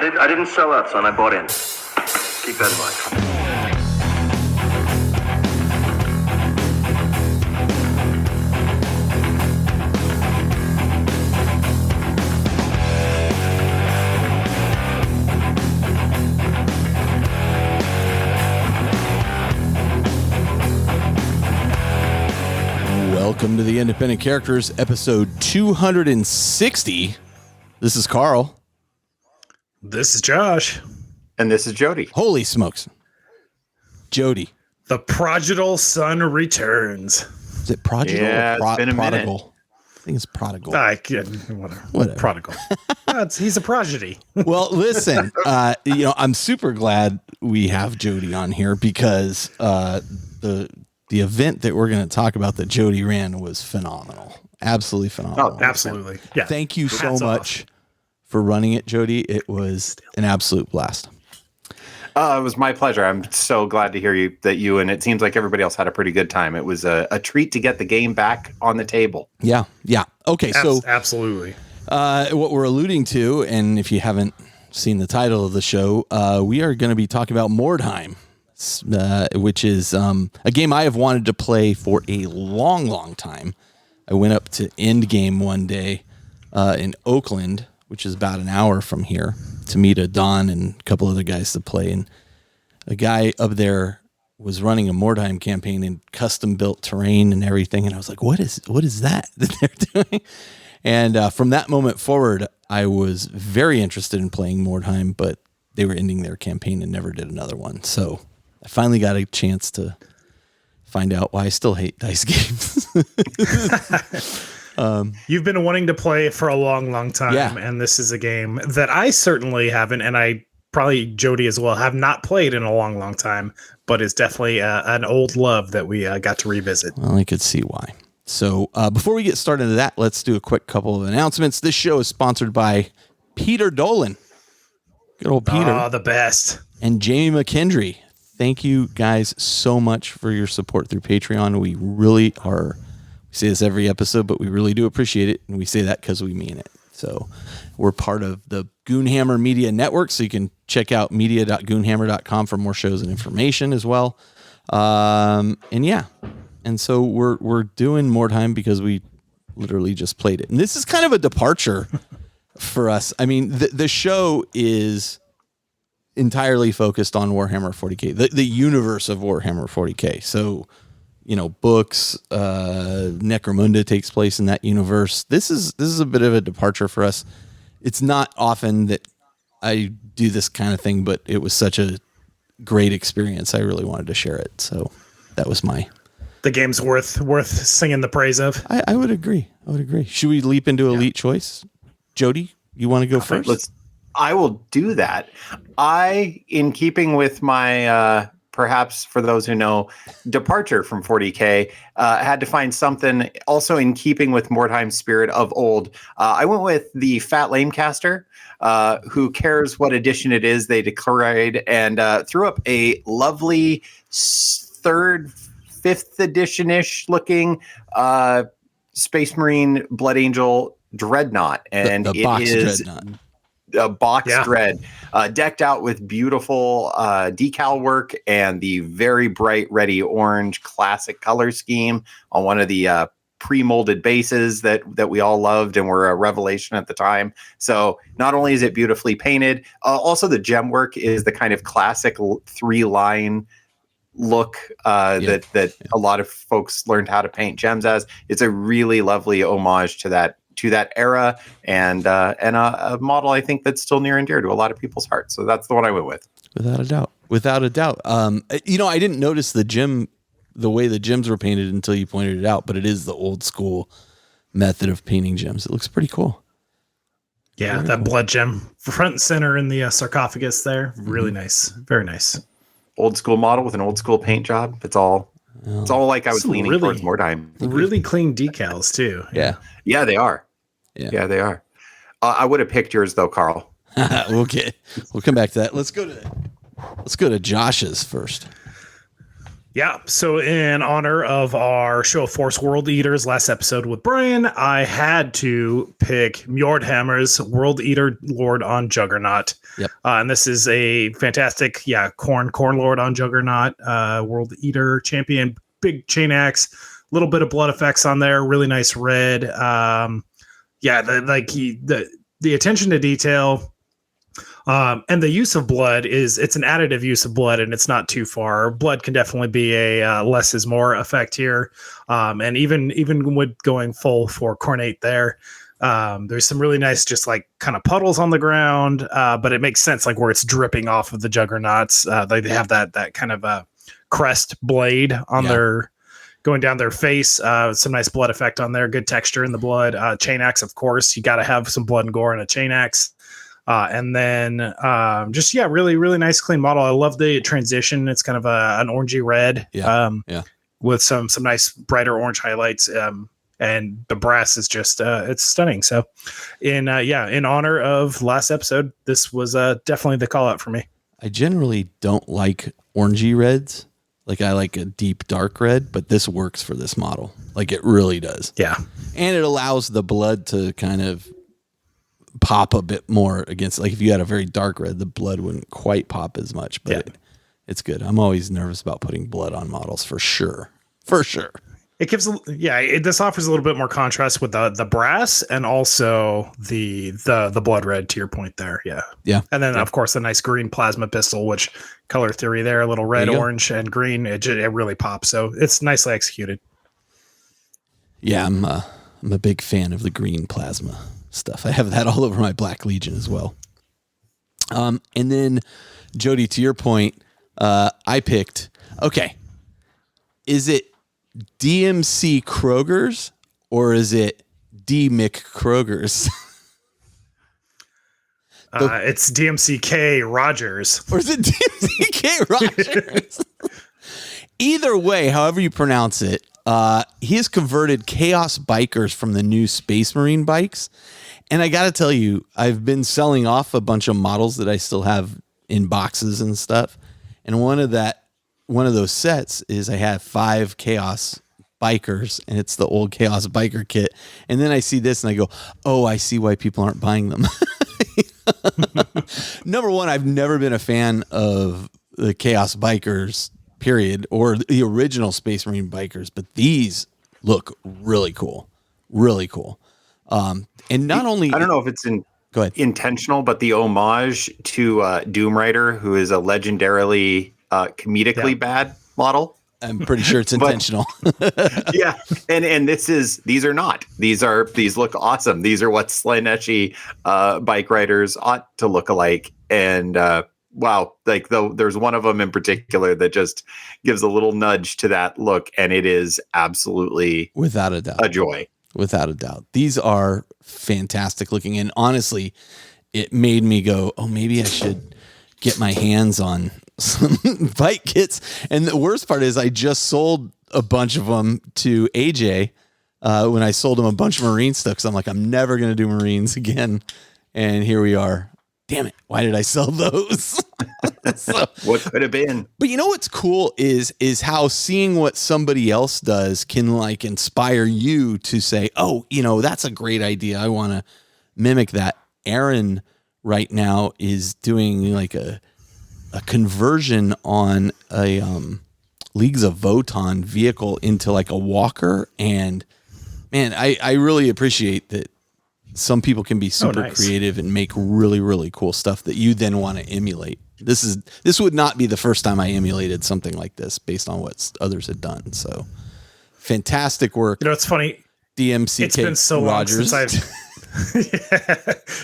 I didn't sell out, son. I bought in. Keep that in mind. Welcome to the Independent Characters, episode 260. This is Carl. This is Josh. And this is Jody. Holy smokes. Jody. The prodigal son returns. Is it prodigal or been a prodigal? minute. I think it's prodigal. Whatever. Prodigal. He's a prodigy. Well, listen, I'm super glad we have Jody on here because the event that we're going to talk about that Jody ran was phenomenal. Absolutely phenomenal. Oh, absolutely. Yeah. Thank you so Hats much off. for running it, Jody. It was an absolute blast. It was my pleasure. I'm so glad to hear that you and it seems like everybody else had a pretty good time. It was a treat to get the game back on the table. Yeah. Okay, so absolutely. What we're alluding to, and if you haven't seen the title of the show, we are going to be talking about Mordheim, which is a game I have wanted to play for a long time. I went up to Endgame one day in Oakland, which is about an hour from here, to meet a Don and a couple other guys to play. And a guy up there was running a Mordheim campaign in custom built terrain and everything. And I was like, what is that they're doing? And from that moment forward, I was very interested in playing Mordheim, but they were ending their campaign and never did another one. So I finally got a chance to find out why I still hate dice games. You've been wanting to play for a long time, and this is a game that I certainly haven't, and I probably Jody as well have not played in a long time, but it's definitely an old love that we got to revisit. Well, I could see why. So before we get started into that, let's do a quick couple of announcements. This show is sponsored by Peter Dolan. Good old Peter. Oh, the best. And Jamie McKendry. Thank you guys so much for your support through Patreon. We really are, we say this every episode, but we really do appreciate it. And we say that because we mean it. So we're part of the Goonhammer Media Network. So you can check out media.goonhammer.com for more shows and information as well. And so we're doing Mordheim because we literally just played it. And this is kind of a departure for us. I mean, the show is entirely focused on Warhammer 40K, the universe of Warhammer 40K. So, books, Necromunda takes place in that universe. This is a bit of a departure for us. It's not often that I do this kind of thing, but it was such a great experience. I really wanted to share it. So that was the game's worth singing the praise of. I would agree. Should we leap into Elite Choice? Jody, you want to go first? I will do that. In keeping with my, perhaps for those who know, departure from 40K, had to find something also in keeping with Mordheim's spirit of old. I went with the Fat Lamecaster, who cares what edition it is they declared, and threw up a lovely 3rd, 5th edition-ish looking Space Marine Blood Angel Dreadnought. And the it is Dreadnought. A box dread, decked out with beautiful decal work and the very bright ready orange classic color scheme on one of the pre-molded bases that we all loved and were a revelation at the time. So not only is it beautifully painted, also the gem work is the kind of classic 3-line look that a lot of folks learned how to paint gems as. It's a really lovely homage to that era, and a model I think that's still near and dear to a lot of people's hearts. So that's the one I went with. Without a doubt. I didn't notice the way the gems were painted until you pointed it out, but it is the old school method of painting gems. It looks pretty cool. Yeah, very that cool. Blood gem front and center in the sarcophagus there. Really nice. Very nice. Old school model with an old school paint job. It's all like I was leaning towards Mordheim. Really clean decals too. Yeah, they are. Yeah, they are. I would have picked yours though, Carl. We'll come back to that. Let's go to Josh's first. Yeah, so in honor of our Show of Force World Eaters last episode with Brian, I had to pick Mordheim's World Eater Lord on Juggernaut. Yep. And this is a fantastic, Corn Lord on Juggernaut, World Eater champion, big chain axe, little bit of blood effects on there, really nice red. The attention to detail. And the use of blood it's an additive use of blood, and it's not too far. Blood can definitely be a less is more effect here. And even with going full for Cornate there, there's some really nice, just like kind of puddles on the ground. But it makes sense, like where it's dripping off of the Juggernauts. They have that kind of crest blade on their going down their face. Some nice blood effect on there. Good texture in the blood. Chain axe, of course, you got to have some blood and gore in a chain axe. And then really, really nice, clean model. I love the transition. It's kind of an orangey red with some nice brighter orange highlights. And the brass is just it's stunning. So in honor of last episode, this was definitely the call out for me. I generally don't like orangey reds. Like I like a deep dark red, but this works for this model. Like it really does. Yeah. And it allows the blood to kind of pop a bit more against, like if you had a very dark red, the blood wouldn't quite pop as much, but it's good. I'm always nervous about putting blood on models for sure. It gives, this offers a little bit more contrast with the brass and also the blood red, to your point there. Yeah. Yeah. And then of course the nice green plasma pistol, which color theory there, a little red, orange and green. It really pops. So it's nicely executed. Yeah. I'm a big fan of the green plasma stuff. I have that all over my Black Legion as well. And then Jody, to your point, I picked, is it DMC Kroger's or is it D Mick Kroger's? It's DMCK Rogers. Or is it DMCK Rogers? Either way, however you pronounce it, he has converted Chaos Bikers from the new Space Marine bikes. And I got to tell you, I've been selling off a bunch of models that I still have in boxes and stuff. And one of those sets is I have 5 Chaos Bikers, and it's the old Chaos Biker kit. And then I see this and I go, oh, I see why people aren't buying them. Number one, I've never been a fan of the Chaos Bikers, period, or the original Space Marine Bikers, but these look really cool. Really cool. And not only, I don't know if it's intentional, but the homage to Doom Rider, who is a legendarily comedically bad model. I'm pretty sure it's intentional. Yeah. And these are not. These look awesome. These are what Slaaneshi bike riders ought to look alike. And wow, like there's one of them in particular that just gives a little nudge to that look, and it is absolutely without a doubt a joy. Without a doubt. These are fantastic looking. And honestly, it made me go, oh, maybe I should get my hands on some bike kits. And the worst part is I just sold a bunch of them to AJ when I sold him a bunch of Marine stuff. Cause I'm like, I'm never going to do Marines again. And here we are. Damn it. Why did I sell those? So, what could have been? But you know what's cool is how seeing what somebody else does can like inspire you to say, oh, that's a great idea. I want to mimic that. Aaron right now is doing like a conversion on a Leagues of Votan vehicle into like a walker. And man, I really appreciate that. Some people can be super creative and make really, really cool stuff that you then want to emulate. This would not be the first time I emulated something like this based on what others had done. So fantastic work. It's funny. DMCK It's been so Rogers. long since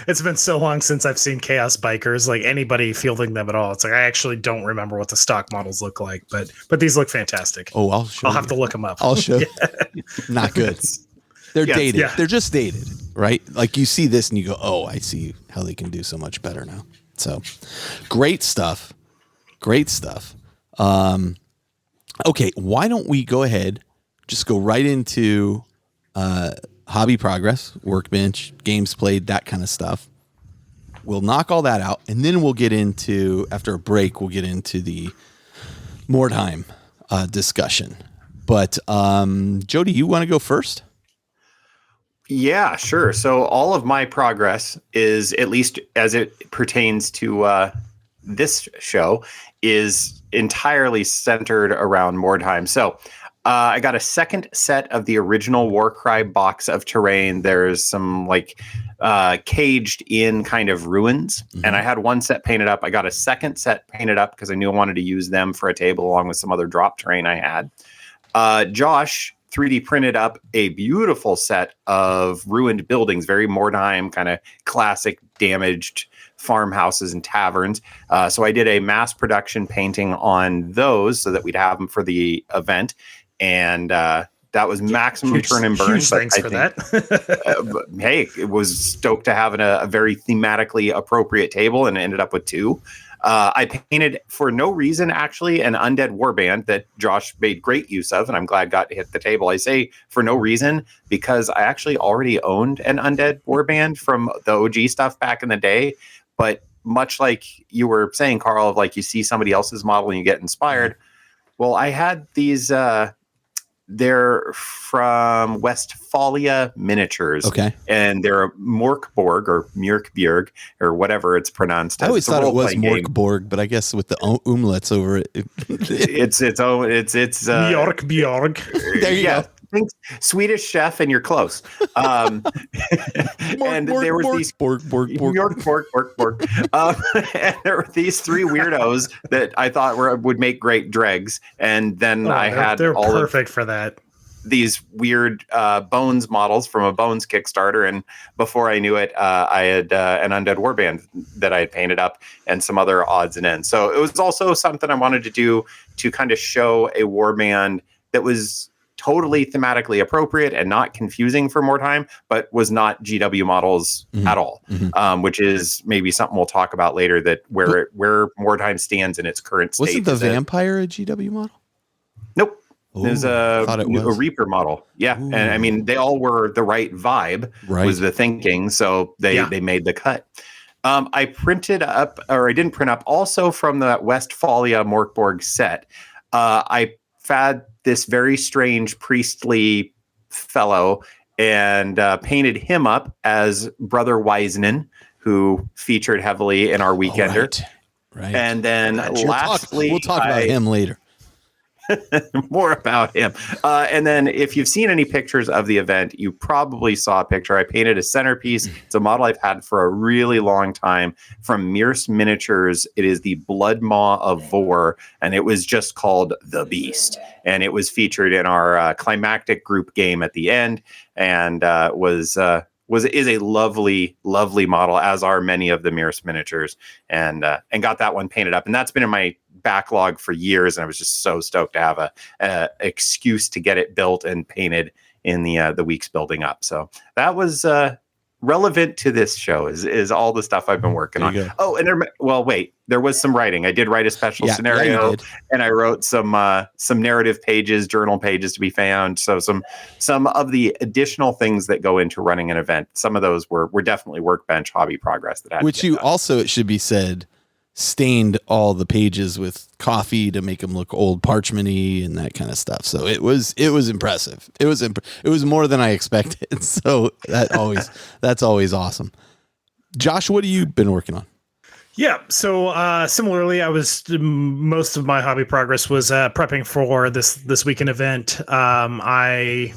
it's been so long since I've seen Chaos Bikers, like anybody fielding them at all. It's like I actually don't remember what the stock models look like, but these look fantastic. Oh, I'll have to look them up. I'll show. Not good. They're dated. Yeah. They're just dated, right? Like you see this and you go, oh, I see how they can do so much better now. So great stuff. Great stuff. Okay, why don't we go ahead, just go right into hobby progress, workbench, games played, that kind of stuff. We'll knock all that out, and then we'll get into, after a break, we'll get into the Mordheim discussion. But Jody, you want to go first? Yeah, sure. So all of my progress is, at least as it pertains to this show, is entirely centered around Mordheim. So I got a second set of the original Warcry box of terrain. There's some like caged in kind of ruins. And I had one set painted up. I got a second set painted up because I knew I wanted to use them for a table along with some other drop terrain I had. Josh 3D printed up a beautiful set of ruined buildings, very Mordheim kind of classic damaged farmhouses and taverns. So I did a mass production painting on those so that we'd have them for the event. And that was maximum turn and burn. Huge thanks for that. Hey, it was stoked to have a very thematically appropriate table, and ended up with two. I painted, for no reason, actually, an undead warband that Josh made great use of, and I'm glad got to hit the table. I say for no reason because I actually already owned an undead warband from the OG stuff back in the day. But much like you were saying, Carl, of like you see somebody else's model and you get inspired. Well, I had these... they're from Westphalia Miniatures. Okay. And they're Morkborg or Mjörkbjörg or whatever it's pronounced. I always thought it was Morkborg, but I guess with the umlauts over it. it's Mjörkbjörg. There you go. Think Swedish chef and you're close. And there were these and there were these three weirdos that I thought would make great dregs. And then they're perfect for that. These weird Bones models from a Bones Kickstarter. And before I knew it, I had an undead warband that I had painted up and some other odds and ends. So it was also something I wanted to do to kind of show a warband that was totally thematically appropriate and not confusing for Mordheim, but was not GW models at all, which is maybe something we'll talk about later, that where Mordheim stands in its current state. Wasn't the vampire a GW model? Nope. Ooh, There's a Reaper model. Yeah. Ooh. And I mean, they all were the right vibe, was the thinking. So they made the cut. I printed up, or I didn't print up, also from the Westphalia Morkborg set. I had this very strange priestly fellow and painted him up as Brother Wiseman, who featured heavily in our Weekender. Right. And then lastly, we'll talk about him later. More about him. And then if you've seen any pictures of the event, you probably saw a picture. I painted a centerpiece. It's a model I've had for a really long time from Mearse Miniatures. It is the Blood Maw of Vor, and it was just called The Beast. And it was featured in our climactic group game at the end, and is a lovely, lovely model, as are many of the Mearse Miniatures, and got that one painted up. And that's been in my backlog for years, and I was just so stoked to have a excuse to get it built and painted in the weeks building up. So that was relevant to this show is all the stuff I've been working on. Oh, and there was some writing. I did write a special scenario, and I wrote some narrative pages, journal pages to be found. So some of the additional things that go into running an event, some of those were definitely workbench hobby progress that had which you done. Also, it should be said, stained all the pages with coffee to make them look old parchment-y and that kind of stuff. So it was impressive. It was more than I expected. So that's always awesome. Josh, what have you been working on? Yeah. So similarly, most of my hobby progress was prepping for this weekend event. I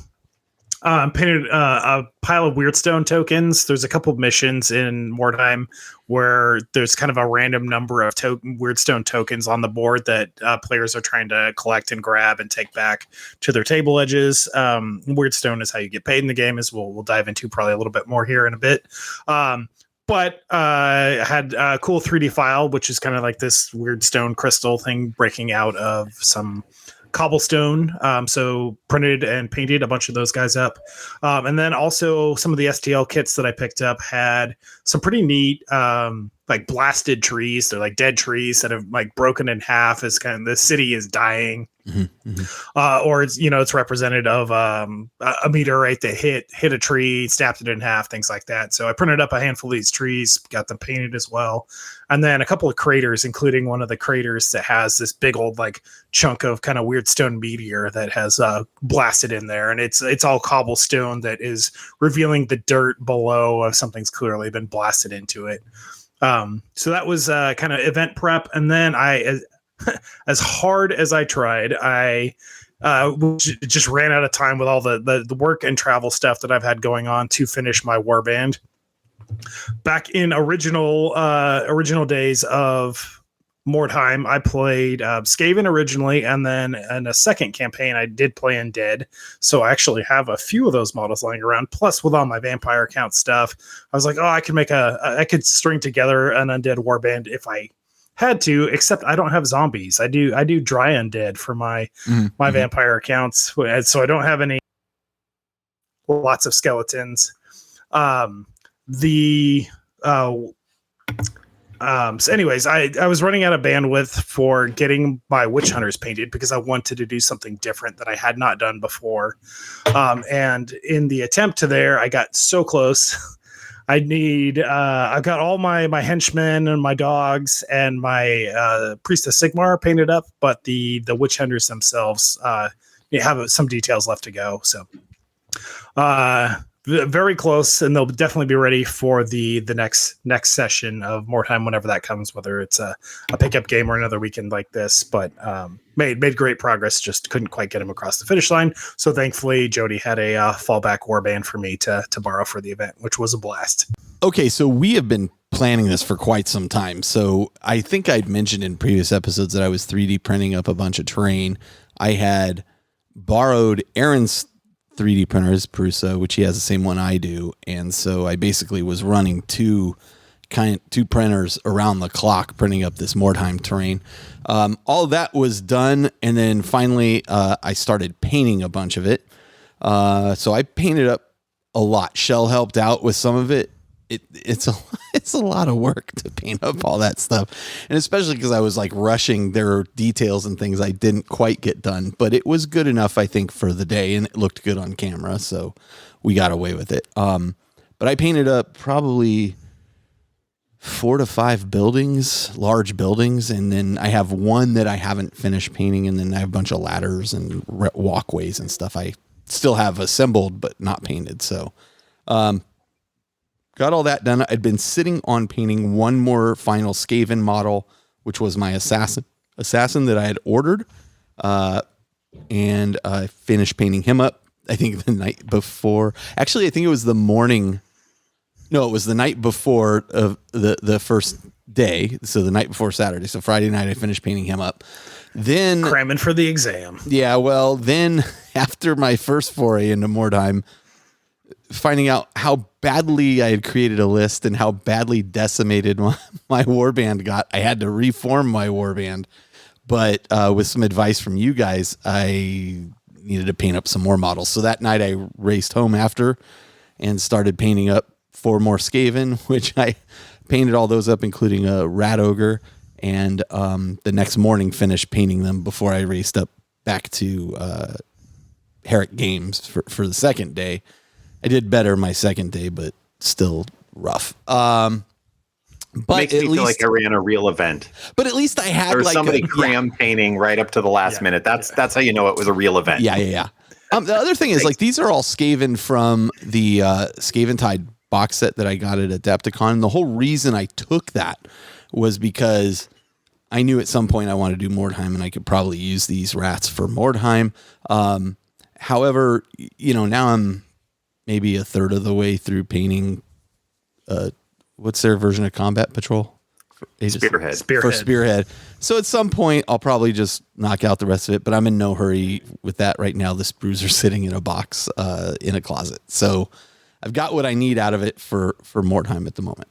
painted a pile of Wyrdstone tokens. There's a couple of missions in Mordheim where there's kind of a random number of Wyrdstone tokens on the board that players are trying to collect and grab and take back to their table edges. Wyrdstone is how you get paid in the game, as we'll dive into probably a little bit more here in a bit. But I had a cool 3D file, which is kind of like this Wyrdstone crystal thing breaking out of some cobblestone. So printed and painted a bunch of those guys up. And then also some of the STL kits that I picked up had some pretty neat like blasted trees. They're like dead trees that have like broken in half as kind of the city is dying. Or it's, you know, it's representative of a meteorite that hit a tree, snapped it in half, things like that. So I printed up a handful of these trees, got them painted as well. And then a couple of craters, including one of the craters that has this big old like chunk of kind of Wyrdstone meteor that has blasted in there. And it's all cobblestone that is revealing the dirt below of something's clearly been blasted into it. So that was kind of event prep. And then as hard as I tried, I just ran out of time with all the work and travel stuff that I've had going on to finish my warband. Back in original days of Mordheim, I played Skaven originally, and then in a second campaign, I did play Undead. So I actually have a few of those models lying around. Plus, with all my vampire count stuff, I was like, oh, I could string together an Undead warband if I had to, except I don't have zombies. I do dry undead for my vampire accounts, so I don't have lots of skeletons. So anyways, I was running out of bandwidth for getting my witch hunters painted because I wanted to do something different that I had not done before. And in the attempt to there, I got so close. I've got all my henchmen and my dogs and my Priestess Sigmar painted up, but the witch hunters themselves have some details left to go. So very close, and they'll definitely be ready for the next session of Mordheim whenever that comes, whether it's a pickup game or another weekend like this. But made great progress, just couldn't quite get him across the finish line. So thankfully, Jody had a fallback warband for me to borrow for the event, which was a blast. Okay, so we have been planning this for quite some time. So I think I'd mentioned in previous episodes that I was 3D printing up a bunch of terrain. I had borrowed Aaron's 3D printers, Prusa, which he has the same one I do, and so I basically was running two printers around the clock printing up this Mordheim terrain. All that was done, and then finally I started painting a bunch of it. So I painted up a lot. Shell helped out with some of it. It's a lot of work to paint up all that stuff, and especially because I was like rushing. There are details and things I didn't quite get done, but it was good enough, I think, for the day, and it looked good on camera, so we got away with it. But I painted up probably 4 to 5 buildings, large buildings, and then I have one that I haven't finished painting, and then I have a bunch of ladders and walkways and stuff I still have assembled but not painted. So got all that done. I'd been sitting on painting one more final Skaven model, which was my assassin that I had ordered. And I finished painting him up, I think the night before. Actually, I think it was the morning. No, it was the night before of the first day. So the night before Saturday. So Friday night, I finished painting him up. Then cramming for the exam. Yeah, well, then after my first foray into Mordheim, finding out how badly I had created a list and how badly decimated my warband got, I had to reform my warband. But with some advice from you guys, I needed to paint up some more models. So that night I raced home after and started painting up 4 more Skaven, which I painted all those up, including a rat ogre. And the next morning finished painting them before I raced up back to Herrick Games for the second day. I did better my second day, but still rough. But makes me feel like I ran a real event. But at least I had there was somebody cram painting right up to the last minute. That's how you know it was a real event. Yeah. The other thing is, like, these are all Skaven from the Skaventide box set that I got at Adepticon. And the whole reason I took that was because I knew at some point I wanted to do Mordheim, and I could probably use these rats for Mordheim. However, now I'm maybe a third of the way through painting. What's their version of Combat Patrol? Spearhead. For Spearhead. So at some point, I'll probably just knock out the rest of it, but I'm in no hurry with that right now. This bruiser's sitting in a box in a closet. So I've got what I need out of it for Mordheim at the moment.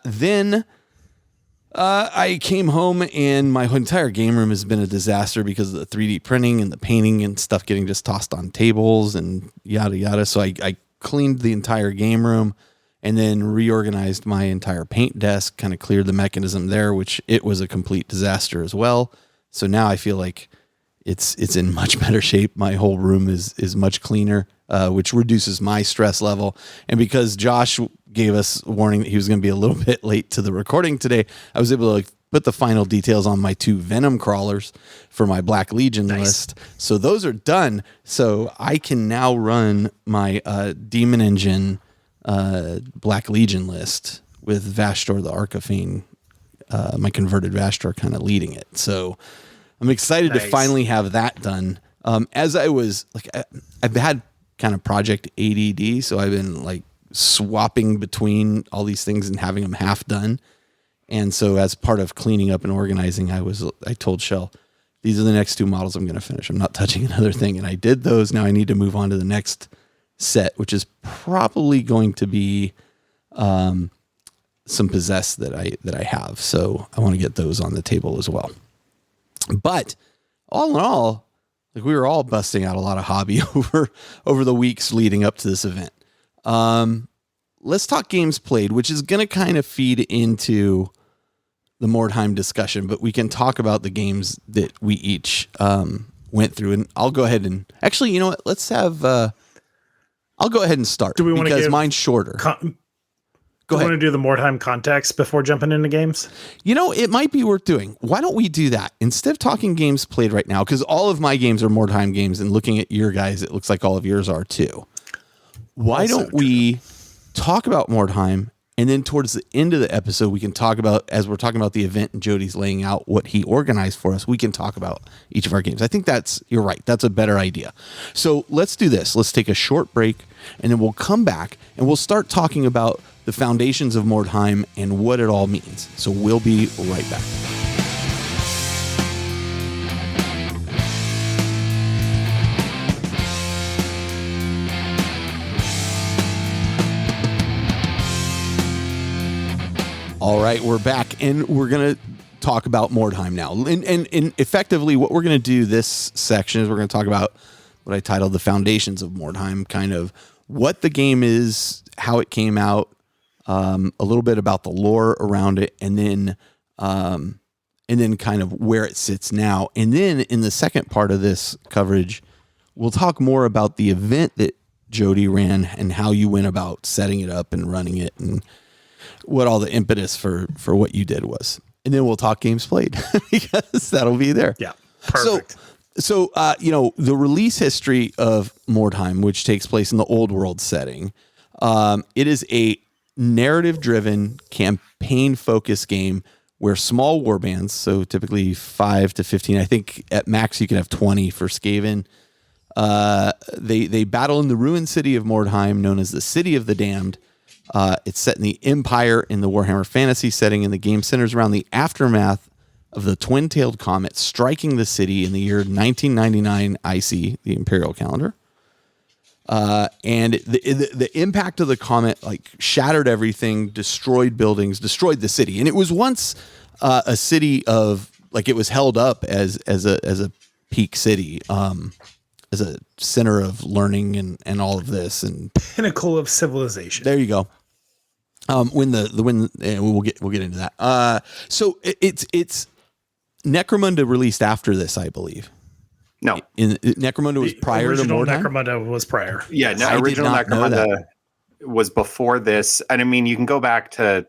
Then I came home, and my entire game room has been a disaster because of the 3D printing and the painting and stuff getting just tossed on tables and yada, yada. So I cleaned the entire game room and then reorganized my entire paint desk, kind of cleared the mechanism there, which it was a complete disaster as well. So now I feel like it's in much better shape. My whole room is much cleaner, which reduces my stress level. And because Josh gave us warning that he was going to be a little bit late to the recording today, I was able to put the final details on my 2 Venom crawlers for my Black Legion list. So those are done. So I can now run my Demon Engine Black Legion list with Vashtor the Archifane, my converted Vashtor, kind of leading it. So I'm excited to finally have that done. As I was like, I've had kind of project ADD, so I've been like swapping between all these things and having them half done. And so as part of cleaning up and organizing, I told Shell, these are the next 2 models I'm going to finish. I'm not touching another thing. And I did those. Now I need to move on to the next set, which is probably going to be some Possess that I have. So I want to get those on the table as well. But all in all, like, we were all busting out a lot of hobby over the weeks leading up to this event. Let's talk games played, which is going to kind of feed into the Mordheim discussion, but we can talk about the games that we each went through. And I'll go ahead and actually, you know what? Let's have. I'll go ahead and start. Do we want to because mine's shorter. Go ahead. Want to do the Mordheim context before jumping into games? You know, it might be worth doing. Why don't we do that instead of talking games played right now? Because all of my games are Mordheim games, and looking at your guys, it looks like all of yours are too. Why also don't we talk about Mordheim, and then towards the end of the episode, we can talk about, as we're talking about the event and Jody's laying out what he organized for us, we can talk about each of our games. I think you're right. That's a better idea. So let's do this. Let's take a short break, and then we'll come back and we'll start talking about the foundations of Mordheim and what it all means. So we'll be right back. All right, we're back, and we're going to talk about Mordheim now. And effectively, what we're going to do this section is we're going to talk about what I titled the foundations of Mordheim, kind of what the game is, how it came out, a little bit about the lore around it, and then kind of where it sits now. And then in the second part of this coverage, we'll talk more about the event that Jody ran and how you went about setting it up and running it, and what all the impetus for what you did was. And then we'll talk games played because that'll be there. Yeah. Perfect. So the release history of Mordheim, which takes place in the old world setting, it is a narrative-driven, campaign-focused game where small warbands, so typically 5 to 15, I think at max you can have 20 for Skaven, they battle in the ruined city of Mordheim, known as the City of the Damned. It's set in the Empire in the Warhammer Fantasy setting, and the game centers around the aftermath of the twin-tailed comet striking the city in the year 1999 IC, the Imperial calendar. And the impact of the comet like shattered everything, destroyed buildings, destroyed the city. And it was once a city of, like, it was held up as a peak city, as a center of learning and all of this, and pinnacle of civilization. There you go. When we'll get into that. So it's Necromunda released after this, I believe. No, Necromunda was prior to Mordheim. Necromunda was prior. Yeah, original Necromunda was before this. And I mean, you can go back to,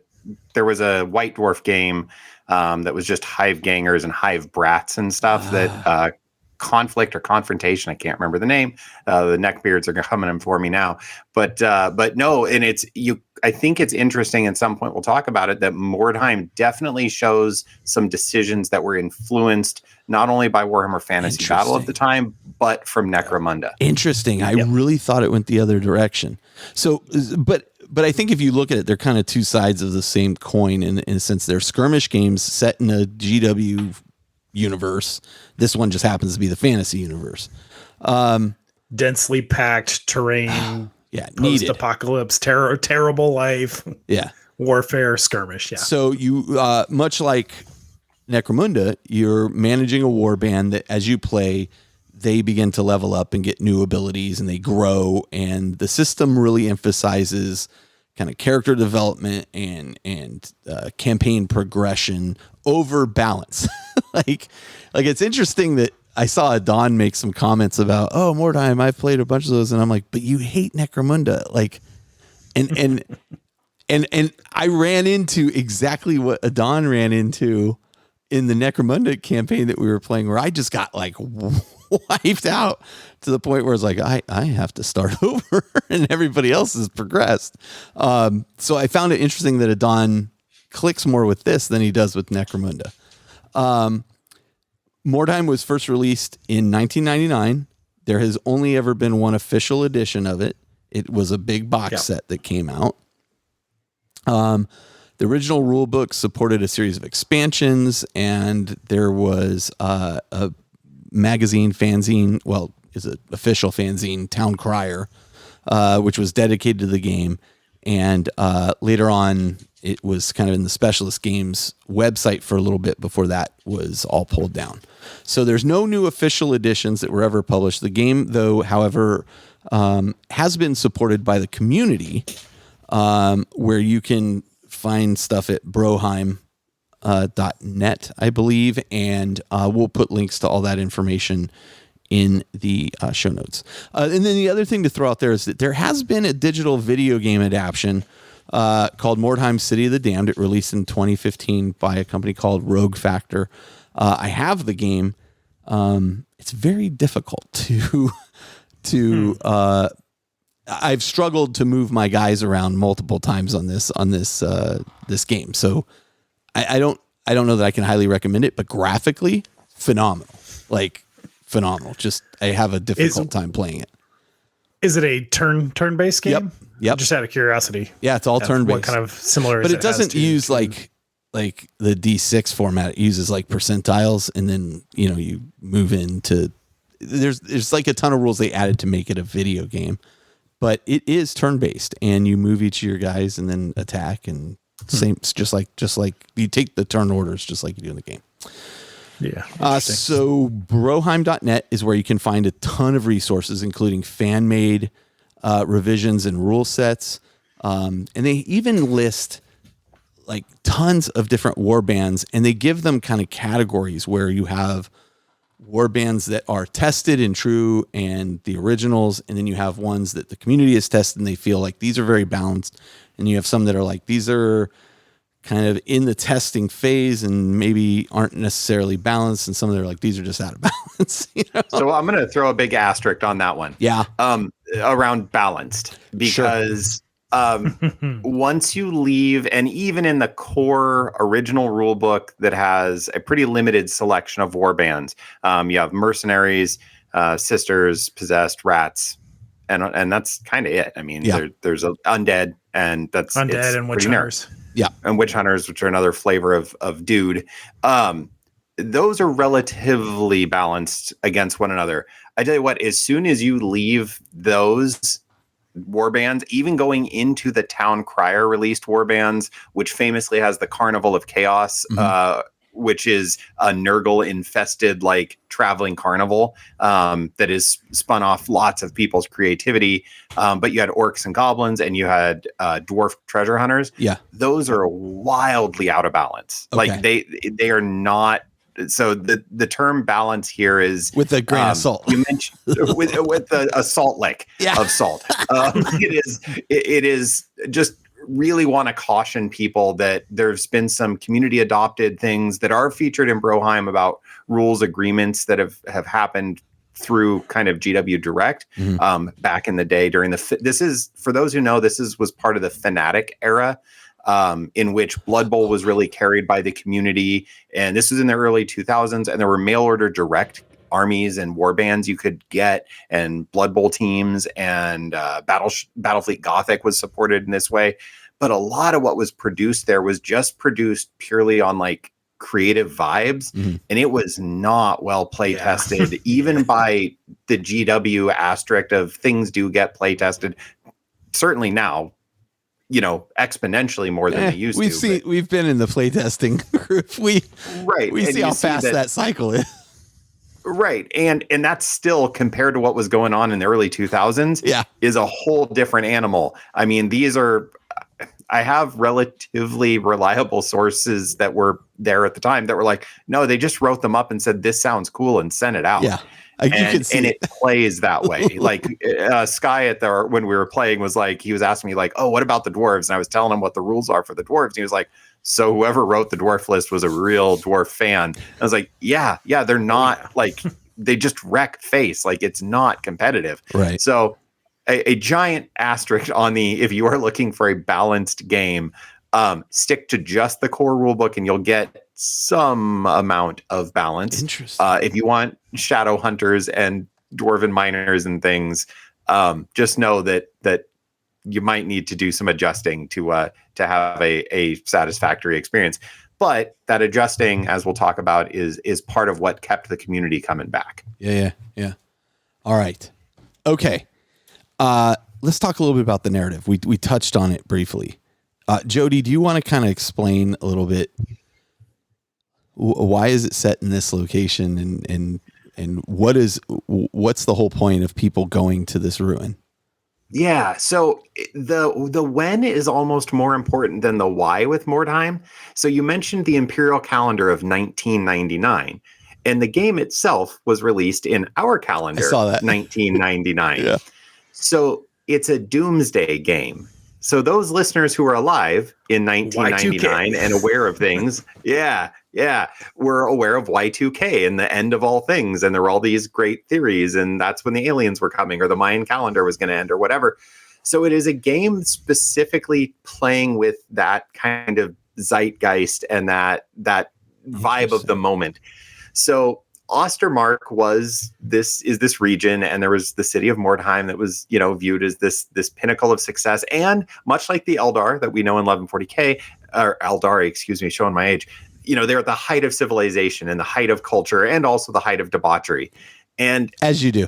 there was a White Dwarf game that was just hive gangers and hive brats and stuff that conflict or confrontation. I can't remember the name. The neckbeards are coming in for me now, but no. And I think it's interesting. At some point we'll talk about it, that Mordheim definitely shows some decisions that were influenced not only by Warhammer Fantasy Battle of the time, but from Necromunda. Interesting. I really thought it went the other direction. So, but I think if you look at it, they're kind of two sides of the same coin in a sense. They're skirmish games set in a GW universe. This one just happens to be the fantasy universe. Densely packed terrain. Post-apocalypse, terrible life. Yeah. Warfare, skirmish. Yeah. So you, much like Necromunda, you're managing a warband that as you play, they begin to level up and get new abilities and they grow. And the system really emphasizes kind of character development and campaign progression over balance. like it's interesting that I saw Adon make some comments about, oh, Mordheim, I've played a bunch of those, and I'm like, but you hate Necromunda, like, and I ran into exactly what Adon ran into in the Necromunda campaign that we were playing, where I just got like wiped out to the point where it's like, I have to start over and everybody else has progressed. So I found it interesting that Adon clicks more with this than he does with Necromunda. Mordheim was first released in 1999. There has only ever been one official edition of it. It was a big box set that came out. The original rule book supported a series of expansions, and there was a magazine fanzine, well, is an official fanzine, Town Crier, which was dedicated to the game. And later on, it was kind of in the Specialist Games website for a little bit before that was all pulled down. So there's no new official editions that were ever published. The game, though, however, has been supported by the community, where you can find stuff at broheim.net, I believe, and we'll put links to all that information in the show notes. And then the other thing to throw out there is that there has been a digital video game adaptation called Mordheim City of the Damned. It released in 2015 by a company called Rogue Factor. I have the game. It's very difficult to I've struggled to move my guys around multiple times on this game. So I don't know that I can highly recommend it, but graphically phenomenal. Like phenomenal. Just I have a difficult time playing it. Is it a turn-based game? Yep. Just out of curiosity. Yeah, it's all turn-based. What kind of similar but is it doesn't use like the D6 format. It uses like percentiles, and then you move into there's like a ton of rules they added to make it a video game. But it is turn-based, and you move each of your guys and then attack, and same, just like you take the turn orders just like you do in the game. Yeah. So broheim.net is where you can find a ton of resources, including fan-made revisions and rule sets. And they even list like tons of different warbands, and they give them kind of categories where you have warbands that are tested and true and the originals, and then you have ones that the community has tested and they feel like these are very balanced, and you have some that are like these are kind of in the testing phase and maybe aren't necessarily balanced, and some that are like these are just out of balance. So I'm going to throw a big asterisk on that one. Yeah. Around balanced, because once you leave, and even in the core original rule book that has a pretty limited selection of warbands, you have mercenaries, sisters, possessed, rats, and that's kind of it. I mean, there's a undead, and that's undead and witch hunters. Yeah, and witch hunters, which are another flavor of dude. Those are relatively balanced against one another. I tell you what, as soon as you leave those warbands, even going into the Town Crier released warbands, which famously has the Carnival of Chaos, which is a Nurgle infested like traveling carnival that is spun off lots of people's creativity. But you had orcs and goblins, and you had dwarf treasure hunters. Yeah, those are wildly out of balance. Okay. Like they are not. So the term balance here is with a grain of salt. You mentioned with a salt lick of salt. It is just really want to caution people that there's been some community adopted things that are featured in Broheim about rules agreements that have happened through kind of GW Direct back in the day during this is, for those who know, was part of the Fnatic era. In which Blood Bowl was really carried by the community. And this was in the early 2000s. And there were mail order direct armies and warbands you could get, and Blood Bowl teams, and Battlefleet Gothic was supported in this way. But a lot of what was produced there was just produced purely on like creative vibes. And it was not well play tested, even by the GW asterisk of things do get play tested. Certainly now, exponentially more than they used to. We've been in the playtesting group. We see how fast that cycle is. Right. And that's still, compared to what was going on in the early 2000s, is a whole different animal. I mean, these are, I have relatively reliable sources that were there at the time that were like, no, they just wrote them up and said, this sounds cool and sent it out. Yeah. And it plays that way. Like Sky when we were playing was like, he was asking me like, oh, what about the dwarves? And I was telling him what the rules are for the dwarves. And he was like, so whoever wrote the dwarf list was a real dwarf fan. I was like, yeah, they're not like, they just wreck face. Like it's not competitive. Right. So a giant asterisk on if you are looking for a balanced game, stick to just the core rulebook and you'll get some amount of balance. Interesting. If you want shadow hunters and dwarven miners and things, just know that you might need to do some adjusting to have a satisfactory experience. But that adjusting, as we'll talk about, is part of what kept the community coming back. Yeah. All right. Okay. Let's talk a little bit about the narrative. We touched on it briefly. Jody, do you want to kind of explain a little bit why is it set in this location and what's the whole point of people going to this ruin? Yeah, so the when is almost more important than the why with Mordheim. So you mentioned the imperial calendar of 1999, and the game itself was released in our calendar, I saw that. 1999. Yeah. So it's a doomsday game. So those listeners who are alive in 1999 and aware of things, were aware of Y2K and the end of all things. And there were all these great theories. And that's when the aliens were coming or the Mayan calendar was going to end or whatever. So it is a game specifically playing with that kind of zeitgeist and that vibe of the moment. So Ostermark is this region, and there was the city of Mordheim that was, viewed as this pinnacle of success. And much like the Eldar that we know in 1140K, or Eldari, excuse me, showing my age, they're at the height of civilization and the height of culture and also the height of debauchery. And as you do,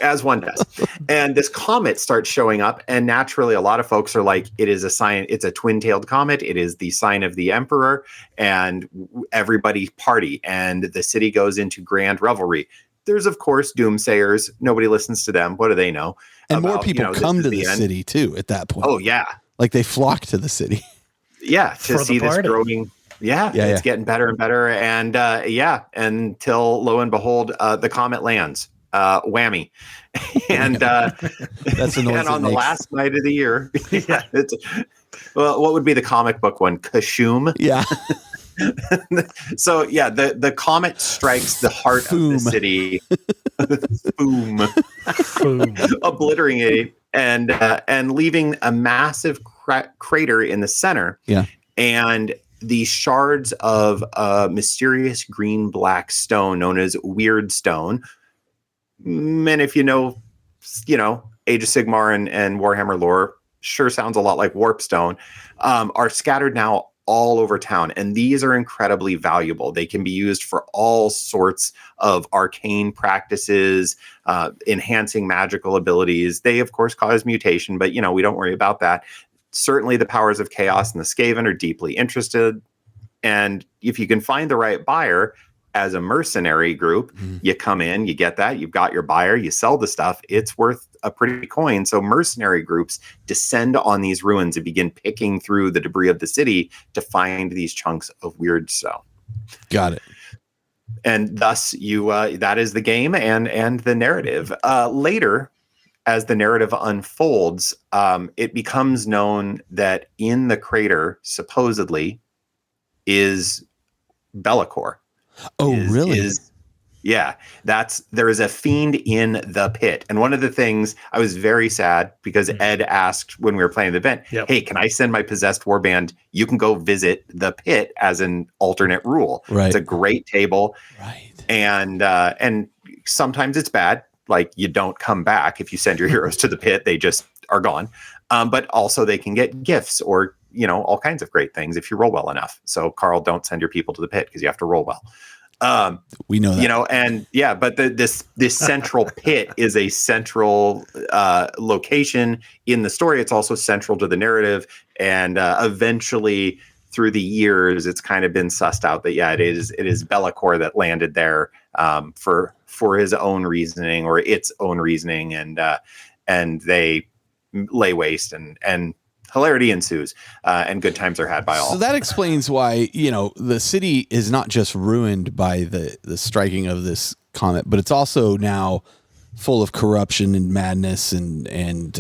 as one does. And this comet starts showing up, and naturally a lot of folks are like, it is a sign, it's a twin-tailed comet, it is the sign of the emperor, and everybody party, and the city goes into grand revelry. There's of course doomsayers, nobody listens to them, what do they know? And more people come to the city too at that point. Oh yeah, like they flock to the city. Yeah, to see this growing. Yeah, it's getting better and better. And until lo and behold, the comet lands. Whammy. And that's the noise. And on the last night of the year, what would be the comic book one? Kashoom. Yeah. So the comet strikes the heart of the city. Boom. Obliterating and leaving a massive crater in the center. Yeah. And the shards of mysterious green-black stone known as Wyrdstone. And if you know, Age of Sigmar and Warhammer lore, sure sounds a lot like Warpstone, are scattered now all over town. And these are incredibly valuable. They can be used for all sorts of arcane practices, enhancing magical abilities. They, of course, cause mutation, but, we don't worry about that. Certainly the powers of chaos and the Skaven are deeply interested. And if you can find the right buyer as a mercenary group, you come in, you get that, you've got your buyer, you sell the stuff, it's worth a pretty coin. So mercenary groups descend on these ruins and begin picking through the debris of the city to find these chunks of Wyrdstone. Got it. And thus that is the game and the narrative. Later, as the narrative unfolds, it becomes known that in the crater, supposedly, is Be'lakor. Oh, really? There is a fiend in the pit. And one of the things, I was very sad because Ed asked when we were playing the event, hey, can I send my possessed warband? You can go visit the pit as an alternate rule. Right. It's a great table. Right. And sometimes it's bad. Like you don't come back if you send your heroes to the pit, they just are gone. But also they can get gifts or, all kinds of great things if you roll well enough. So Carl, don't send your people to the pit because you have to roll well. We know that. But this central pit is a central location in the story. It's also central to the narrative. And eventually through the years, it's kind of been sussed out that, it is Be'lakor that landed there for his own reasoning or its own reasoning. And they lay waste and hilarity ensues, and good times are had by all. So that explains why, the city is not just ruined by the striking of this comet, but it's also now full of corruption and madness and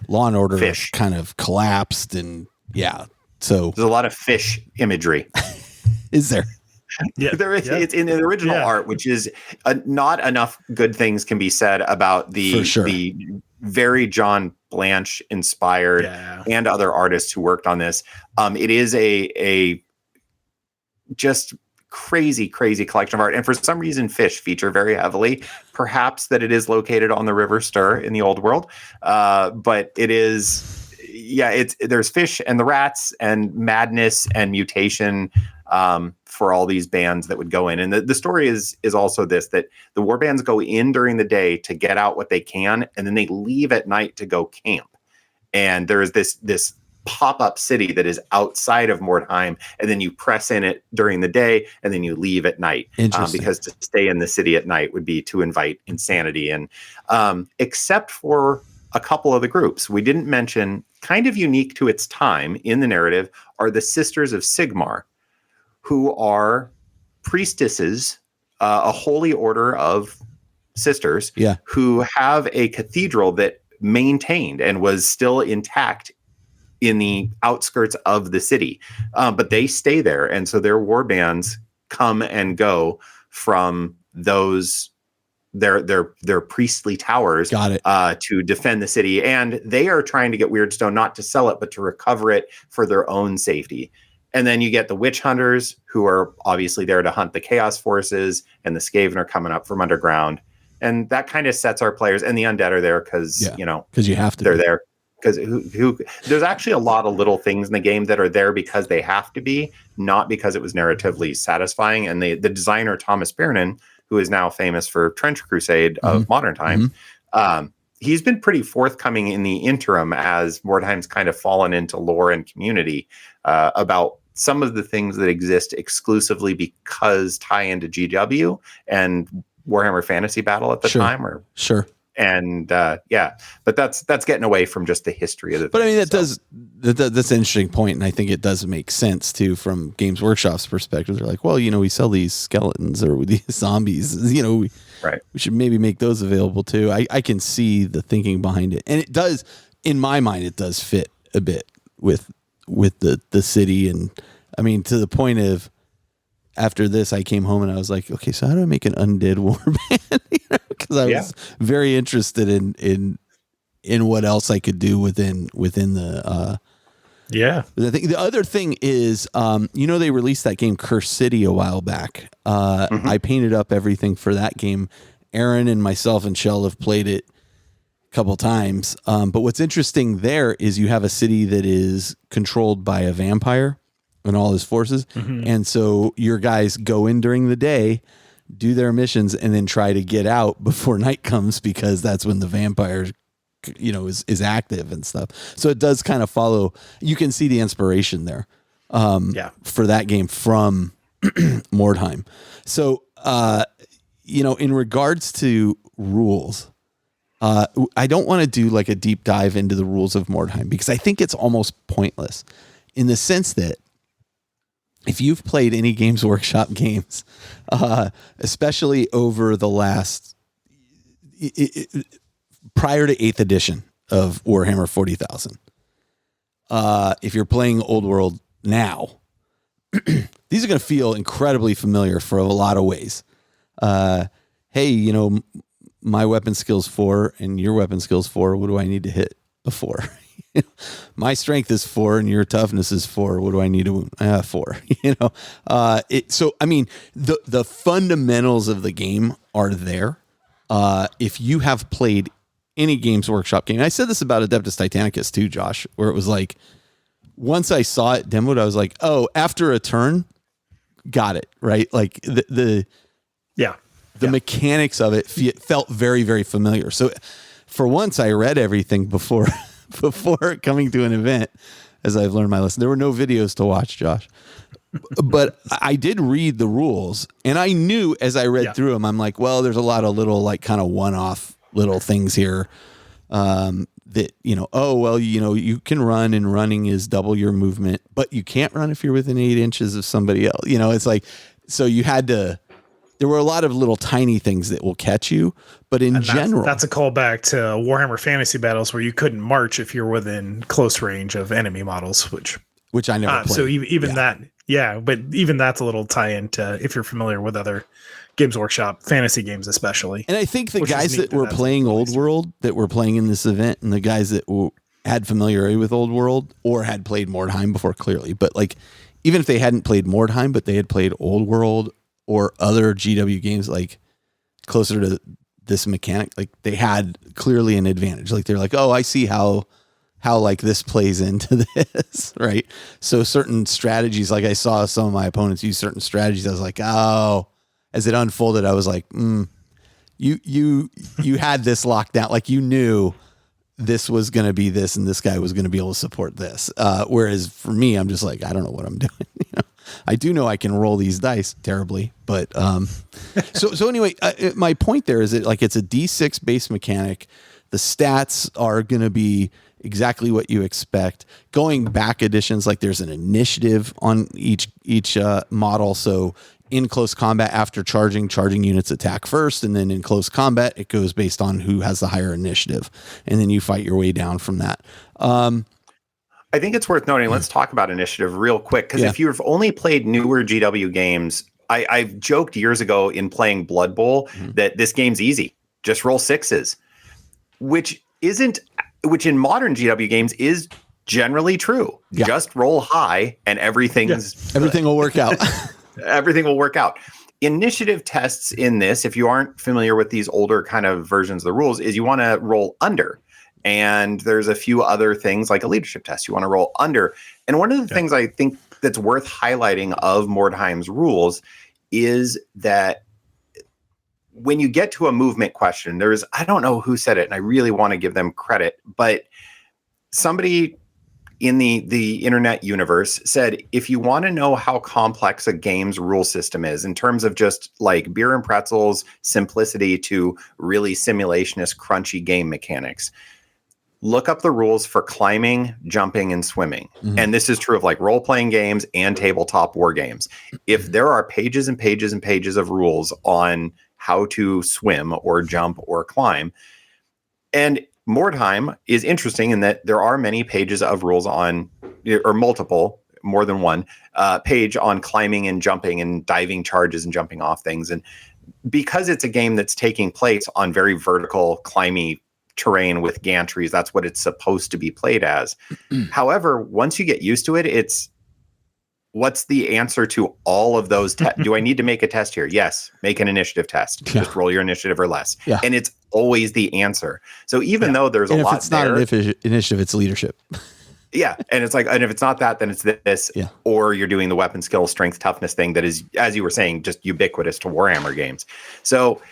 law and order Fish. kind of collapsed. And so there's a lot of fish imagery. Is there? Yeah, there is. Yeah. It's in the original art, which is not enough good things can be said about the very John Blanche inspired and other artists who worked on this. It is a just crazy collection of art, and for some reason fish feature very heavily. Perhaps that it is located on the River Ster in the old world, but it is there's fish and the rats and madness and mutation for all these bands that would go in. And the story is also this, that the warbands go in during the day to get out what they can, and then they leave at night to go camp. And there is this pop-up city that is outside of Mordheim, and then you press in it during the day, and then you leave at night. Because to stay in the city at night would be to invite insanity. And except for a couple of the groups we didn't mention, kind of unique to its time in the narrative, are the Sisters of Sigmar, who are priestesses, a holy order of sisters, who have a cathedral that maintained and was still intact in the outskirts of the city. But they stay there. And so their war bands come and go from those, their priestly towers to defend the city. And they are trying to get Wyrdstone, not to sell it, but to recover it for their own safety. And then you get the witch hunters, who are obviously there to hunt the chaos forces, and the Skaven are coming up from underground. And that kind of sets our players, and the undead are there because you have to. They're there because there's actually a lot of little things in the game that are there because they have to be, not because it was narratively satisfying. And the designer Thomas Biernan, who is now famous for Trench Crusade of modern time, he's been pretty forthcoming in the interim as Mordheim's kind of fallen into lore and community about some of the things that exist exclusively because tie into GW and Warhammer Fantasy Battle at the time. And but that's getting away from just the history of the But thing, that's an interesting point, and I think it does make sense too from Games Workshop's perspective. They're like, well, we sell these skeletons or these zombies, we should maybe make those available too. I can see the thinking behind it, and it does, in my mind, it does fit a bit with the city. And to the point of, after this, I came home and I was like, okay, so how do I make an undead warband? Because I was very interested in what else I could do within the. I think the other thing is, they released that game Curse City a while back. I painted up everything for that game. Aaron and myself and Shell have played it a couple times. But what's interesting there is you have a city that is controlled by a vampire and all his forces. And so your guys go in during the day, do their missions, and then try to get out before night comes, because that's when the vampire, is active and stuff. So it does kind of follow. You can see the inspiration there for that game from Mordheim. So, in regards to rules, I don't want to do like a deep dive into the rules of Mordheim, because I think it's almost pointless, in the sense that if you've played any Games Workshop games, especially over the last, prior to 8th edition of Warhammer 40,000, if you're playing Old World now, these are going to feel incredibly familiar for a lot of ways. Hey, my weapon skill's 4 and your weapon skill's 4. What do I need to hit a 4? My strength is 4 and your toughness is 4. What do I need to 4? So the fundamentals of the game are there. If you have played any Games Workshop game, I said this about Adeptus Titanicus too, Josh, where it was like, once I saw it demoed, I was like, oh, after a turn, got it, right? Like the mechanics of it felt very, very familiar. So for once, I read everything before coming to an event, as I've learned my lesson. There were no videos to watch, Josh, but I did read the rules, and I knew as I read through them, I'm like, well, there's a lot of little, like, kind of one-off little things here. that, you can run, and running is double your movement, but you can't run if you're within 8 inches of somebody else. It's like, so you had to, there were a lot of little tiny things that will catch you, but in general, that's a callback to Warhammer Fantasy battles where you couldn't march if you're within close range of enemy models, which I never played. So even that, but even that's a little tie-in to, if you're familiar with other Games Workshop fantasy games, especially. And I think the guys that were playing Old World, that were playing in this event, and the guys that had familiarity with Old World or had played Mordheim before, clearly, but like, even if they hadn't played Mordheim, but they had played Old World or other GW games, like closer to this mechanic, like they had clearly an advantage. Like they're like, oh, I see how like this plays into this, right? So certain strategies, like I saw some of my opponents use certain strategies. I was like, oh, as it unfolded, I was like, you had this locked down. Like you knew this was going to be this, and this guy was going to be able to support this. Whereas for me, I'm just like, I don't know what I'm doing. I do know I can roll these dice terribly, but so anyway, my point there is that like it's a D6 base mechanic. The stats are going to be exactly what you expect. Going back editions, like there's an initiative on each model. So in close combat, after charging units attack first, and then in close combat, it goes based on who has the higher initiative, and then you fight your way down from that. I think it's worth noting, let's talk about initiative real quick, because if you've only played newer GW games, I've joked years ago in playing Blood Bowl that this game's easy. Just roll 6s, which in modern GW games is generally true. Yeah. Just roll high and everything will work out. Everything will work out. Initiative tests in this, if you aren't familiar with these older kind of versions of the rules, is you want to roll under. And there's a few other things like a leadership test you want to roll under. And one of the things I think that's worth highlighting of Mordheim's rules is that when you get to a movement question, I don't know who said it, and I really want to give them credit, but somebody in the internet universe said, if you want to know how complex a game's rule system is in terms of just like beer and pretzels, simplicity to really simulationist, crunchy game mechanics, look up the rules for climbing, jumping, and swimming. Mm-hmm. And this is true of like role-playing games and tabletop war games. If there are pages and pages and pages of rules on how to swim or jump or climb, and Mordheim is interesting in that there are many pages of rules on, or multiple, more than one page on climbing and jumping and diving charges and jumping off things. And because it's a game that's taking place on very vertical, climby terrain with gantries, that's what it's supposed to be played as. However, once you get used to it, it's what's the answer to all of those tests? Do I need to make a test here? Yes, make an initiative test. Just roll your initiative or less. Yeah. And it's always the answer. So even though there's a lot there. If it's not an initiative, it's leadership. Yeah. And it's like, and if it's not that, then it's this, or you're doing the weapon skill, strength, toughness thing that is, as you were saying, just ubiquitous to Warhammer games. So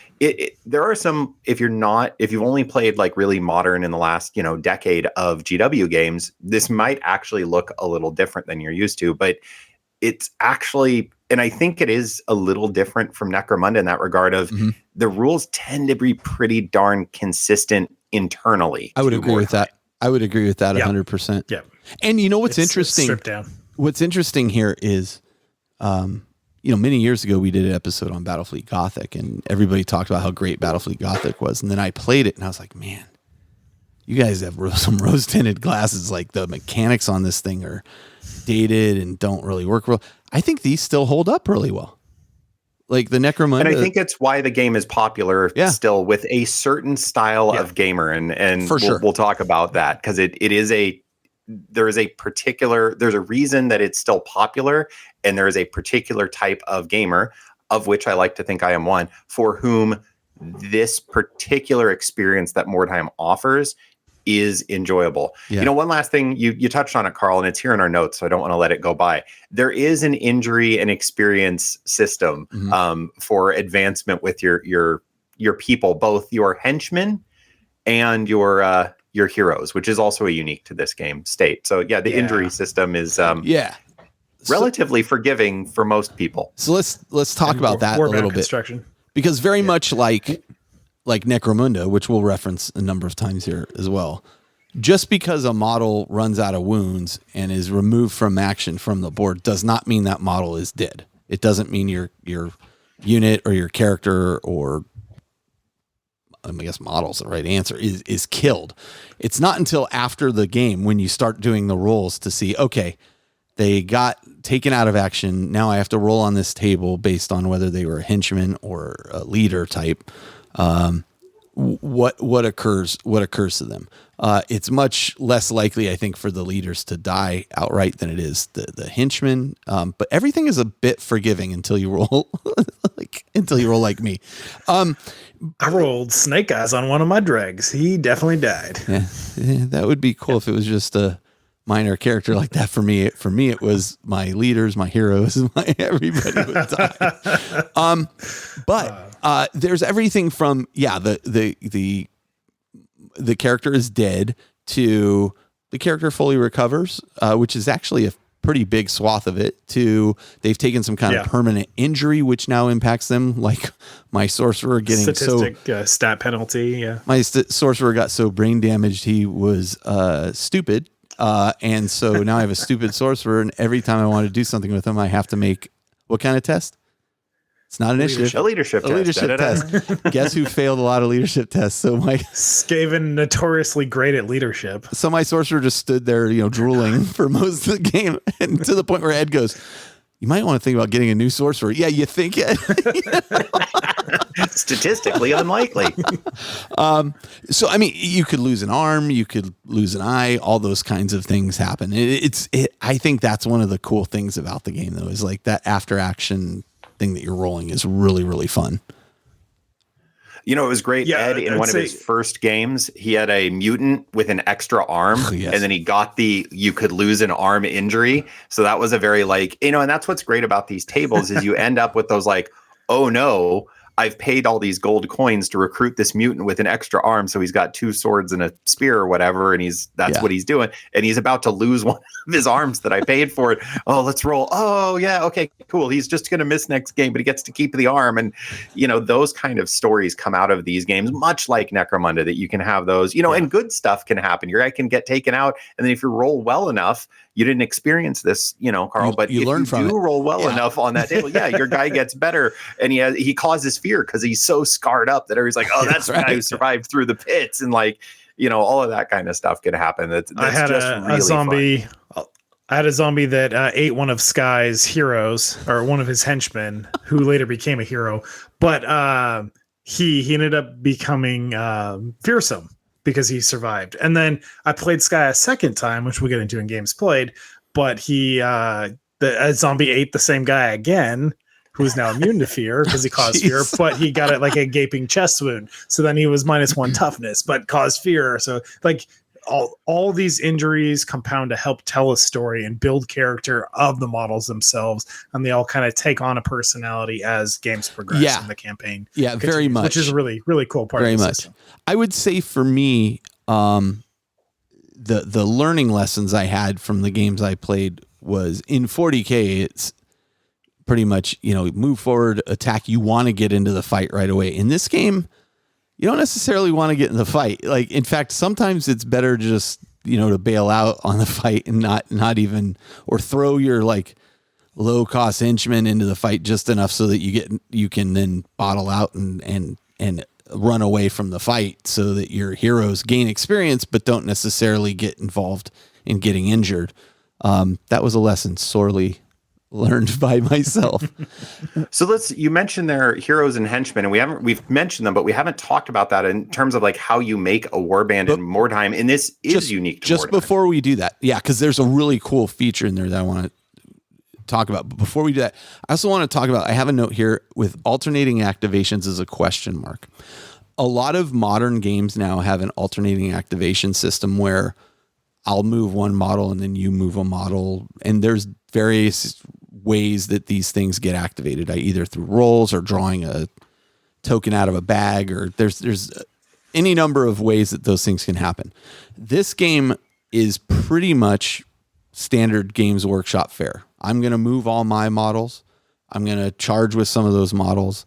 there are some, if you've only played like really modern in the last, decade of GW games, this might actually look a little different than you're used to, but it's actually, and I think it is a little different from Necromunda in that regard of the rules tend to be pretty darn consistent internally. I would agree with that. 100%. Yeah. And you know what's interesting? Stripped down. What's interesting here is, many years ago we did an episode on Battlefleet Gothic, and everybody talked about how great Battlefleet Gothic was. And then I played it, and I was like, man, you guys have some rose-tinted glasses. Like the mechanics on this thing are dated and don't really work well. I think these still hold up really well. Like the Necromunda. And I think it's why the game is popular still with a certain style of gamer. And for sure. We'll talk about that because there's a reason that it's still popular, and there is a particular type of gamer, of which I like to think I am one, for whom this particular experience that Mordheim offers is enjoyable. Yeah. One last thing, you touched on it, Carl, and it's here in our notes, so I don't want to let it go by. There is an injury and experience system for advancement with your people, both your henchmen and your heroes, which is also a unique to this game state. So the injury system is relatively forgiving for most people. So let's talk about that a little bit, because very much like Necromunda, which we'll reference a number of times here as well, just because a model runs out of wounds and is removed from action from the board does not mean that model is dead. It doesn't mean your unit or your character, or I guess model's the right answer, is killed. It's not until after the game when you start doing the rolls to see, okay, they got taken out of action. Now I have to roll on this table based on whether they were a henchman or a leader type. What occurs to them? It's much less likely, I think, for the leaders to die outright than it is the henchmen. But everything is a bit forgiving until you roll like me. I rolled snake eyes on one of my dregs. He definitely died. Yeah, that would be cool if it was just a minor character like that. For me, it was my leaders, my heroes, everybody would die. But there's everything from the character is dead to the character fully recovers, which is actually a pretty big swath of it, to they've taken some kind of permanent injury, which now impacts them. Like my sorcerer getting stat penalty. Yeah. My sorcerer got so brain damaged, he was stupid. And so now I have a stupid sorcerer, and every time I want to do something with him, I have to make what kind of test? It's not initiative. A leadership test. Guess who failed a lot of leadership tests? So Skaven notoriously great at leadership. So my sorcerer just stood there, drooling for most of the game, and to the point where Ed goes, "You might want to think about getting a new sorcerer." Yeah, you think it? Statistically unlikely. So I mean, you could lose an arm, you could lose an eye, all those kinds of things happen. I think that's one of the cool things about the game, though, is like that after action thing that you're rolling is really, really fun. It was great. Ed, in one of his first games, he had a mutant with an extra arm, and then he got you could lose an arm injury. So that was a very and that's what's great about these tables is you end up with those oh no, I've paid all these gold coins to recruit this mutant with an extra arm. So he's got 2 swords and a spear or whatever. And that's what he's doing. And he's about to lose one of his arms that I paid for it. Oh, let's roll. Oh yeah. Okay, cool. He's just going to miss next game, but he gets to keep the arm. And, those kind of stories come out of these games, much like Necromunda, that you can have those, and good stuff can happen. Your guy can get taken out. And then if you roll well enough, you didn't experience this, Carl, but you learn from it. Roll well enough on that table, your guy gets better, and he causes fear because he's so scarred up that everybody's like, oh, that's the guy who survived through the pits, and all of that kind of stuff can happen. That's I had just really a zombie. Fun. I had a zombie that ate one of Sky's heroes, or one of his henchmen, who later became a hero. But he ended up becoming fearsome because he survived. And then I played Sky a second time, which we'll get into in games played. But a zombie ate the same guy again, who is now immune to fear because he caused fear, but he got it like a gaping chest wound. So then he was -1 toughness, but caused fear. So all these injuries compound to help tell a story and build character of the models themselves, and they all kind of take on a personality as games progress in the campaign. Yeah, continues, very much. Which is a really, really cool part of the system. I would say for me, the learning lessons I had from the games I played was in 40K, it's pretty much, move forward, attack. You want to get into the fight right away. In this game, you don't necessarily want to get in the fight. In fact, sometimes it's better just, to bail out on the fight and not even, or throw your low cost henchmen into the fight just enough so that you can then bottle out and run away from the fight so that your heroes gain experience, but don't necessarily get involved in getting injured. That was a lesson sorely learned by myself. So you mentioned their heroes and henchmen, and we've mentioned them, but we haven't talked about that in terms of how you make a warband in Mordheim. And this is unique to just Mordheim. Before we do that. Yeah. Cause there's a really cool feature in there that I want to talk about. But before we do that, I also want to talk about, I have a note here with alternating activations as a question mark. A lot of modern games now have an alternating activation system where I'll move one model and then you move a model. And there's various ways that these things get activated, either through rolls or drawing a token out of a bag, or there's any number of ways that those things can happen. This game is pretty much standard Games Workshop fare. I'm going to move all my models. I'm going to charge with some of those models.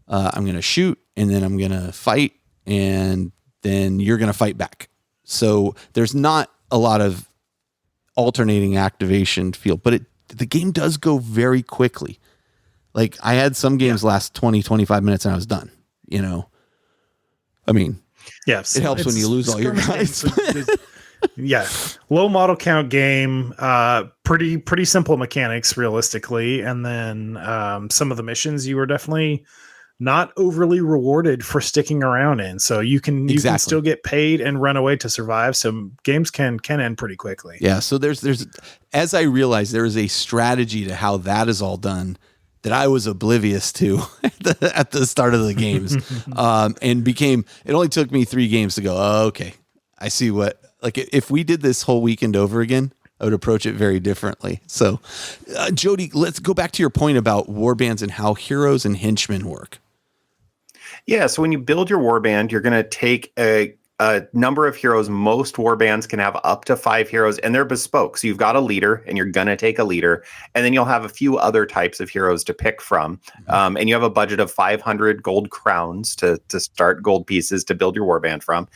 I'm going to shoot, and then I'm going to fight, and then you're going to fight back. So there's not a lot of alternating activation field, but the game does go very quickly. Like I had some games last 20, 25 minutes and I was done, you know? I mean, yes, it helps when you lose all your guys. Yeah. Low model count game, pretty simple mechanics realistically. And then, some of the missions you were definitely not overly rewarded for sticking around in. So you can still get paid and run away to survive. So games can end pretty quickly. Yeah. So there's, as I realized, there is a strategy to how that is all done that I was oblivious to at the start of the games. And it only took me 3 games to go, oh, okay, I see what, like if we did this whole weekend over again, I would approach it very differently. So Jody, let's go back to your point about warbands and how heroes and henchmen work. Yeah, so when you build your warband, you're going to take a number of heroes. Most warbands can have up to 5 heroes, and they're bespoke. So you've got a leader, and you're going to take a leader, and then you'll have a few other types of heroes to pick from. And you have a budget of 500 gold crowns to start gold pieces to build your warband from.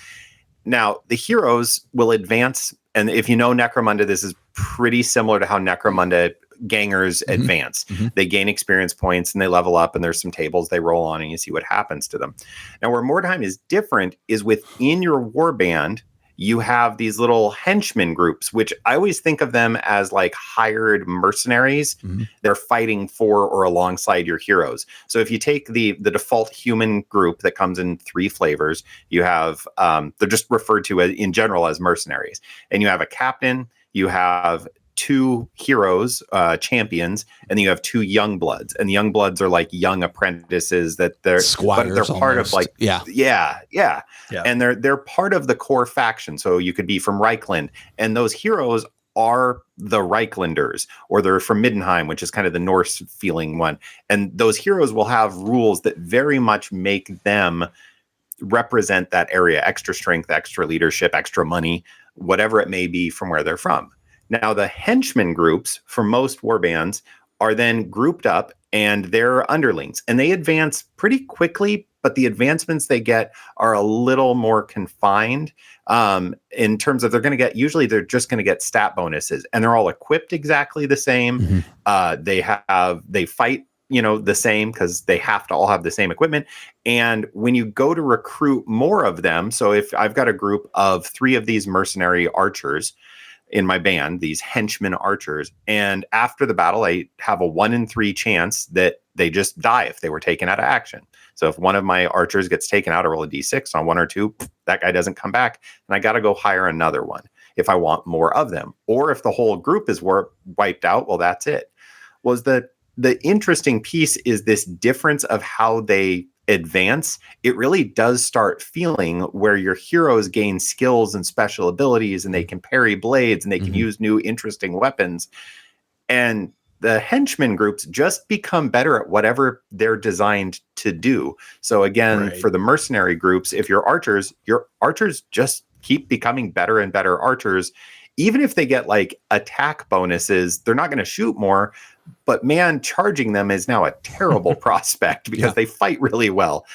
Now, the heroes will advance, and if you know Necromunda, this is pretty similar to how Necromunda gangers advance. They gain experience points and they level up, and there's some tables they roll on and you see what happens to them. Now, where Mordheim is different is within your warband, you have these little henchmen groups, which I always think of them as like hired mercenaries. They're fighting for or alongside your heroes. So if you take the default human group that comes in 3 flavors, you have, they're just referred to in general as mercenaries. And you have a captain, you have 2 heroes, champions, and then you have 2 young bloods. And the young bloods are like young apprentices that they're squires, but they're part almost. of like yeah. And they're part of the core faction. So you could be from Reichland, and those heroes are the Reichlanders, or they're from Mordheim, which is kind of the Norse feeling one. And those heroes will have rules that very much make them represent that area: extra strength, extra leadership, extra money, whatever it may be from where they're from. Now, the henchmen groups for most warbands are then grouped up, and they're underlings, and they advance pretty quickly, but the advancements they get are a little more confined in terms of usually they're just going to get stat bonuses, and they're all equipped exactly the same. They fight, the same, because they have to all have the same equipment. And when you go to recruit more of them, so if I've got a group of 3 of these mercenary archers in my band, these henchmen archers, and after the battle, I have a 1 in 3 chance that they just die if they were taken out of action. So if one of my archers gets taken out, I roll a d6 on 1 or 2, that guy doesn't come back, and I got to go hire another one if I want more of them. Or if the whole group is wiped out, well, that's it. The interesting piece is this difference of how they advance. It really does start feeling where your heroes gain skills and special abilities, and they can parry blades, and they can use new interesting weapons. And the henchmen groups just become better at whatever they're designed to do. So again, for the mercenary groups, if your archers just keep becoming better and better archers. Even if they get like attack bonuses, they're not going to shoot more. But man, charging them is now a terrible prospect because they fight really well.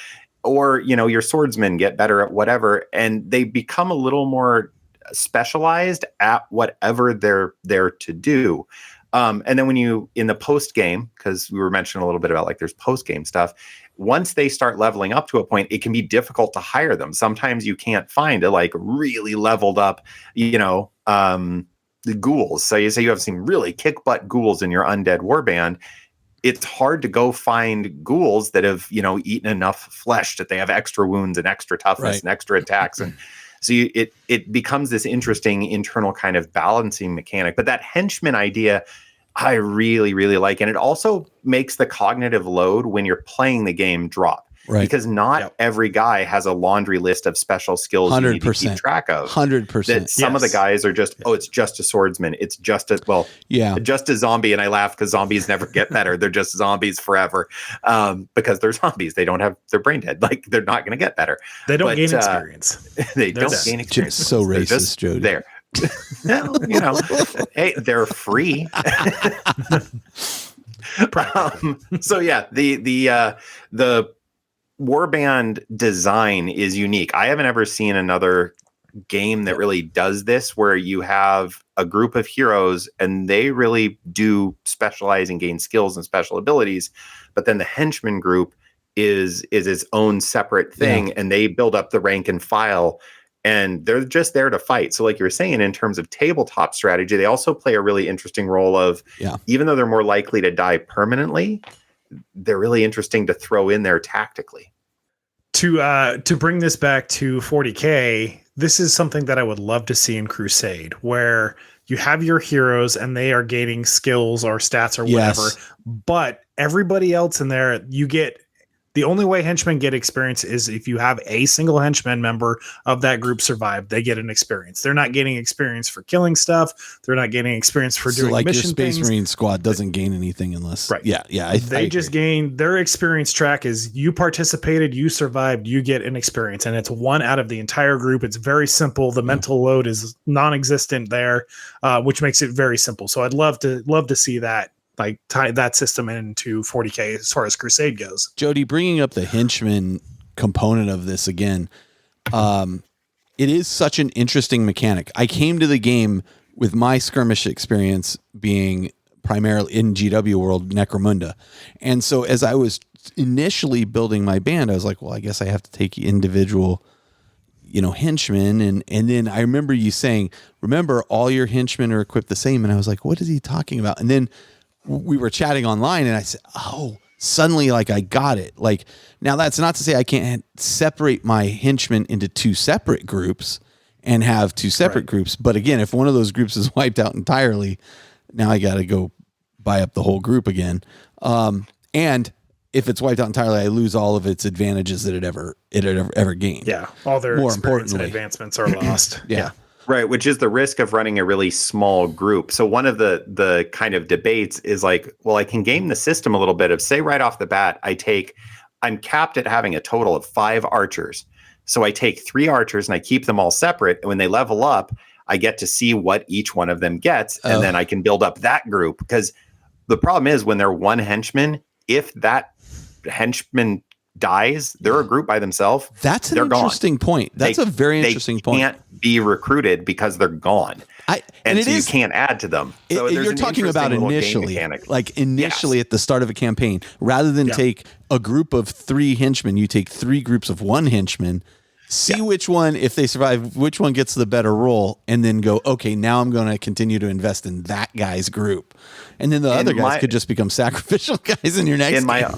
Or, your swordsmen get better at whatever, and they become a little more specialized at whatever they're there to do. And then when in the post game, because we were mentioning a little bit about like there's post game stuff, once they start leveling up to a point, it can be difficult to hire them. Sometimes you can't find a like really leveled up, the ghouls. So you say you have some really kick butt ghouls in your undead warband. It's hard to go find ghouls that have, eaten enough flesh that they have extra wounds and extra toughness and extra attacks. And so it becomes this interesting internal kind of balancing mechanic. But that henchman idea, I really, really like. And it also makes the cognitive load when you're playing the game drop. Because not every guy has a laundry list of special skills 100%. You need to keep track of. 100%. That some of the guys are just, it's just a swordsman. It's just just a zombie. And I laugh because zombies never get better. They're just zombies forever because they're zombies. They don't have, they're brain dead. Like they're not going to get better. They don't gain experience. They don't gain experience. So racist, Jody. There. Well, hey, they're free. So yeah, the warband design is unique. I haven't ever seen another game that really does this, where you have a group of heroes and they really do specialize and gain skills and special abilities. But then the henchman group is its own separate thing, and they build up the rank and file, and they're just there to fight. So like you were saying, in terms of tabletop strategy, they also play a really interesting role of, even though they're more likely to die permanently, they're really interesting to throw in there tactically. To bring this back to 40K, this is something that I would love to see in Crusade, where you have your heroes and they are gaining skills or stats or whatever, but everybody else in there, the only way henchmen get experience is if you have a single henchman member of that group survive, they get an experience. They're not getting experience for killing stuff. They're not getting experience for doing like mission your Space things. Marine squad doesn't gain anything unless They just gain their experience track is you participated, you survived, you get an experience, and it's one out of the entire group. It's very simple. The mental load is non-existent there, which makes it very simple. So I'd love to see that. Like tie that system into 40K as far as Crusade goes. Jody, bringing up the henchman component of this again, it is such an interesting mechanic. I came to the game with my skirmish experience being primarily in GW world Necromunda. And so as I was initially building my band, I was like, well, I guess I have to take individual, henchmen. And then I remember you saying, remember all your henchmen are equipped the same. And I was like, what is he talking about? And then we were chatting online and I said, oh, suddenly like I got it. Like, now that's not to say I can't separate my henchmen into two separate groups and have two separate groups. But again, if one of those groups is wiped out entirely, now I got to go buy up the whole group again. And if it's wiped out entirely, I lose all of its advantages that it ever gained. Yeah. All their more experience and importantly, advancements are lost. Yeah. Right, which is the risk of running a really small group. So one of the kind of debates is like, well, I can game the system a little bit of, say right off the bat, I'm capped at having a total of 5 archers. So I take 3 archers and I keep them all separate. And when they level up, I get to see what each one of them gets. And then I can build up that group. Because the problem is when they're one henchman, if that henchman dies, they're a group by themselves. That's an interesting point. That's a very interesting point. They can't be recruited because they're gone. And so you can't add to them. So you're talking about initially, at the start of a campaign, rather than take a group of 3 henchmen, you take 3 groups of 1 henchman, see which one, if they survive, which one gets the better roll, and then go, okay, now I'm going to continue to invest in that guy's group. And then the other guys could just become sacrificial guys in your next game. In my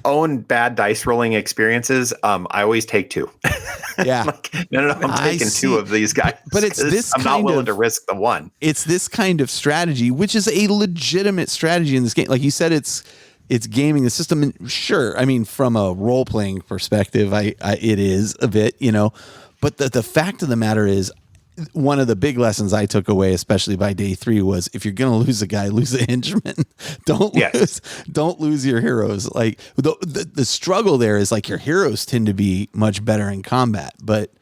own bad dice rolling experiences, I always take 2. Yeah. No, I'm taking 2 of these guys. But it's this I'm not willing to risk the one. It's this kind of strategy, which is a legitimate strategy in this game. Like you said, it's gaming the system. And sure, I mean, from a role-playing perspective, it is a bit, but the fact of the matter is, one of the big lessons I took away, especially by day 3, was if you're going to lose a guy, lose a henchman. Don't lose your heroes. Like the struggle there is like your heroes tend to be much better in combat, but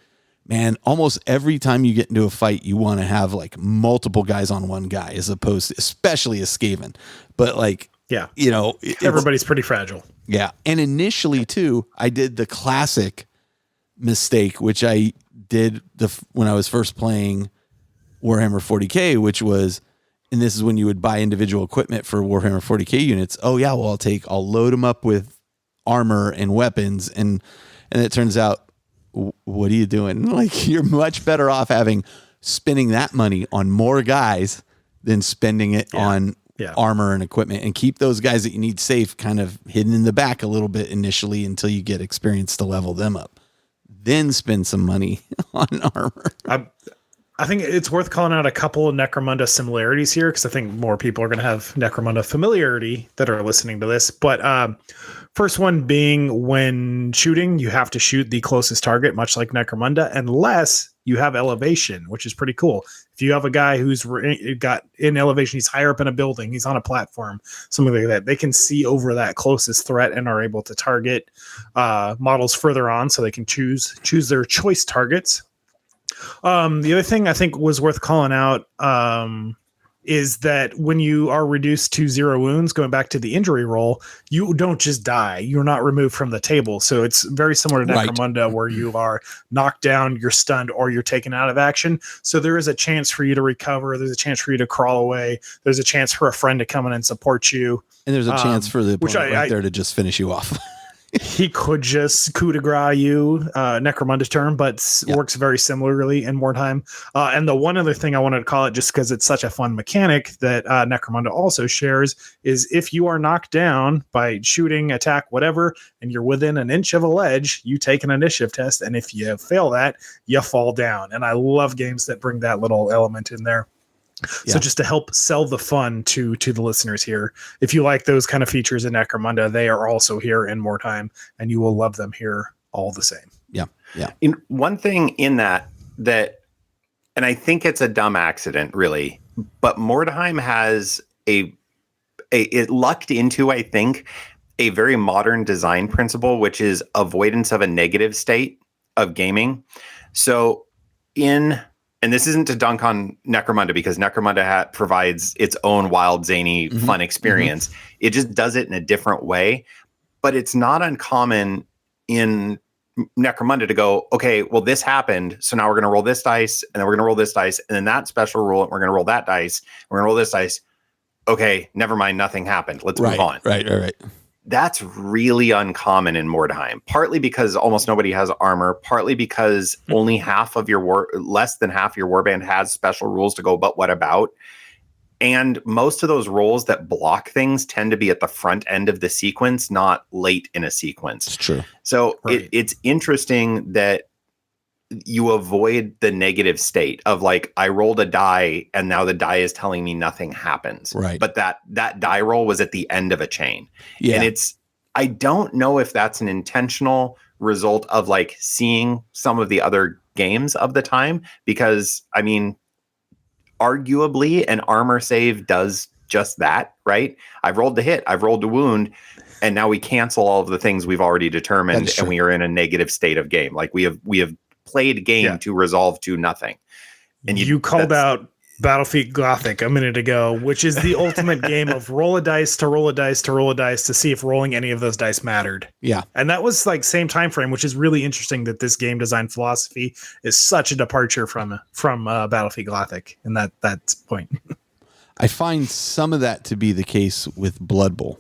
man, almost every time you get into a fight, you want to have like multiple guys on one guy, as opposed to, especially a Skaven. But like, everybody's pretty fragile. Yeah. And initially too, I did the classic mistake, which I did when I was first playing Warhammer 40K, which was, and this is when you would buy individual equipment for Warhammer 40K units. Oh yeah, well I'll load them up with armor and weapons, and it turns out, what are you doing? Like, you're much better off spending that money on more guys than spending it on armor and equipment, and keep those guys that you need safe kind of hidden in the back a little bit initially until you get experience to level them up. Then spend some money on armor. I think it's worth calling out a couple of Necromunda similarities here, because I think more people are going to have Necromunda familiarity that are listening to this. But first one being, when shooting, you have to shoot the closest target, much like Necromunda, unless you have elevation, which is pretty cool. If you have a guy who's got in elevation, he's higher up in a building, he's on a platform, something like that, they can see over that closest threat and are able to target models further on, so they can choose their choice targets. The other thing I think was worth calling out is that when you are reduced to 0 wounds, going back to the injury roll, you don't just die. You're not removed from the table. So it's very similar to Necromunda, where you are knocked down, you're stunned, or you're taken out of action. So there is a chance for you to recover. There's a chance for you to crawl away. There's a chance for a friend to come in and support you. And there's a chance for the opponent there to just finish you off. He could just coup de grace you, Necromunda's turn, but works very similarly in Mordheim. And the one other thing I wanted to call it, just because it's such a fun mechanic that Necromunda also shares, is if you are knocked down by shooting, attack, whatever, and you're within an inch of a ledge, you take an initiative test. And if you fail that, you fall down. And I love games that bring that little element in there. So just to help sell the fun to the listeners here, if you like those kind of features in Necromunda, they are also here in Mordheim, and you will love them here all the same. Yeah. In one thing in that, and I think it's a dumb accident, really, but Mordheim has it lucked into, I think, a very modern design principle, which is avoidance of a negative state of gaming. So and this isn't to dunk on Necromunda, because Necromunda provides its own wild, zany, fun experience. It just does it in a different way. But it's not uncommon in Necromunda to go, okay, well, this happened, so now we're going to roll this dice, and then we're going to roll this dice, and then that special rule, and we're going to roll that dice, we're going to roll this dice. Okay, never mind, nothing happened. Let's move on. Right. That's really uncommon in Mordheim, partly because almost nobody has armor, partly because only less than half your warband has special rules to go, but what about? And most of those rolls that block things tend to be at the front end of the sequence, not late in a sequence. It's true. So it's interesting that you avoid the negative state of like, I rolled a die and now the die is telling me nothing happens. Right. But that die roll was at the end of a chain. Yeah. And I don't know if that's an intentional result of like seeing some of the other games of the time, because I mean, arguably an armor save does just that, right? I've rolled the hit, I've rolled the wound, and now we cancel all of the things we've already determined, and we are in a negative state of game. Like we have played game to resolve to nothing. And you called out Battlefield Gothic a minute ago, which is the ultimate game of roll a dice to roll a dice to roll a dice to see if rolling any of those dice mattered. Yeah. And that was like same time frame, which is really interesting that this game design philosophy is such a departure from Battlefield Gothic in that point. I find some of that to be the case with Blood Bowl.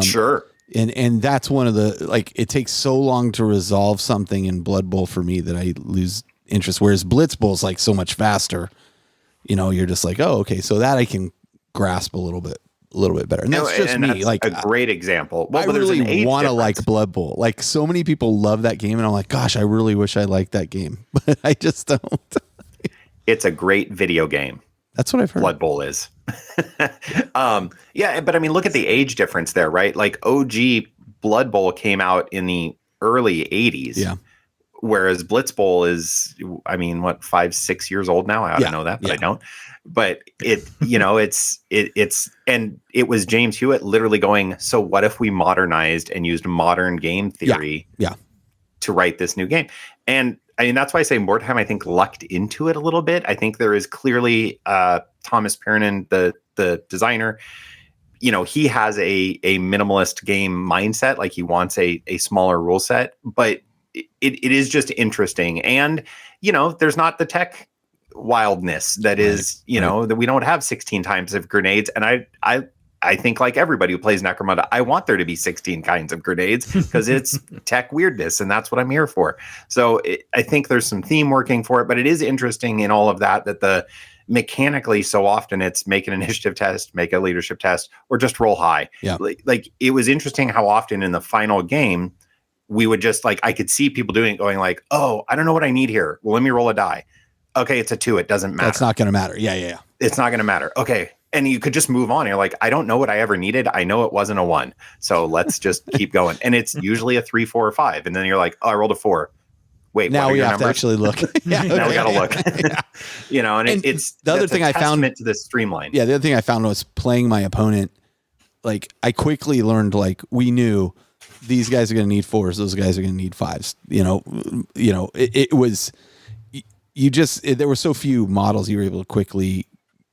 Sure. And that's one of the, like, it takes so long to resolve something in Blood Bowl for me that I lose interest. Whereas Blitz Bowl is like so much faster. You know, you're just like, oh, okay, so that I can grasp a little bit better. And that's just me. That's like a great example. Well, I really want to like Blood Bowl. Like so many people love that game, and I'm like, gosh, I really wish I liked that game, but I just don't. It's a great video game. That's what I've heard. Blood Bowl is. Yeah, but I mean, look at the age difference there, right? Like OG Blood Bowl came out in the early 80s. Yeah. Whereas Blitz Bowl is, I mean, what, 5-6 years old now? I ought to know that, but I don't. But it was James Hewitt literally going, so what if we modernized and used modern game theory to write this new game? And I mean, that's why I say Mordheim, I think, lucked into it a little bit. I think there is clearly Thomas Perrin, the designer, you know, he has a minimalist game mindset. Like he wants a smaller rule set, but it is just interesting. And, you know, there's not the tech wildness that is, you know, that we don't have 16 types of grenades. And I think like everybody who plays Necromunda, I want there to be 16 kinds of grenades because it's tech weirdness, and that's what I'm here for. So I think there's some theme working for it, but it is interesting in all of that the mechanically so often it's make an initiative test, make a leadership test, or just roll high. Yeah. Like it was interesting how often in the final game we would just like, I could see people doing it going like, oh, I don't know what I need here. Well, let me roll a die. Okay, it's a 2. It doesn't matter. That's not going to matter. Yeah. It's not going to matter. Okay. And you could just move on. You're like, I don't know what I ever needed. I know it wasn't a 1. So let's just keep going. And it's usually a 3, 4, or 5. And then you're like, oh, I rolled a 4. Wait, now what are we your have numbers? to actually look. Now we got to look. Yeah. You know, and it's the other thing I found to the streamline. Yeah, the other thing I found was playing my opponent. Like I quickly learned, like we knew these guys are going to need 4s, those guys are going to need 5s. You know, it was you just there were so few models you were able to quickly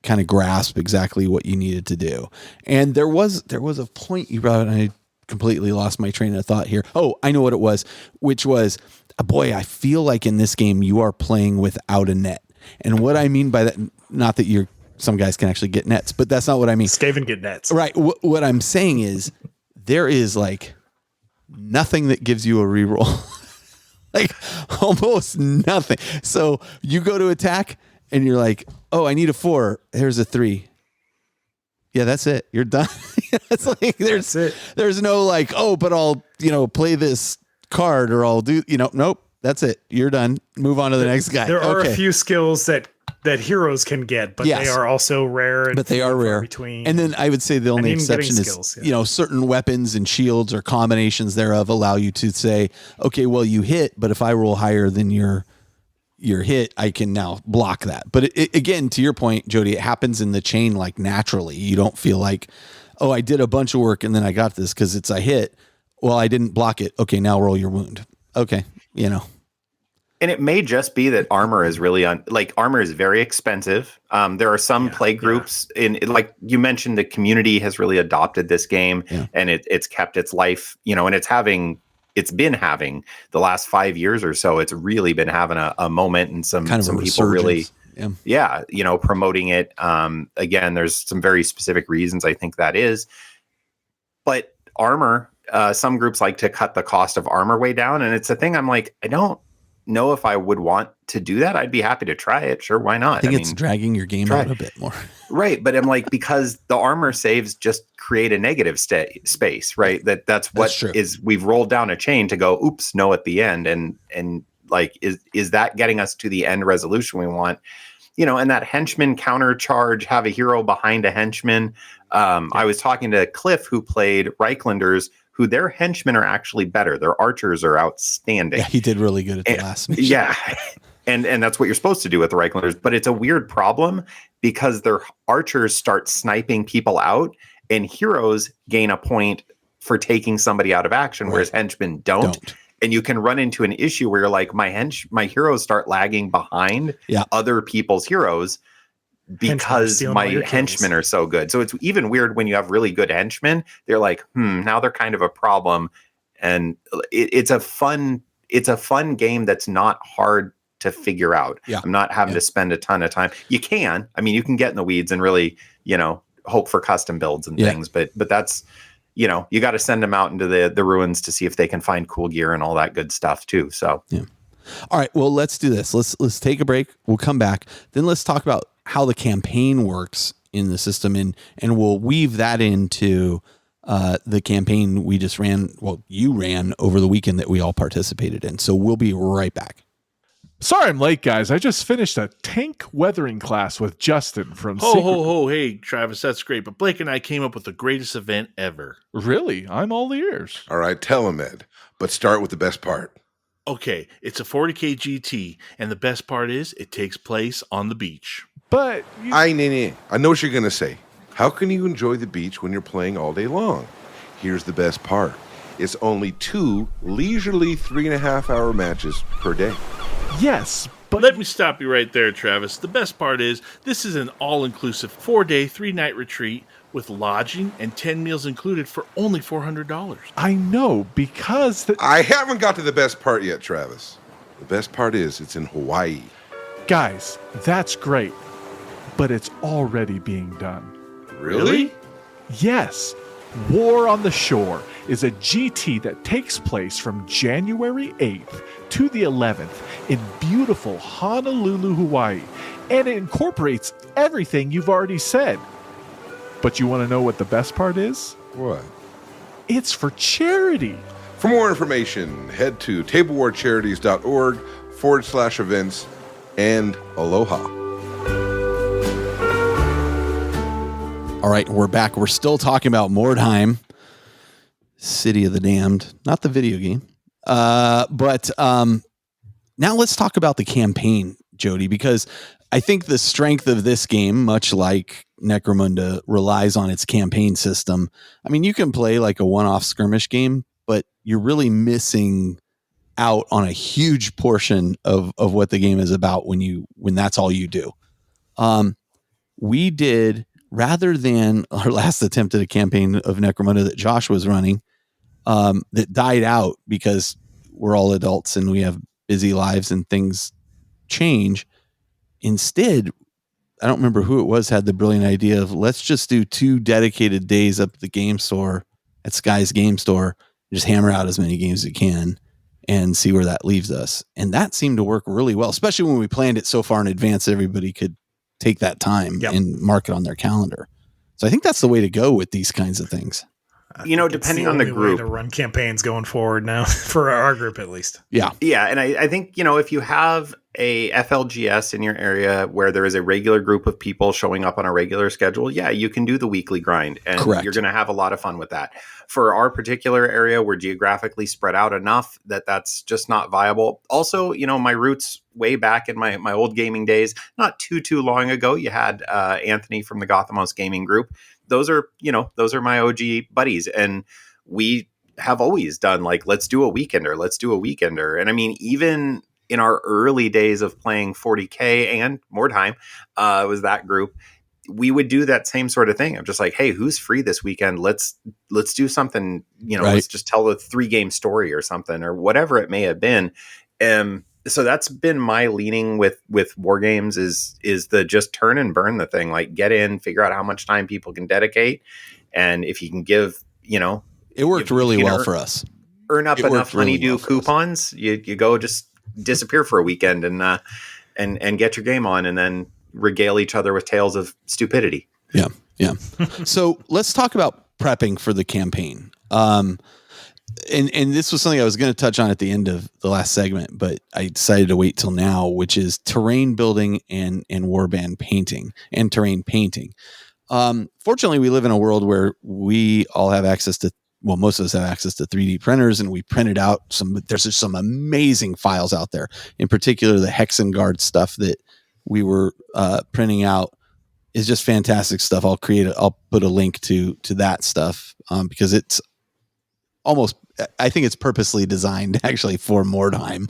kind of grasp exactly what you needed to do. And there was a point you brought, and I completely lost my train of thought here. Oh, I know what it was, which was, boy, I feel like in this game you are playing without a net. And what I mean by that, not that some guys can actually get nets, but that's not what I mean. Skaven get nets. Right. What I'm saying is there is like nothing that gives you a reroll. Like almost nothing. So you go to attack and you're like, oh, I need a 4. Here's a 3. Yeah, that's it. You're done. It's like there's no like, oh, but I'll, play this card or I'll do, nope. That's it. You're done. Move on to the next guy. There are a few skills that heroes can get, but they are also rare. But they are rare. Between. And then I would say the only exception is, certain weapons and shields or combinations thereof allow you to say, okay, well, you hit, but if I roll higher than your hit, I can now block that. But again, to your point, Jody, it happens in the chain like naturally. You don't feel like, oh, I did a bunch of work and then I got this because it's a hit. Well, I didn't block it. Okay, now roll your wound. Okay, And it may just be that armor is really armor is very expensive. There are some play groups like you mentioned, the community has really adopted this game and it's kept its life, and it's been having the last 5 years or so. It's really been having a moment, and some people really, promoting it. Again, there's some very specific reasons I think that is, but armor, some groups like to cut the cost of armor way down. And it's a thing I'm like, I don't know if I would want to do that. I'd be happy to try it. Sure. Why not? I think it's dragging your game out a bit more. Right. But I'm like, because the armor saves just create a negative space, right? That's true. We've rolled down a chain to go, oops, no, at the end. And like, is that getting us to the end resolution we want? And that henchman counter charge, have a hero behind a henchman. I was talking to Cliff, who played Reichlanders, who their henchmen are actually better. Their archers are outstanding. Yeah, he did really good at the last mission. Yeah. And that's what you're supposed to do with the Reichlanders. But it's a weird problem because their archers start sniping people out, and heroes gain a point for taking somebody out of action, whereas henchmen don't. And you can run into an issue where you're like, my heroes start lagging behind other people's heroes because my henchmen are so good. So it's even weird when you have really good henchmen. They're like, now they're kind of a problem. And it's a fun game that's not hard to figure out. Yeah. I'm not having to spend a ton of time. You can get in the weeds and really, hope for custom builds and things, but that's, you got to send them out into the ruins to see if they can find cool gear and all that good stuff too. So, all right, well, let's do this. Let's take a break. We'll come back. Then let's talk about how the campaign works in the system, and we'll weave that into the campaign we just ran. Well, you ran over the weekend that we all participated in. So we'll be right back. Sorry I'm late, guys. I just finished a tank weathering class with Justin from Hey, Travis, that's great. But Blake and I came up with the greatest event ever. Really? I'm all ears. All right, tell him, Ed. But start with the best part. Okay, it's a 40K GT, and the best part is it takes place on the beach. But I know what you're going to say. How can you enjoy the beach when you're playing all day long? Here's the best part. It's only 2 leisurely 3.5-hour matches per day. Yes, but let me stop you right there, Travis. The best part is this is an all-inclusive 4-day, 3-night retreat with lodging and 10 meals included for only $400. I know, because I haven't got to the best part yet, Travis. The best part is it's in Hawaii. Guys, that's great, but it's already being done. Really? Yes. War on the Shore is a GT that takes place from January 8th to the 11th in beautiful Honolulu, Hawaii, and it incorporates everything you've already said. But you want to know what the best part is? What? It's for charity. For more information, head to tablewarcharities.org/events and aloha. All right, we're back. We're still talking about Mordheim, City of the Damned, not the video game. But now let's talk about the campaign, Jody, because I think the strength of this game, much like Necromunda, relies on its campaign system. I mean, you can play like a one-off skirmish game, but you're really missing out on a huge portion of what the game is about when that's all you do. we did, rather than our last attempt at a campaign of Necromunda that Josh was running, that died out because we're all adults and we have busy lives and things change. Instead, I don't remember who it was had the brilliant idea of, let's just do 2 dedicated days up at the game store at Sky's Game Store, just hammer out as many games as we can and see where that leaves us. And that seemed to work really well, especially when we planned it so far in advance, everybody could take that time and mark it on their calendar. So I think that's the way to go with these kinds of things. Depending on the group, to run campaigns going forward now for our group, at least. Yeah. And I think, if you have a FLGS in your area where there is a regular group of people showing up on a regular schedule, you can do the weekly grind and you're going to have a lot of fun with that. For our particular area, we're geographically spread out enough that that's just not viable. Also, my roots way back in my old gaming days, not too long ago, you had Anthony from the Gothamos Gaming Group. Those are my OG buddies. And we have always done let's do a weekender. And I mean, even in our early days of playing 40K and Mordheim, was that group, we would do that same sort of thing. I'm just like, hey, who's free this weekend? Let's do something, let's just tell a 3-game story or something or whatever it may have been. So that's been my leaning with war games is the just turn and burn the thing, get in, figure out how much time people can dedicate. And if you can give, it worked really well for us. Earn up enough honeydew coupons, you go just disappear for a weekend and get your game on and then regale each other with tales of stupidity. Yeah. So let's talk about prepping for the campaign. And this was something I was going to touch on at the end of the last segment, but I decided to wait till now, which is terrain building and warband painting and terrain painting. Fortunately, we live in a world where we all have access to, most of us have access to 3D printers, and we printed out there's just some amazing files out there. In particular, the Hexengard stuff that we were printing out is just fantastic stuff. I'll put a link to that stuff because it's almost, I think it's purposely designed actually for Mordheim.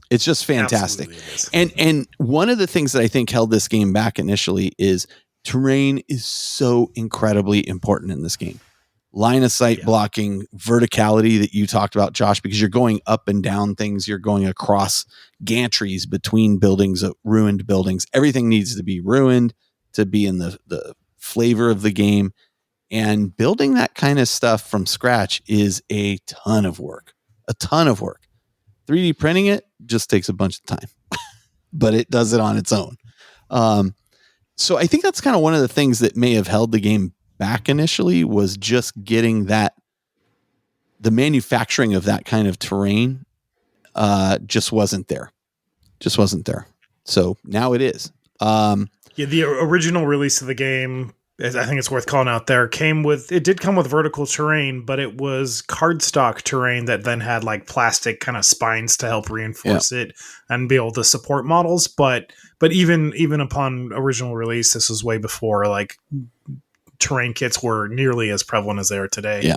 It's just fantastic. And one of the things that I think held this game back initially is terrain is so incredibly important in this game. Line of sight blocking, verticality that you talked about, Josh, because you're going up and down things. You're going across gantries between buildings, ruined buildings. Everything needs to be ruined to be in the flavor of the game. And building that kind of stuff from scratch is a ton of work. 3D printing it just takes a bunch of time, but it does it on its own. So I think that's kind of one of the things that may have held the game back initially, was just getting the manufacturing of that kind of terrain just wasn't there. So now it is. The original release of the game, I think it's worth calling out there, it did come with vertical terrain, but it was cardstock terrain that then had plastic kind of spines to help reinforce it and be able to support models. But even upon original release, this was way before terrain kits were nearly as prevalent as they are today.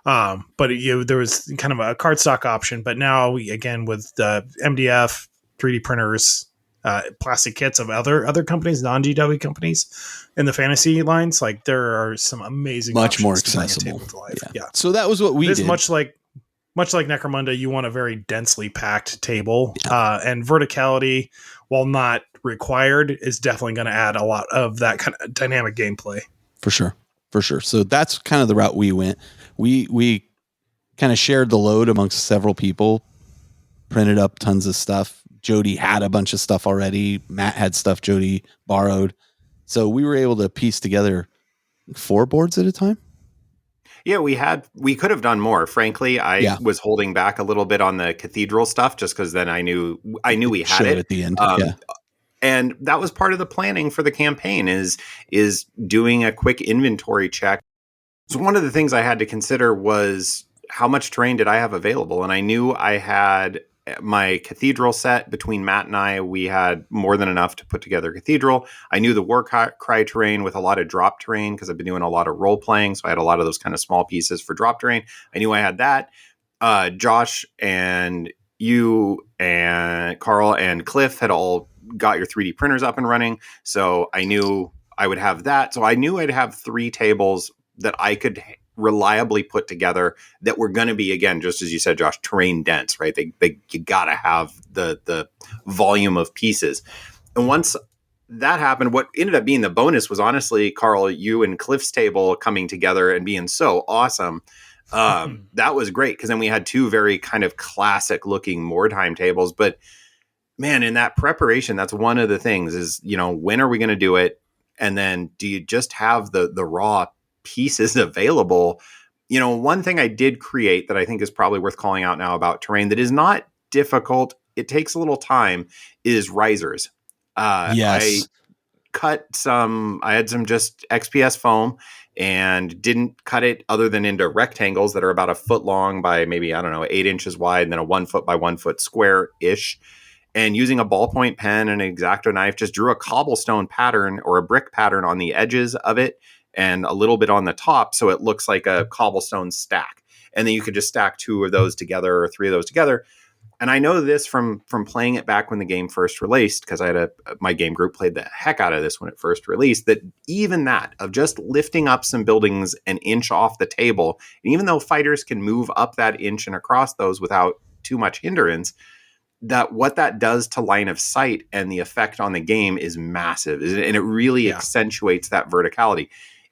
But there was kind of a cardstock option, but now again with MDF, 3D printers, plastic kits of other companies, non-GW companies in the fantasy lines, there are some amazing, much more accessible. So that was what we did. Much like Necromunda, you want a very densely packed table, and verticality, while not required, is definitely going to add a lot of that kind of dynamic gameplay. For sure. So that's kind of the route we went. We kind of shared the load amongst several people, printed up tons of stuff. Jody had a bunch of stuff already. Matt had stuff Jody borrowed. So we were able to piece together 4 boards at a time. Yeah, we could have done more. Frankly, I was holding back a little bit on the cathedral stuff just because then I knew we had it at the end. And that was part of the planning for the campaign is doing a quick inventory check. So one of the things I had to consider was how much terrain did I have available? And I knew I had my cathedral set. Between Matt and I, we had more than enough to put together cathedral. I knew the war cry terrain with a lot of drop terrain because I've been doing a lot of role playing. So I had a lot of those kind of small pieces for drop terrain. I knew I had that. Josh and you and Carl and Cliff had all got your 3D printers up and running. So I knew I would have that. So I knew I'd have 3 tables that I could reliably put together that were going to be, again, just as you said, Josh, terrain dense, right? You got to have the volume of pieces. And once that happened, what ended up being the bonus was honestly, Carl, you and Cliff's table coming together and being so awesome. That was great because then we had 2 very kind of classic looking Mordheim tables. But man, in that preparation, that's one of the things is, when are we going to do it? And then do you just have the raw pieces available? One thing I did create that I think is probably worth calling out now about terrain that is not difficult, it takes a little time, is risers. Yes. I had some just XPS foam and didn't cut it other than into rectangles that are about a foot long by maybe, 8 inches wide, and then a 1 foot by 1 foot square ish. And using a ballpoint pen and an X-Acto knife, just drew a cobblestone pattern or a brick pattern on the edges of it and a little bit on the top. So it looks like a cobblestone stack. And then you could just stack 2 of those together or 3 of those together. And I know this from playing it back when the game first released, because I had my game group played the heck out of this when it first released, that even that of just lifting up some buildings an inch off the table, and even though fighters can move up that inch and across those without too much hindrance, that what that does to line of sight and the effect on the game is massive. And it really accentuates that verticality.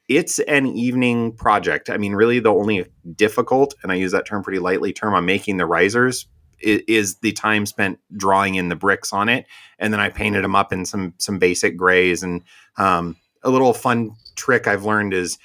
It's an evening project. I mean, really the only difficult, and I use that term pretty lightly, term on making the risers is the time spent drawing in the bricks on it. And then I painted them up in some basic grays. And a little fun trick I've learned is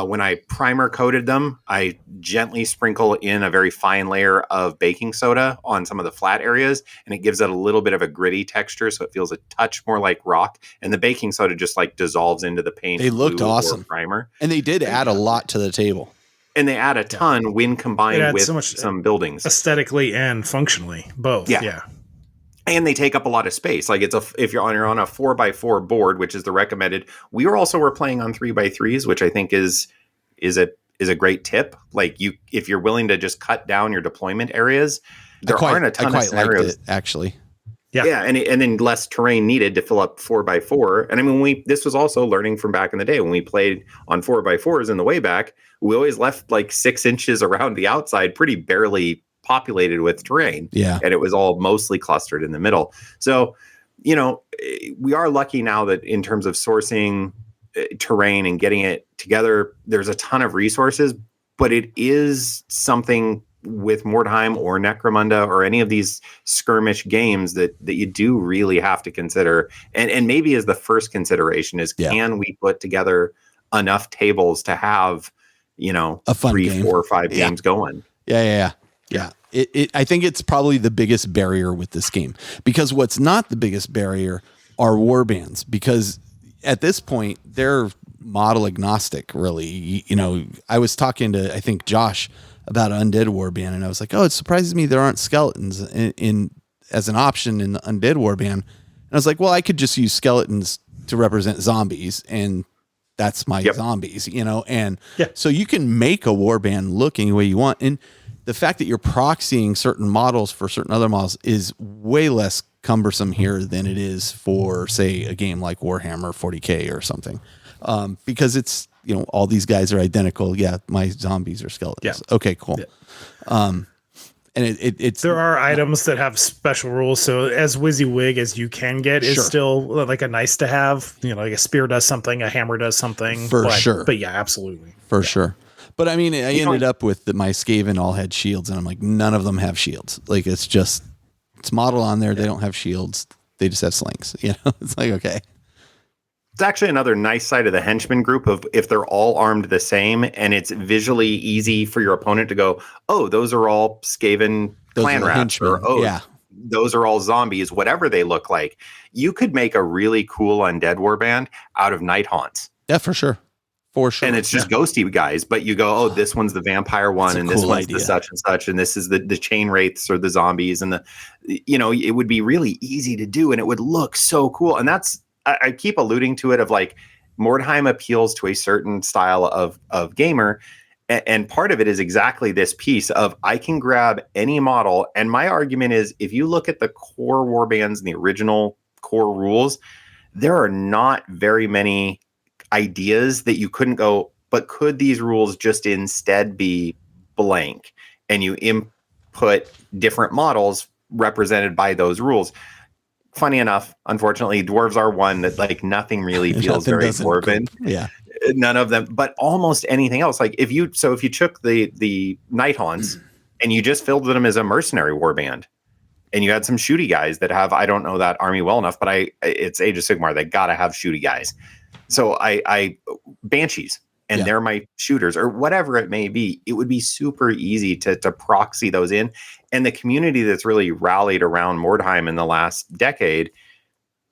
when I primer coated them, I gently sprinkle in a very fine layer of baking soda on some of the flat areas, and it gives it a little bit of a gritty texture, so it feels a touch more like rock. And the baking soda just like dissolves into the paint. They looked awesome. Primer. And they did add a lot to the table. And they add a ton when combined with some buildings. Aesthetically and functionally, both. Yeah. And they take up a lot of space. Like if you're on a 4x4 board, which is the recommended. We're playing on 3x3s, which I think is a great tip. Like if you're willing to just cut down your deployment areas, aren't a ton of scenarios. Liked it, actually. Yeah, and then less terrain needed to fill up 4x4. And I mean, this was also learning from back in the day when we played on 4x4s in the way back. We always left like 6 inches around the outside, pretty barely populated with terrain. Yeah, and it was all mostly clustered in the middle. So, we are lucky now that in terms of sourcing terrain and getting it together, there's a ton of resources. But it is something with Mordheim or Necromunda or any of these skirmish games that you do really have to consider. And maybe as the first consideration is, can we put together enough tables to have, a fun 3, game. 4 or 5 games going? Yeah. I think it's probably the biggest barrier with this game, because what's not the biggest barrier are warbands, because at this point they're model agnostic, really. I was talking to, I think, Josh about Undead Warband, and I was like, oh, it surprises me there aren't skeletons in as an option in the Undead Warband. And I was like, well, I could just use skeletons to represent zombies, and that's my zombies, and so you can make a warband look any way you want. And the fact that you're proxying certain models for certain other models is way less cumbersome here than it is for, say, a game like Warhammer 40K or something, because it's, all these guys are identical. Yeah, my zombies are skeletons. Yeah. Okay, cool. Yeah. And it's there are items that have special rules. So as WYSIWYG as you can get is still like a nice to have. Like a spear does something, a hammer does something. For sure. But yeah, absolutely. For sure. But I mean, I ended up with my Skaven all had shields, and I'm like, none of them have shields. Like it's modeled on there. They don't have shields. They just have slings. It's like, okay. It's actually another nice side of the henchman group of if they're all armed the same and it's visually easy for your opponent to go, oh, those are all Skaven clan rats, or those are all zombies, whatever they look like. You could make a really cool undead warband out of night haunts. Yeah, for sure. For sure. And it's just ghosty guys, but you go, oh, this one's the vampire one, and this one's the such and such, and this is the chain wraiths or the zombies, and it would be really easy to do, and it would look so cool. And that's, I keep alluding to it of like Mordheim appeals to a certain style of gamer, And part of it is exactly this piece of I can grab any model. And my argument is if you look at the core warbands and the original core rules, there are not very many ideas that you couldn't go, but could these rules just instead be blank? And you input different models represented by those rules. Funny enough, unfortunately, dwarves are one that like nothing really feels very dwarven. Yeah. None of them, but almost anything else. Like if you took the Night Haunts and you just filled them as a mercenary warband, and you had some shooty guys that have, I don't know that army well enough, but it's Age of Sigmar. They got to have shooty guys. So I Banshees, and they're my shooters or whatever it may be. It would be super easy to proxy those in. And the community that's really rallied around Mordheim in the last decade,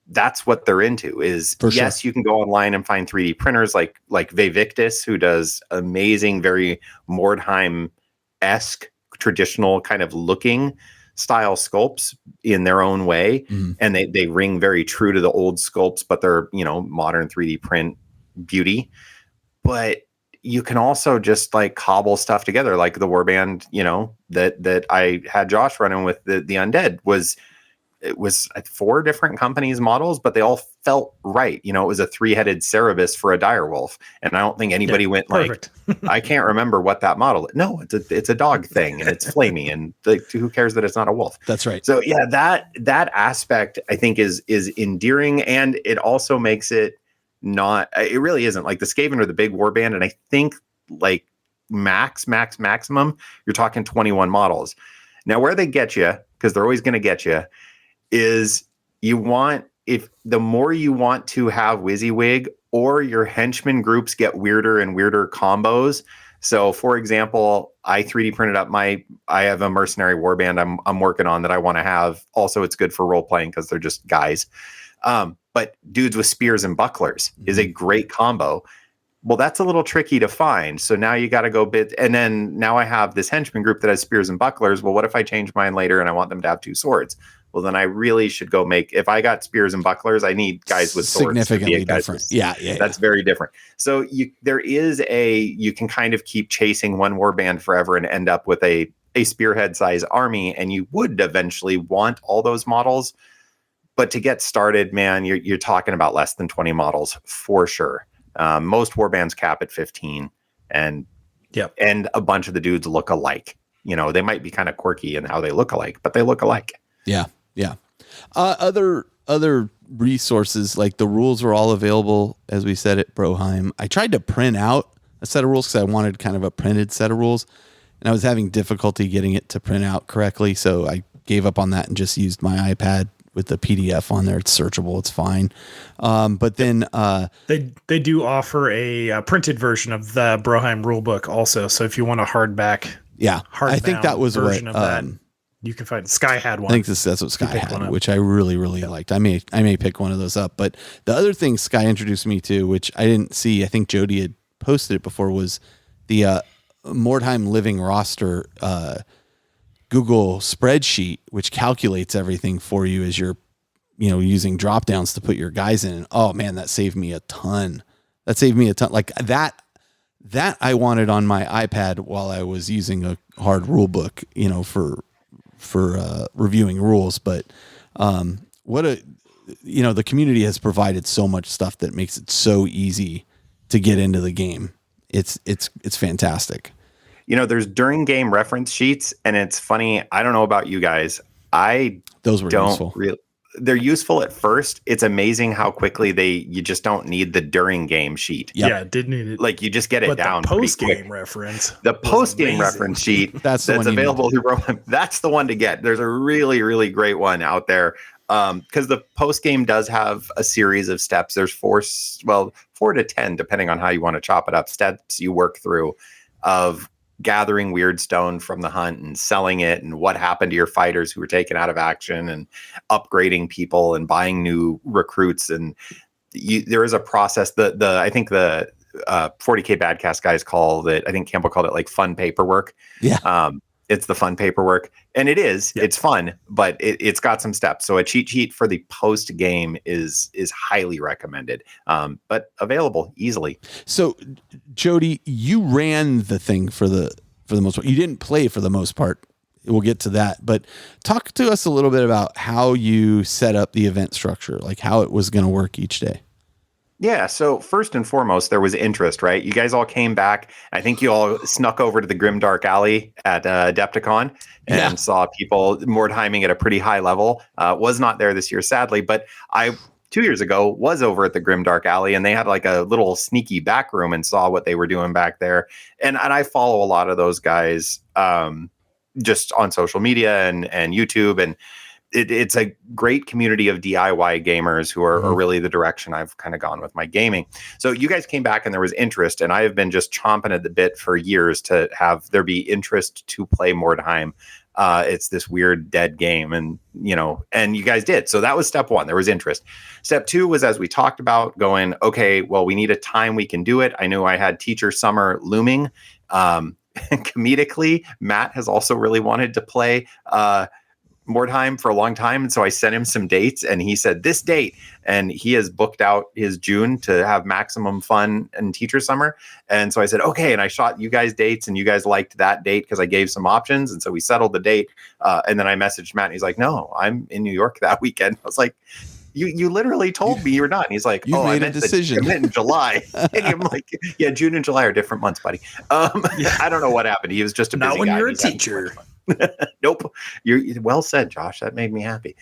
that's what they're into is yes, you can go online and find 3D printers like Vevictus, who does amazing, very Mordheim-esque traditional kind of looking style sculpts in their own way. And they ring very true to the old sculpts, but they're, modern 3D print beauty. But you can also just like cobble stuff together, like the warband, that I had Josh running with the undead it was 4 different companies' models, but they all felt right. It was a 3-headed Cerebus for a direwolf. And I don't think anybody went perfect. Like, I can't remember what that model is. No, it's a dog thing and it's flamey and like, who cares that it's not a wolf? That's right. So yeah, that aspect I think is endearing, and it also makes it it really isn't like the Skaven or the big warband. And I think like maximum, you're talking 21 models. Now where they get you, because they're always going to get you, is if the more you want to have WYSIWYG or your henchman groups get weirder and weirder combos. So for example, I 3D printed up I have a mercenary warband I'm working on that I want to have. Also, it's good for role playing because they're just guys. But dudes with spears and bucklers is a great combo. Well, that's a little tricky to find. So now you got to go and then now I have this henchman group that has spears and bucklers. Well, what if I change mine later and I want them to have 2 swords? Well, then I really should go if I got spears and bucklers, I need guys with swords. Significantly different. Yeah. That's very different. So you can kind of keep chasing one warband forever and end up with a spearhead size army. And you would eventually want all those models. But to get started, man, you're talking about less than 20 models for sure. Most warbands cap at 15, and a bunch of the dudes look alike. They might be kind of quirky in how they look alike, but they look alike. Yeah. Other resources, like the rules were all available, as we said, at Broheim. I tried to print out a set of rules because I wanted kind of a printed set of rules, and I was having difficulty getting it to print out correctly. So I gave up on that and just used my iPad with the PDF on there. It's searchable. It's fine. But then they do offer a printed version of the Broheim rulebook also. So if you want a hardback, I think that was version what of that, you can find. Sky had one. I think that's what Sky had, which I really, really liked. I may pick one of those up. But the other thing Sky introduced me to, which I didn't see, I think Jody had posted it before, was the Mordheim living roster Google spreadsheet, which calculates everything for you as you're, using drop downs to put your guys in. And, oh man, that saved me a ton. Like that I wanted on my iPad while I was using a hard rule book, for reviewing rules. But the community has provided so much stuff that makes it so easy to get into the game. It's fantastic. There's during game reference sheets, and it's funny. I don't know about you guys. Those were useful. They're useful at first. It's amazing how quickly you just don't need the during game sheet. Yep. Yeah, didn't need it. Like you just get it down. The post game reference. The post game reference sheet that's available through Roman. That's the one to get. There's a really, really great one out there. Because the post game does have a series of steps. There's 4 to 10, depending on how you want to chop it up. Steps you work through of gathering Wyrdstone from the hunt and selling it, and what happened to your fighters who were taken out of action, and upgrading people and buying new recruits. And there is a process. I think the 40K Badcast guys called it, I think Campbell called it like fun paperwork. Yeah. It's the fun paperwork, and it's fun, but it's got some steps. So a cheat sheet for the post game is highly recommended, but available easily. So Jody, you ran the thing for the most part. You didn't play for the most part. We'll get to that, but talk to us a little bit about how you set up the event structure, like how it was going to work each day. Yeah. So first and foremost, there was interest, right? You guys all came back. I think you all snuck over to the Grimdark Alley at Adepticon and saw people Mordheiming at a pretty high level. Was not there this year, sadly, but I 2 years ago was over at the Grimdark Alley, and they had like a little sneaky back room and saw what they were doing back there. And I follow a lot of those guys just on social media and YouTube, and it's a great community of DIY gamers who are really the direction I've kind of gone with my gaming. So you guys came back and there was interest, and I have been just chomping at the bit for years to have there be interest to play Mordheim. It's this weird dead game, and you guys did. So that was step one. There was interest. Step two was, as we talked about, going, okay, well, we need a time we can do it. I knew I had teacher summer looming. Comedically, Matt has also really wanted to play Mordheim for a long time, and so I sent him some dates, and he said this date, and he has booked out his June to have maximum fun in teacher summer. And so I said okay, and I shot you guys dates, and you guys liked that date because I gave some options, and so we settled the date. And then I messaged Matt, and he's like, no, I'm in New York that weekend. I was like, you literally told me you were not. And he's like, you made a decision. I meant in July. And I'm like, yeah, June and July are different months, buddy. I don't know what happened. He was just a busy not when guy. you're a teacher. Nope. You're well said, Josh. That made me happy.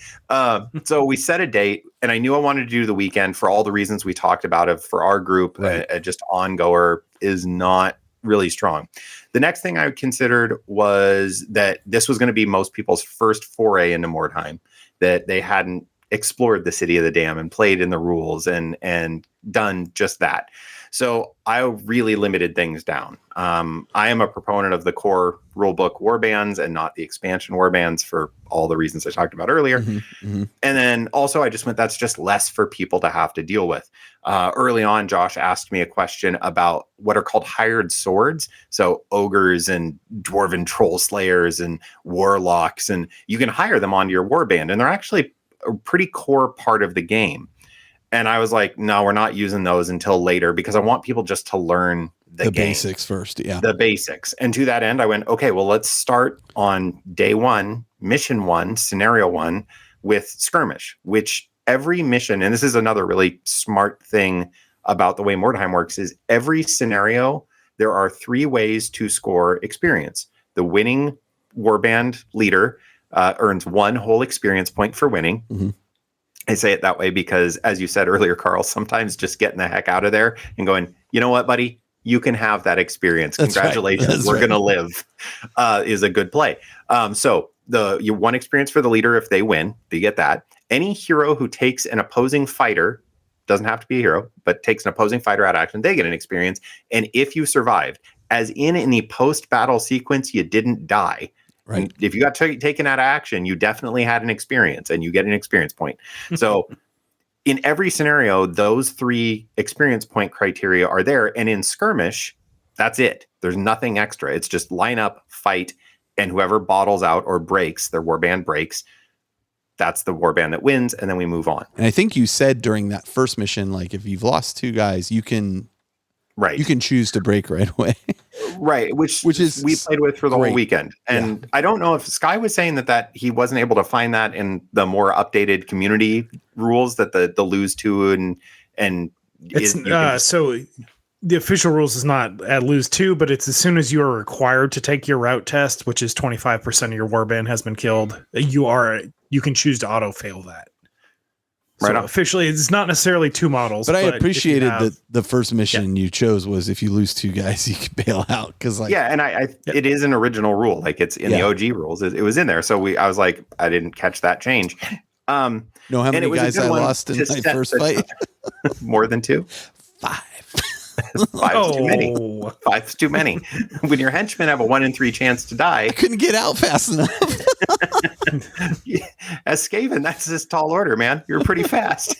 So we set a date, and I knew I wanted to do the weekend for all the reasons we talked about. For our group, right. Just ongoer is not really strong. The next thing I considered was that this was going to be most people's first foray into Mordheim, that they hadn't explored the City of the Dam and played in the rules and done just that. So I really limited things down. I am a proponent of the core rulebook warbands and not the expansion warbands for all the reasons I talked about earlier. And then also I just went, that's just less for people to have to deal with. Early on, Josh asked me a question about what are called hired swords. So ogres and dwarven troll slayers and warlocks, and you can hire them onto your warband, and they're actually a pretty core part of the game. And I was like, no, we're not using those until later because I want people just to learn the game. Basics first. Yeah. The basics. And to that end, I went, okay, well, let's start on day one, mission one, scenario one with skirmish, which every mission, and this is another really smart thing about the way Mordheim works, is every scenario, there are 3 ways to score experience. The winning warband leader earns 1 whole experience point for winning. I say it that way because, as you said earlier, Carl, sometimes just getting the heck out of there and going, you know what, buddy, you can have that experience. Congratulations. We're going to live is a good play. So you 1 experience for the leader. If they win, they get that. Any hero who takes an opposing fighter, doesn't have to be a hero, but takes an opposing fighter out of action, they get an experience. And if you survived, as in the post-battle sequence, you didn't die. Right. If you got taken out of action, you definitely had an experience, and you get an experience point. So in every scenario, those 3 experience point criteria are there. And in skirmish, that's it. There's nothing extra. It's just line up, fight, and whoever bottles out or breaks, their warband breaks, that's the warband that wins, and then we move on. And I think you said during that first mission, like if you've lost 2 guys, you can choose to break right away. Right, which is we played with for the whole weekend. And I don't know if Sky was saying that he wasn't able to find that in the more updated community rules, that the lose to and it's so the official rules is not at lose 2, but it's as soon as you are required to take your route test, which is 25% of your warband has been killed, you can choose to auto fail that. So officially, it's not necessarily 2 models. But I appreciated that the first mission you chose was if you lose 2 guys, you can bail out. And it is an original rule. Like it's in the OG rules. It was in there. So I was like, I didn't catch that change. Know how many guys I lost in my first fight? More than 2? 5. 5's too many. 5's too many. When your henchmen have a 1 in 3 chance to die, I couldn't get out fast enough. As Skaven, that's this tall order, man. You're pretty fast.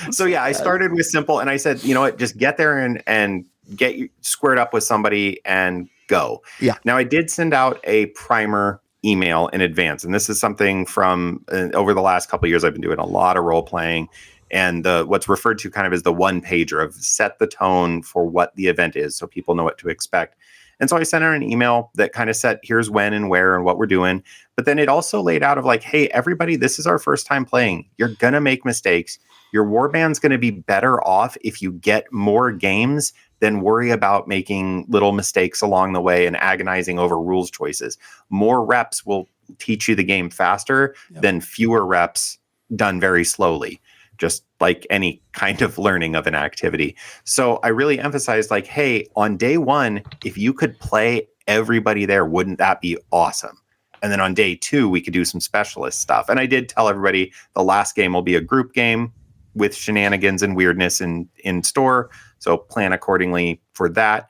So I started with simple, and I said, you know what, just get there and get squared up with somebody and go. Yeah. Now, I did send out a primer email in advance, and this is something from over the last couple of years. I've been doing a lot of role playing, and what's referred to kind of as the one pager of set the tone for what the event is, so people know what to expect. And so I sent out an email that kind of said, here's when and where and what we're doing. But then it also laid out of like, hey, everybody, this is our first time playing. You're going to make mistakes. Your warband's going to be better off if you get more games than worry about making little mistakes along the way and agonizing over rules choices. More reps will teach you the game faster than fewer reps done very slowly. Just like any kind of learning of an activity. So I really emphasized like, hey, on day one, if you could play everybody there, wouldn't that be awesome? And then on day two, we could do some specialist stuff. And I did tell everybody the last game will be a group game with shenanigans and weirdness in store. So plan accordingly for that.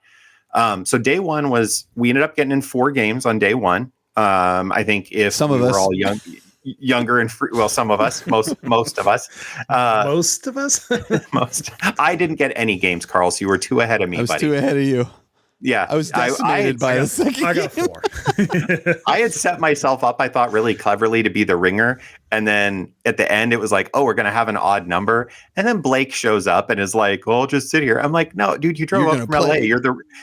So day one was, we ended up getting in 4 games on day one. I think if some we of us were all younger and free, well, some of us, most of us, most of us. most. I didn't get any games, Carl. So you were 2 ahead of me, I was buddy. 2 ahead of you. Yeah, I was decimated by the second I got game. 4. I had set myself up, I thought, really cleverly to be the ringer. And then at the end, it was like, oh, we're going to have an odd number. And then Blake shows up and is like, well, just sit here. I'm like, no, dude, you drove up from LA.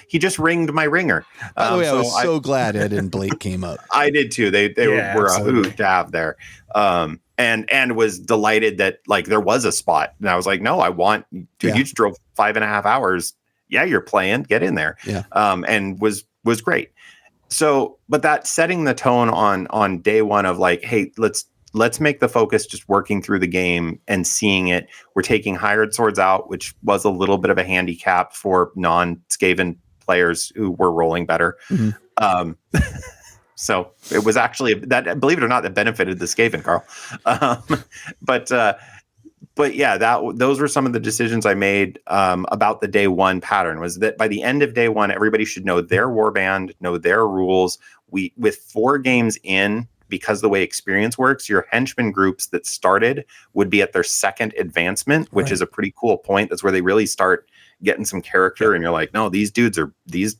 He just ringed my ringer. By the way, I was so glad Ed and Blake came up. I did too. They were a hoot to have there. And was delighted that like there was a spot. And I was like, no, you just drove 5.5 hours. Yeah, you're playing, get in there. Yeah. And was great. So, but that setting the tone on day one of like, hey, let's make the focus just working through the game and seeing it. We're taking hired swords out, which was a little bit of a handicap for non-Skaven players who were rolling better. Mm-hmm. So it was actually that, believe it or not, that benefited the Skaven, Carl. But yeah, those were some of the decisions I made about the day one pattern. Was that by the end of day one, everybody should know their warband, know their rules. With 4 games in, because the way experience works, your henchman groups that started would be at their second advancement, which is a pretty cool point. That's where they really start getting some character, and you're like, no, these dudes are these.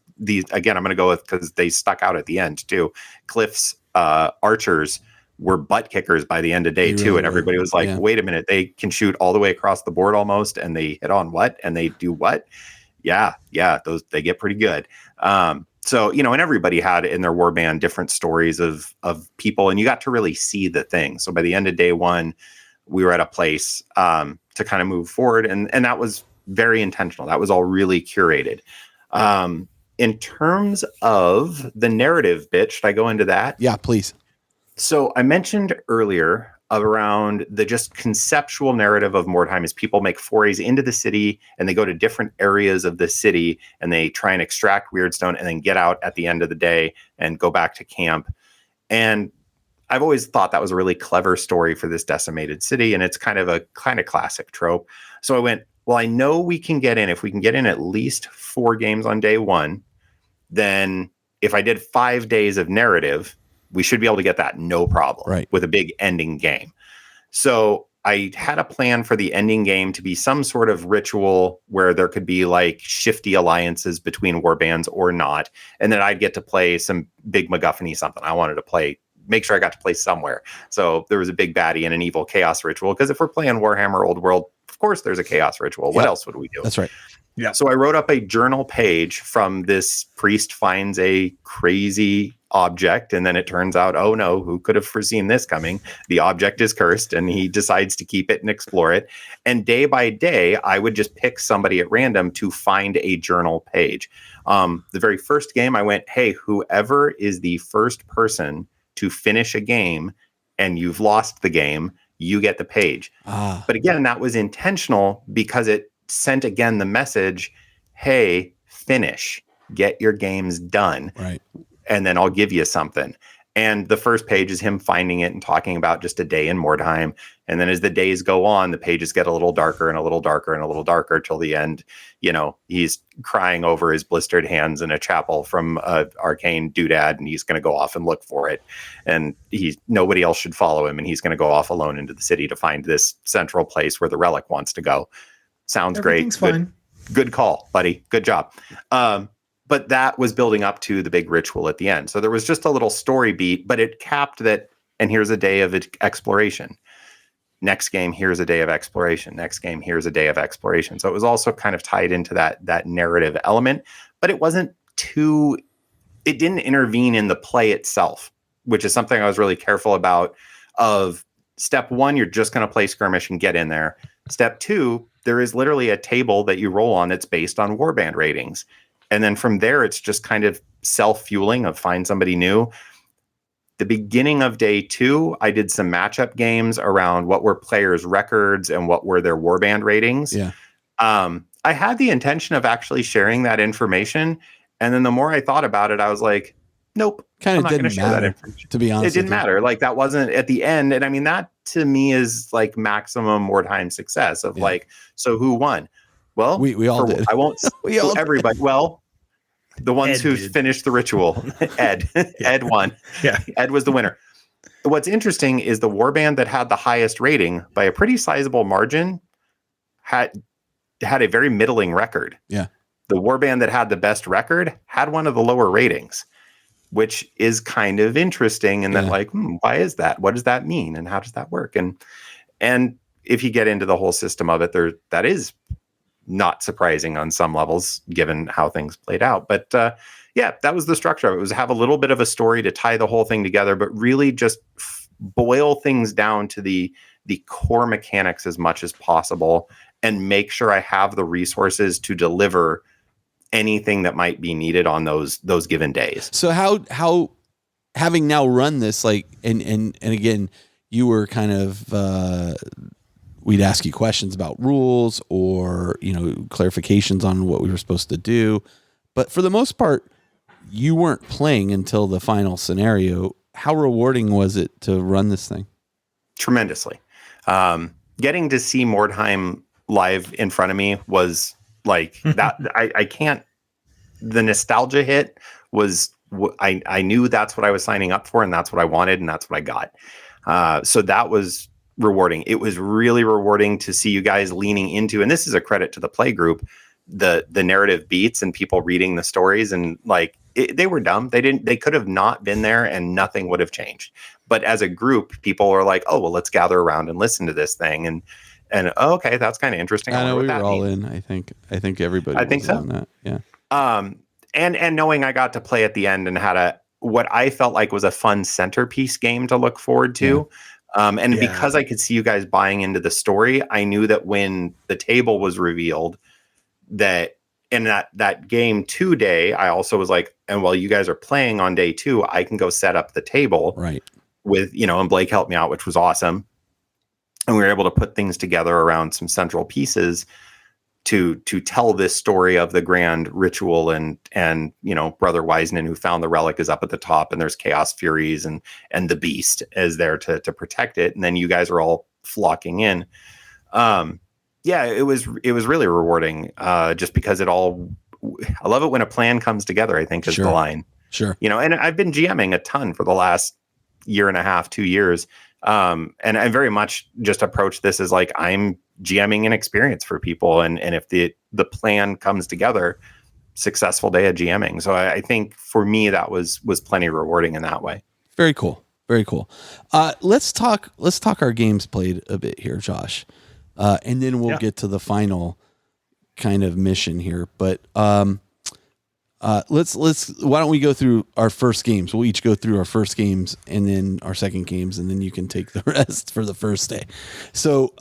Again, I'm going to go with, because they stuck out at the end too. Cliff's archers were butt kickers by the end of day 2, really, and everybody was like, wait a minute, they can shoot all the way across the board almost, and they hit on what, and they do what? Yeah, those, they get pretty good. So, and everybody had in their warband different stories of people, and you got to really see the thing. So by the end of day 1, we were at a place to kind of move forward, and that was very intentional. That was all really curated. In terms of the narrative bit, should I go into that? Yeah, please. So I mentioned earlier around the just conceptual narrative of Mordheim is people make forays into the city, and they go to different areas of the city, and they try and extract Wyrdstone and then get out at the end of the day and go back to camp. And I've always thought that was a really clever story for this decimated city, and it's kind of classic trope. So I went, well, I know we can get in. If we can get in at least 4 games on day 1, then if I did 5 days of narrative, we should be able to get that no problem with a big ending game. So I had a plan for the ending game to be some sort of ritual where there could be like shifty alliances between warbands or not. And then I'd get to play some big MacGuffin-y something. I wanted to make sure I got to play somewhere. So there was a big baddie and an evil chaos ritual. Because if we're playing Warhammer Old World, of course there's a chaos ritual. What else would we do? That's right. Yeah. So I wrote up a journal page from this priest finds a crazy object, and then it turns out, oh no, who could have foreseen this coming? The object is cursed, and he decides to keep it and explore it. And day by day, I would just pick somebody at random to find a journal page. The very first game, I went, hey, whoever is the first person to finish a game and you've lost the game, you get the page. But again, that was intentional because it sent again the message, hey, finish, get your games done. Right. And then I'll give you something. And the first page is him finding it and talking about just a day in Mordheim. And then as the days go on, the pages get a little darker and a little darker and a little darker till the end. He's crying over his blistered hands in a chapel from an arcane doodad, and he's going to go off and look for it. And nobody else should follow him. And he's going to go off alone into the city to find this central place where the relic wants to go. Sounds great. Fine. Good call, buddy. Good job. but that was building up to the big ritual at the end. So there was just a little story beat, but it capped that, and here's a day of exploration. Next game, here's a day of exploration. Next game, here's a day of exploration. So it was also kind of tied into that narrative element, but it wasn't too, it didn't intervene in the play itself, which is something I was really careful about. Of step one, you're just going to play skirmish and get in there. Step two, there is literally a table that you roll on that's based on warband ratings. And then from there, it's just kind of self-fueling of find somebody new. The beginning of day two, I did some matchup games around what were players' records and what were their warband ratings. Yeah. I had the intention of actually sharing that information. And then the more I thought about it, I was like, nope. Kind of didn't matter, to be honest. It didn't matter. Like that wasn't at the end. And I mean, that to me is like maximum Mordheim success of like, so who won? Well, we all did. I won't, we all everybody. did. Well, the ones who finished the ritual, Ed, Ed won. Yeah. Ed was the winner. What's interesting is the warband that had the highest rating by a pretty sizable margin had a very middling record. Yeah. The warband that had the best record had one of the lower ratings, which is kind of interesting. And then like, why is that? What does that mean? And how does that work? And if you get into the whole system of it, that is not surprising on some levels, given how things played out. But yeah, that was the structure of it. Was have a little bit of a story to tie the whole thing together, but really just boil things down to the core mechanics as much as possible and make sure I have the resources to deliver anything that might be needed on those given days. So how having now run this, like, and again, you were kind of, we'd ask you questions about rules or, clarifications on what we were supposed to do. But for the most part, you weren't playing until the final scenario. How rewarding was it to run this thing? Tremendously. Getting to see Mordheim live in front of me was like that. I can't, the nostalgia hit was, I knew that's what I was signing up for and that's what I wanted and that's what I got. So that was rewarding. It was really rewarding to see you guys leaning into, and this is a credit to the play group, the narrative beats and people reading the stories, and like they were dumb. They could have not been there and nothing would have changed. But as a group, people were like, oh, well, let's gather around and listen to this thing. And oh, okay, that's kind of interesting. I know we were all in. I think everybody. I think so. On that. Yeah. And knowing I got to play at the end and had what I felt like was a fun centerpiece game to look forward to. Yeah. Because I could see you guys buying into the story, I knew that when the table was revealed, that in that game 2 day, I also was like, and while you guys are playing on day 2, I can go set up the table. Right. With, and Blake helped me out, which was awesome. And we were able to put things together around some central pieces to tell this story of the grand ritual, and Brother Wiseman, who found the relic, is up at the top, and there's Chaos Furies and the Beast is there to protect it, and then you guys are all flocking in. Yeah, it was really rewarding, just because I love it when a plan comes together, I think is the line. Sure. And I've been GMing a ton for the last year and a half, 2 years. And I very much just approach this as like, I'm GMing an experience for people. And if the plan comes together, successful day of GMing. So I think for me, that was plenty rewarding in that way. Very cool. Very cool. Let's talk our games played a bit here, Josh. And then we'll get to the final kind of mission here. But let's why don't we go through our first games? We'll each go through our first games and then our second games, and then you can take the rest for the first day. So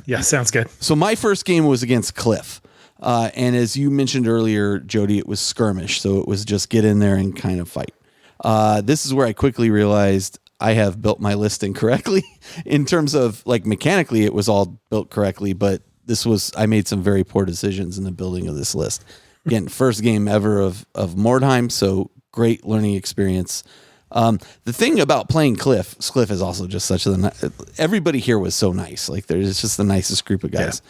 yeah, sounds good. So my first game was against Cliff. And as you mentioned earlier, Jody, it was skirmish. So it was just get in there and kind of fight. This is where I quickly realized I have built my list incorrectly in terms of like mechanically it was all built correctly, but I made some very poor decisions in the building of this list. Again, first game ever of Mordheim, so great learning experience. The thing about playing Cliff is also just such everybody here was so nice. Like there's just the nicest group of guys.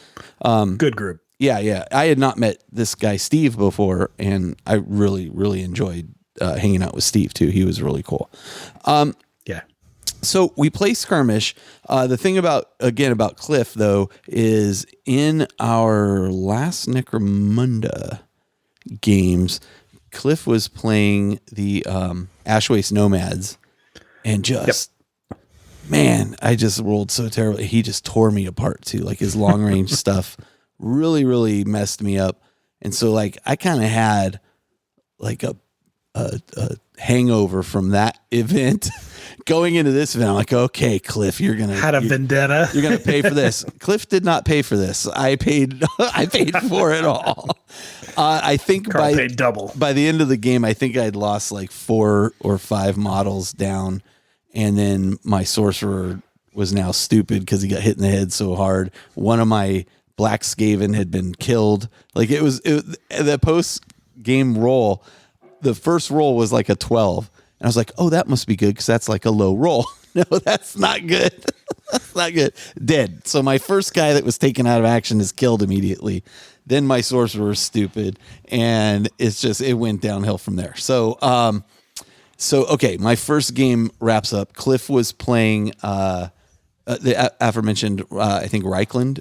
Yeah. Good group. Yeah. I had not met this guy Steve before, and I really, really enjoyed hanging out with Steve too. He was really cool. Yeah. So we play skirmish. The thing about Cliff though is in our last Necromunda games, Cliff was playing the Ashwaste Nomads, and just man, I just rolled so terribly. He just tore me apart too. Like his long range stuff really, really messed me up. And so like I kind of had like a hangover from that event going into this event. I'm like, okay, Cliff, you're vendetta. You're gonna pay for this. Cliff did not pay for this. I paid for it all. I think Carl paid double. By the end of the game, I think I'd lost like 4 or 5 models down, and then my sorcerer was now stupid because he got hit in the head so hard. One of my Black Skaven had been killed. Like the post game roll. The first roll was like a 12. And I was like, oh, that must be good because that's like a low roll. No, that's not good. That's not good. Dead. So my first guy that was taken out of action is killed immediately. Then my sorcerer was stupid. And it went downhill from there. So, okay, my first game wraps up. Cliff was playing the aforementioned, I think, Reichland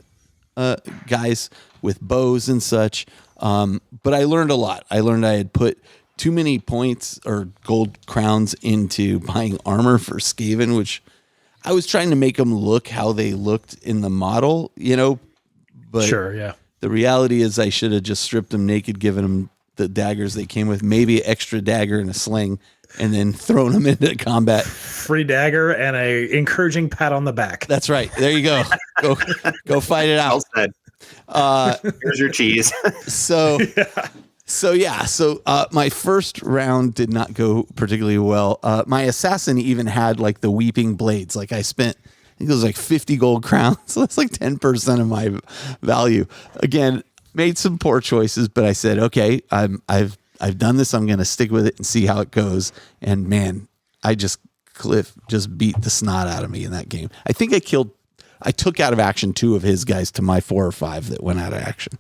guys with bows and such. But I learned a lot. I learned I had put too many points or gold crowns into buying armor for Skaven, which I was trying to make them look how they looked in the model, but sure, yeah. The reality is I should have just stripped them naked, given them the daggers they came with, maybe an extra dagger and a sling, and then thrown them into combat. Free dagger and a encouraging pat on the back. That's right. There you go. Go fight it out. Well said. Here's your cheese. So my first round did not go particularly well. My assassin even had like the weeping blades. Like I spent, I think it was like 50 gold crowns. So that's like 10% of my value. Again, made some poor choices, but I said, okay, I've done this. I'm going to stick with it and see how it goes. And man, Cliff just beat the snot out of me in that game. I think I took out of action 2 of his guys to my 4 or 5 that went out of action.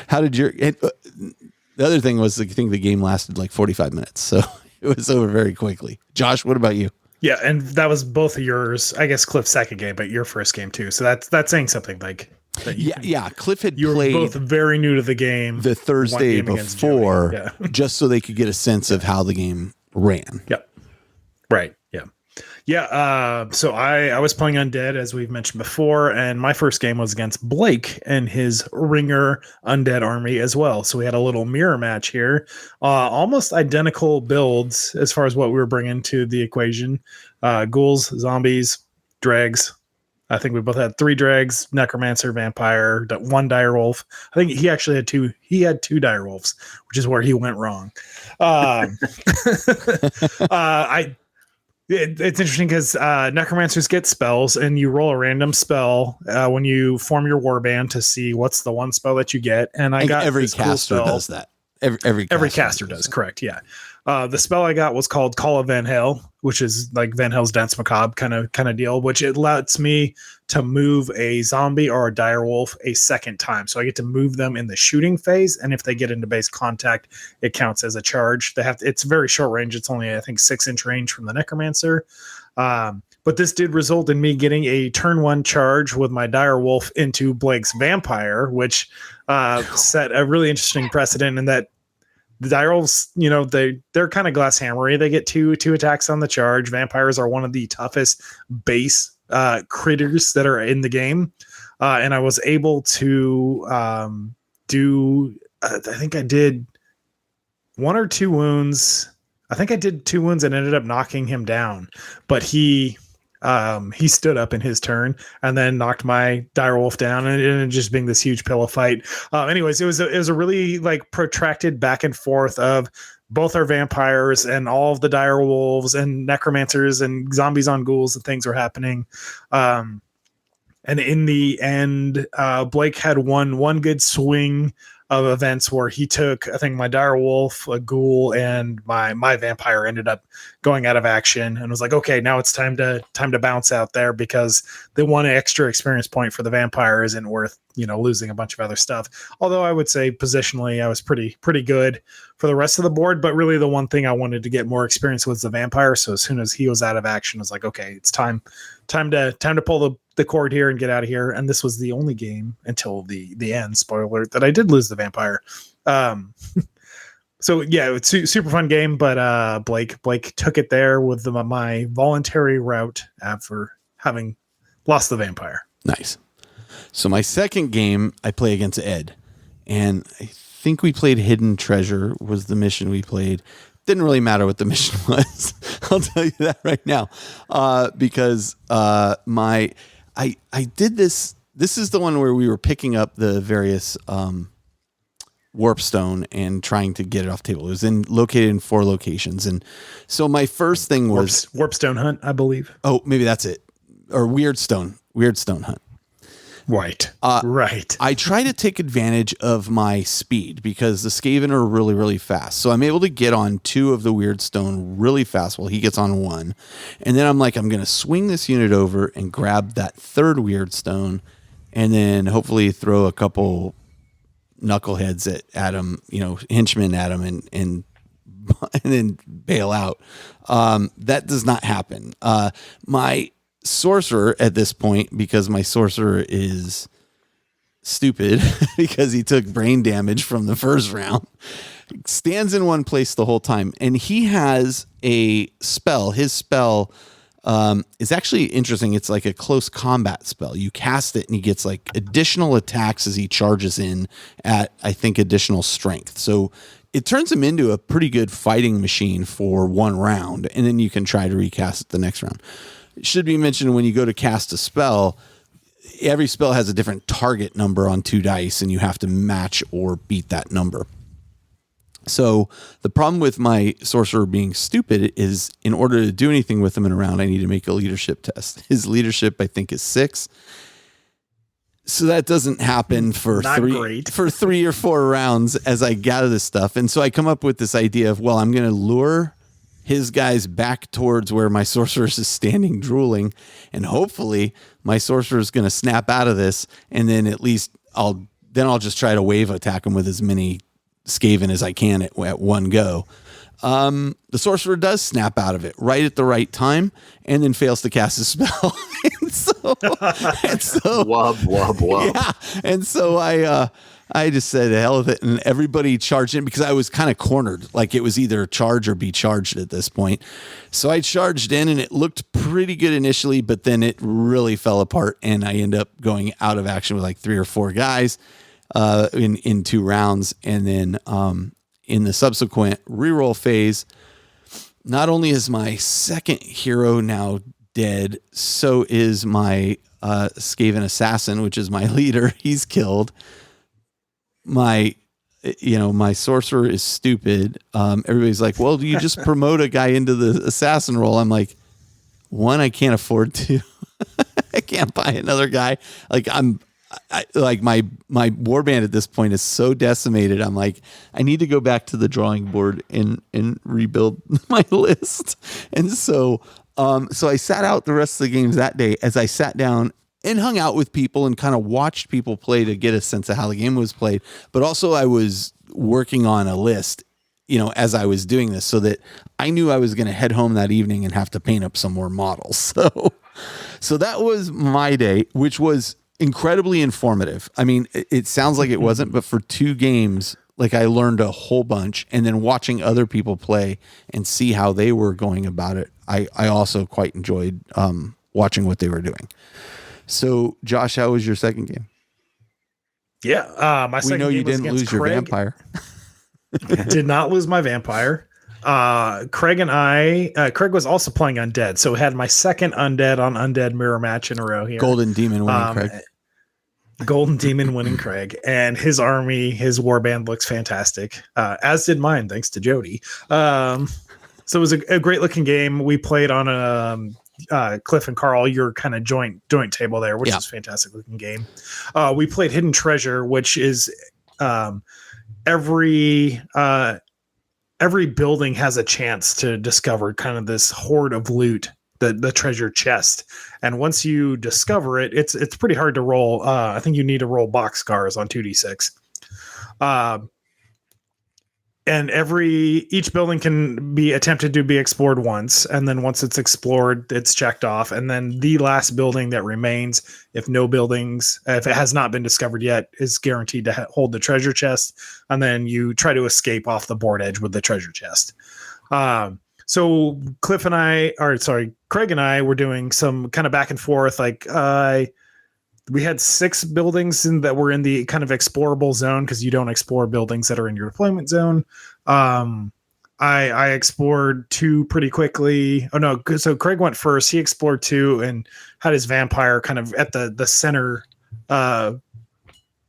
How did the other thing was, I think the game lasted like 45 minutes, so it was over very quickly. Josh, what about you? Yeah, and that was both of yours. I guess Cliff's second game, but your first game too. So that's saying something like. Cliff had you played. You were both very new to the game. The Thursday before, just so they could get a sense of how the game ran. Yep. Right. Yeah. Yeah. So I was playing Undead, as we've mentioned before, and my first game was against Blake and his Ringer Undead army as well. So we had a little mirror match here, almost identical builds as far as what we were bringing to the equation. Ghouls, zombies, dregs. I think we both had 3 dregs, necromancer, vampire, 1 direwolf. I think he actually had 2. He had 2 direwolves, which is where he went wrong. It's interesting because necromancers get spells, and you roll a random spell when you form your warband to see what's the one spell that you get. And I got every caster does that. Every caster does, correct? Yeah. The spell I got was called Call of Van Hel, which is like Van Hel's Dance Macabre kind of deal, which it lets me to move a zombie or a direwolf a second time. So I get to move them in the shooting phase, and if they get into base contact, it counts as a charge. It's very short range. It's only, I think, 6-inch range from the necromancer. But this did result in me getting a turn 1 charge with my direwolf into Blake's vampire, which set a really interesting precedent in that the direwolves, they're kind of glass hammery. They get two attacks on the charge. Vampires are one of the toughest base critters that are in the game. And I was able to do, I think I did 1 or 2 wounds. I think I did 2 wounds and ended up knocking him down. But he stood up in his turn and then knocked my direwolf down, and it ended up just being this huge pillow fight. Anyways, it was a really like protracted back and forth of both our vampires and all of the direwolves and necromancers and zombies on ghouls and things were happening. And in the end, Blake had one good swing of events where he took, I think, my direwolf, a ghoul, and my vampire ended up going out of action, and was like, okay, now it's time to bounce out there, because the 1 extra experience point for the vampire isn't worth, losing a bunch of other stuff. Although I would say positionally I was pretty good for the rest of the board, but really the one thing I wanted to get more experience was the vampire. So as soon as he was out of action, I was like, okay, it's time to pull the cord here and get out of here. And this was the only game until the end, spoiler alert, that I did lose the vampire. So yeah, it's super fun game, but Blake took it there with my voluntary route after having lost the vampire. Nice. So my second game, I play against Ed, and I think we played Hidden Treasure was the mission we played. Didn't really matter what the mission was. I'll tell you that right now, because I did this. This is the one where we were picking up the various Warpstone and trying to get it off the table. It was located in 4 locations, and so my first thing was Warpstone Hunt, I believe. Oh, maybe that's it, or Wyrdstone Hunt. Right. Right. I try to take advantage of my speed because the Skaven are really, really fast. So I'm able to get on 2 of the Wyrdstone really fast while he gets on 1. And then I'm like, I'm going to swing this unit over and grab that 3rd Wyrdstone and then hopefully throw a couple knuckleheads at him, henchmen at him and then bail out. That does not happen. My sorcerer at this point, because my sorcerer is stupid because he took brain damage from the first round, stands in one place the whole time, and he has a spell. His spell is actually interesting. It's like a close combat spell. You cast it and he gets like additional attacks as he charges in at, I think, additional strength. So it turns him into a pretty good fighting machine for 1 round, and then you can try to recast it the next round. It should be mentioned when you go to cast a spell, every spell has a different target number on 2 dice, and you have to match or beat that number. So the problem with my sorcerer being stupid is in order to do anything with him in a round, I need to make a leadership test. His leadership, I think, is 6. So that doesn't happen for 3 or 4 rounds as I gather this stuff. And so I come up with this idea of, well, I'm going to lure his guys back towards where my sorcerer is standing drooling, and hopefully my sorcerer is going to snap out of this, and then at least I'll just try to wave attack him with as many Skaven as I can at one go. The sorcerer does snap out of it right at the right time and then fails to cast a spell. and so wub, wub, wub. Yeah. And so I just said, hell with it. And everybody charged in because I was kind of cornered. Like it was either charge or be charged at this point. So I charged in and it looked pretty good initially, but then it really fell apart. And I end up going out of action with like 3 or 4 guys in 2 rounds. And then in the subsequent reroll phase, not only is my second hero now dead, so is my Skaven assassin, which is my leader. He's killed. My sorcerer is stupid. Everybody's like, well, do you just promote a guy into the assassin role? I'm like, 1, I can't afford to. I can't buy another guy. Like my warband at this point is so decimated. I'm like, I need to go back to the drawing board and rebuild my list. And so I sat out the rest of the games that day as I sat down and hung out with people and kind of watched people play to get a sense of how the game was played. But also I was working on a list, as I was doing this, so that I knew I was going to head home that evening and have to paint up some more models. So that was my day, which was incredibly informative. I mean, it sounds like it wasn't, but for 2 games, like I learned a whole bunch, and then watching other people play and see how they were going about it, I also quite enjoyed watching what they were doing. So, Josh, how was your second game? Yeah, my second game was you didn't lose your vampire. Did not lose my vampire. Craig and Craig was also playing undead, so we had my second undead on undead mirror match in a row here. Golden Demon winning Craig. Golden Demon winning Craig, and his army, his warband looks fantastic. As did mine, thanks to Jody. So it was a great looking game. We played on Cliff and Carl, your kind of joint table there, which is a fantastic looking game. We played Hidden Treasure, which is every building has a chance to discover kind of this hoard of loot, the treasure chest. And once you discover it, it's pretty hard to roll. I think you need to roll boxcars on 2d6. and each building can be attempted to be explored once, and then once it's explored, it's checked off, and then the last building that remains, if it has not been discovered yet, is guaranteed to hold the treasure chest, and then you try to escape off the board edge with the treasure chest. So Craig and I were doing some kind of back and forth. We had 6 buildings that were in the kind of explorable zone, because you don't explore buildings that are in your deployment zone. I explored 2 pretty quickly. Oh no, so Craig went first. He explored 2 and had his vampire kind of at the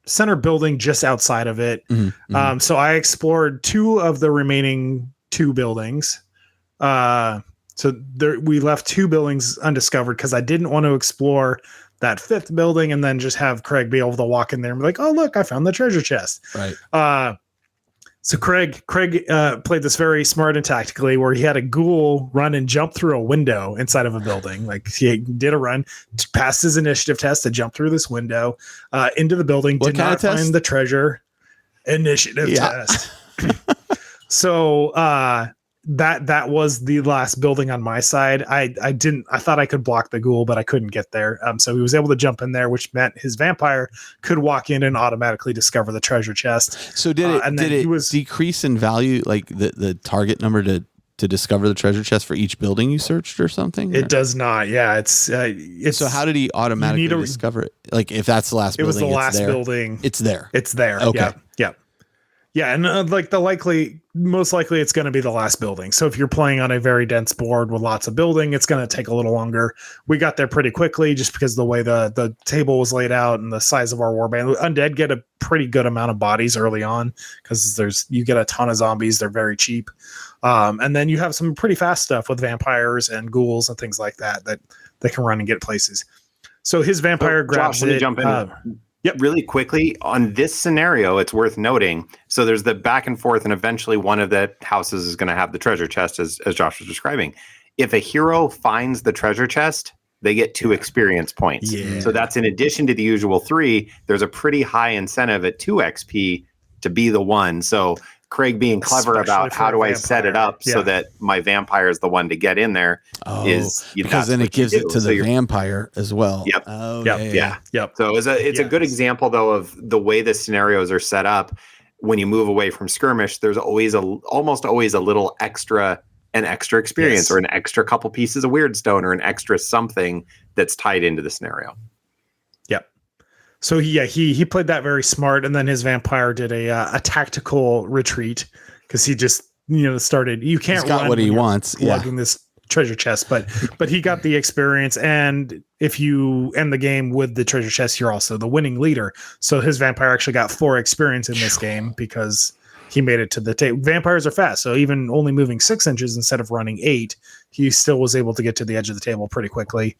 center building just outside of it. Mm-hmm. So I explored 2 of the remaining 2 buildings. We left 2 buildings undiscovered because I didn't want to explore that 5th building and then just have Craig be able to walk in there and be like, oh, look, I found the treasure chest. Right. So Craig played this very smart and tactically, where he had a ghoul run and jump through a window inside of a building. Like, he did a run, passed his initiative test to jump through this window into the building. What did not find the treasure. Initiative test. So that was the last building on my side. I thought I could block the ghoul, but I couldn't get there. So he was able to jump in there, which meant his vampire could walk in and automatically discover the treasure chest. So did it decrease in value, like the target number to discover the treasure chest for each building you searched or something? It does not. Yeah, it's so how did he automatically discover it? Like, if that's the last building, it was the last building. It's there. It's there. Okay. Yeah, and most likely it's going to be the last building. So if you're playing on a very dense board with lots of building, it's going to take a little longer. We got there pretty quickly just because of the way the table was laid out and the size of our warband. Undead get a pretty good amount of bodies early on because you get a ton of zombies. They're very cheap. And then you have some pretty fast stuff with vampires and ghouls and things like that they can run and get places. So his vampire grabs Josh, let me jump in. Yep. Really quickly, on this scenario, it's worth noting. So there's the back and forth, and eventually one of the houses is going to have the treasure chest, as Josh was describing. If a hero finds the treasure chest, they get 2 experience points. Yeah. So that's in addition to the usual 3. There's a pretty high incentive at 2 XP to be the one. So Craig being clever about how do I set it up so that my vampire is the one to get in there because then it gives it to the vampire as well. Yep. Oh, Yep. So it's a good example though of the way the scenarios are set up. When you move away from skirmish, there's almost always a little extra experience or an extra couple pieces of Wyrdstone or an extra something that's tied into the scenario. So he played that very smart, and then his vampire did a tactical retreat because he just started. You can't got what he wants. Lugging this treasure chest, but he got the experience, and if you end the game with the treasure chest, you're also the winning leader. So his vampire actually got 4 experience in this game because he made it to the table. Vampires are fast, so even only moving 6 inches instead of running 8, he still was able to get to the edge of the table pretty quickly.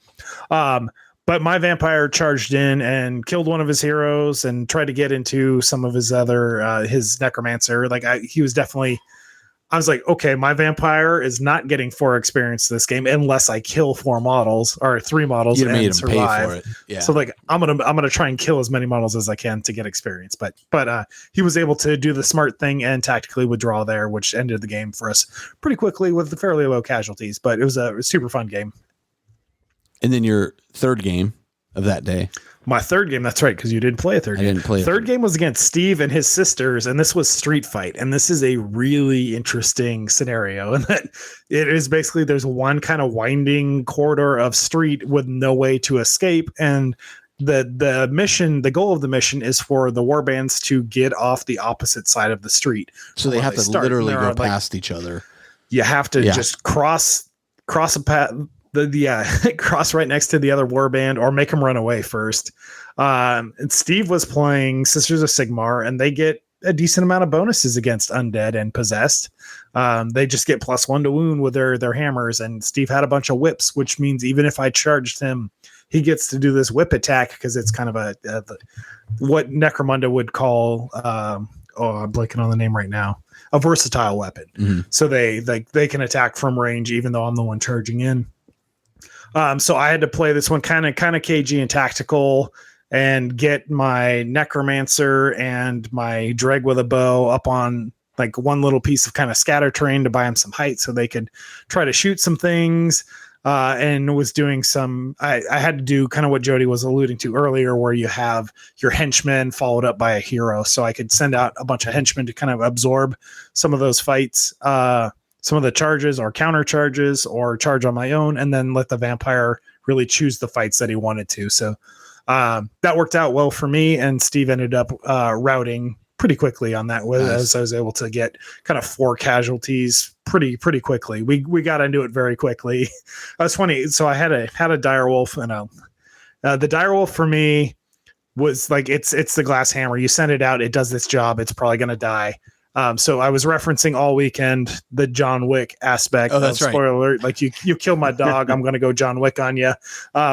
But my vampire charged in and killed one of his heroes and tried to get into some of his other, his necromancer. I was like, okay, my vampire is not getting 4 experience this game unless I kill 4 models or 3 models you and made him survive. pay for it. Yeah. So I'm gonna try and kill as many models as I can to get experience. But he was able to do the smart thing and tactically withdraw there, which ended the game for us pretty quickly with fairly low casualties. But it was a super fun game. And then your third game of that day. My third game, that's right, because you didn't play a third game. I didn't play a third game was against Steve and his sisters, and this was Street Fight. And this is a really interesting scenario. And that it is basically there's one kind of winding corridor of street with no way to escape. And the mission, the goal of the mission is for the warbands to get off the opposite side of the street. So they have to literally go past each other. You have to just cross a path. Cross right next to the other warband or make them run away first. And Steve was playing Sisters of Sigmar, and they get a decent amount of bonuses against undead and possessed. They just get +1 to wound with their hammers, and Steve had a bunch of whips, which means even if I charged him, he gets to do this whip attack because it's kind of what Necromunda would call I'm blanking on the name right now, a versatile weapon. Mm-hmm. So they can attack from range even though I'm the one charging in. So I had to play this one kind of cagey and tactical and get my necromancer and my dreg with a bow up on like one little piece of kind of scatter terrain to buy them some height so they could try to shoot some things. And was doing some, I had to do kind of what Jody was alluding to earlier, where you have your henchmen followed up by a hero. So I could send out a bunch of henchmen to kind of absorb some of those fights, some of the charges or counter charges, or charge on my own, and then let the vampire really choose the fights that he wanted to. So that worked out well for me, and Steve ended up routing pretty quickly on that, as I was able to get kind of 4 casualties pretty quickly. We got into it very quickly. That's funny. So I had a direwolf, and the direwolf for me was like, it's the glass hammer. You send it out, it does this job, it's probably going to die. So I was referencing all weekend the John Wick aspect. Oh, that's spoiler alert, like you kill my dog, I'm going to go John Wick on you.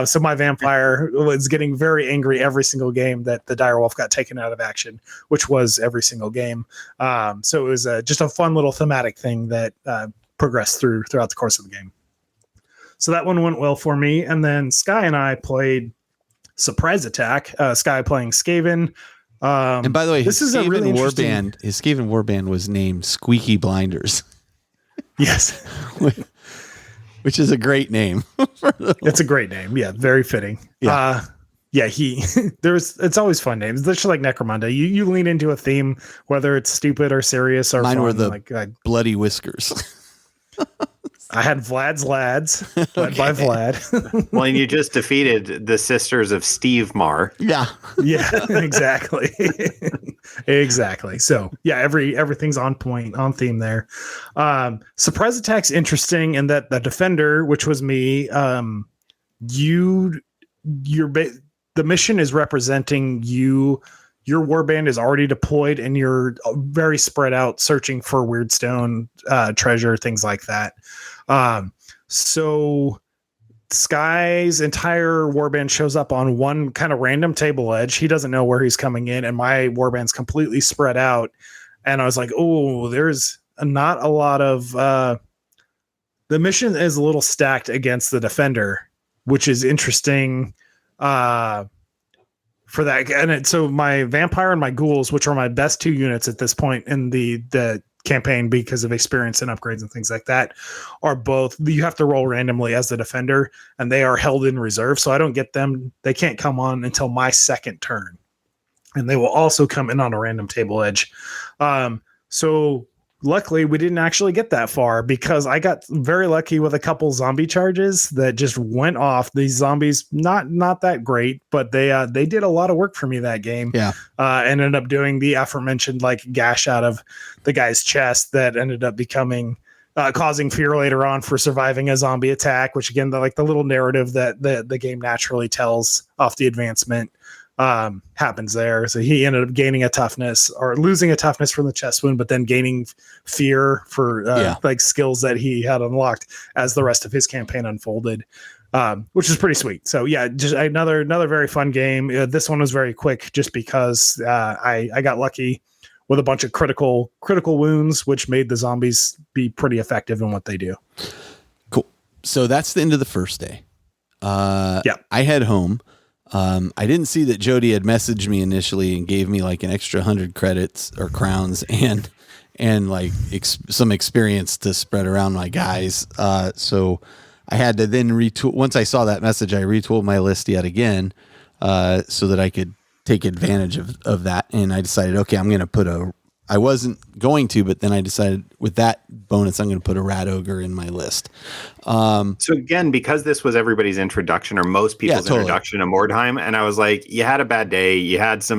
So my vampire was getting very angry every single game that the direwolf got taken out of action, which was every single game. So it was just a fun little thematic thing that progressed throughout the course of the game. So that one went well for me. And then Sky and I played Surprise Attack. Sky playing Skaven. And by the way, this is a really interesting... his Skaven warband was named Squeaky Blinders. Yes. Which is a great name. It's a great name. Yeah. Very fitting. Yeah. It's always fun names. They're just like Necromunda. You lean into a theme, whether it's stupid or serious or mine fun. Were the bloody whiskers. I had Vlad's Lads, led by Vlad. Well, and you just defeated the sisters of Steve Marr. Yeah. Yeah, exactly. Exactly. So yeah, everything's on point, on theme there. Surprise Attack's interesting in that the defender, which was me, the mission is representing you. Your warband is already deployed and you're very spread out searching for Wyrdstone treasure, things like that. So Sky's entire warband shows up on one kind of random table edge. He doesn't know where he's coming in, and my warband's completely spread out. And I was like, oh, there's not a lot of... the mission is a little stacked against the defender, which is interesting for that. And so my vampire and my ghouls, which are my best 2 units at this point in the campaign because of experience and upgrades and things like that, are both, you have to roll randomly as the defender, and they are held in reserve. So I don't get them. They can't come on until my second turn, and they will also come in on a random table edge. So luckily we didn't actually get that far, because I got very lucky with a couple zombie charges that just went off. These zombies, not that great, but they did a lot of work for me that game. Yeah. Ended up doing the aforementioned like gash out of the guy's chest that ended up becoming causing fear later on for surviving a zombie attack, which again, the little narrative that the game naturally tells off the advancement happens there. So he ended up gaining a toughness, or losing a toughness from the chest wound, but then gaining fear for like skills that he had unlocked as the rest of his campaign unfolded, which is pretty sweet. So yeah, just another very fun game. This one was very quick just because I got lucky with a bunch of critical wounds, which made the zombies be pretty effective in what they do. Cool. So that's the end of the first day. I head home. I didn't see that Jody had messaged me initially and gave me like an extra 100 credits or crowns and like some experience to spread around my guys. So I had to then retool. Once I saw that message, I retooled my list yet again, so that I could take advantage of that. And I decided, okay, I'm going to I wasn't going to, but then I decided with that bonus, I'm going to put a Rat Ogre in my list. So again, because this was everybody's introduction, or most people's introduction to Mordheim, and I was like, you had a bad day. You had it's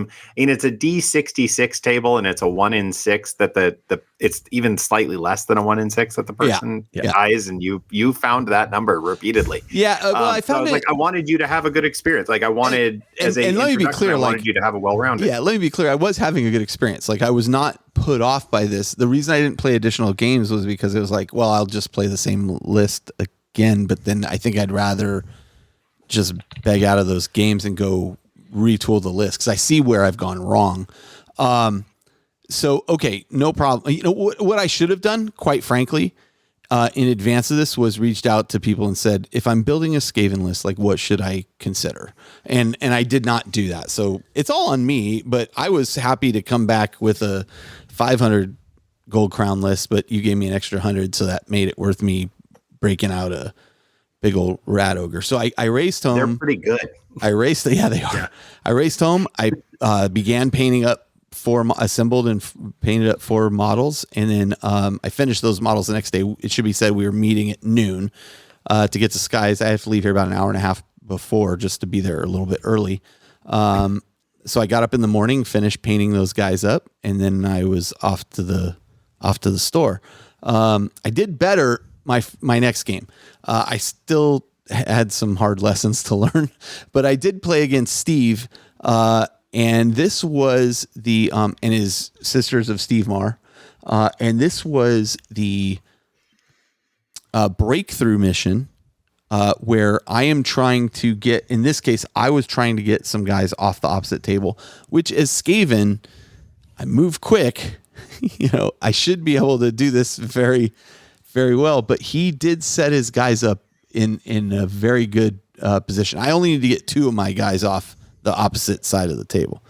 a D66 table, and it's a 1 in 6 that it's even slightly less than a 1 in 6 that the person dies, and you found that number repeatedly. Yeah, I found I wanted you to have a good experience. Like I wanted, and let me be clear, I wanted you to have a well-rounded. Yeah, let me be clear. I was having a good experience. Like I was not put off by this. The reason I didn't play additional games was because it was like, well, I'll just play the same list again, but then I think I'd rather just beg out of those games and go retool the list, because I see where I've gone wrong. So, okay, no problem. You know, what I should have done, quite frankly, in advance of this, was reached out to people and said, if I'm building a Skaven list, like what should I consider? And I did not do that. So it's all on me, but I was happy to come back with a 500 gold crown list, but you gave me an extra 100, so that made it worth me breaking out a big old rat ogre. So I raced home. They're pretty good. I raced. Yeah, they are. Yeah. I raced home. I began painting up assembled and painted up 4 models, and then I finished those models the next day. It should be said we were meeting at noon to get to Skies. I have to leave here about an hour and a half before just to be there a little bit early. So I got up in the morning, finished painting those guys up, and then I was off to the store. I did better my next game. I still had some hard lessons to learn, but I did play against Steve. And this was the and his Sisters of Steve Marr, and this was the breakthrough mission where I am trying to get. In this case, I was trying to get some guys off the opposite table, which as Skaven, I move quick. I should be able to do this very, very well. But he did set his guys up in a very good position. I only need to get 2 of my guys off the opposite side of the table.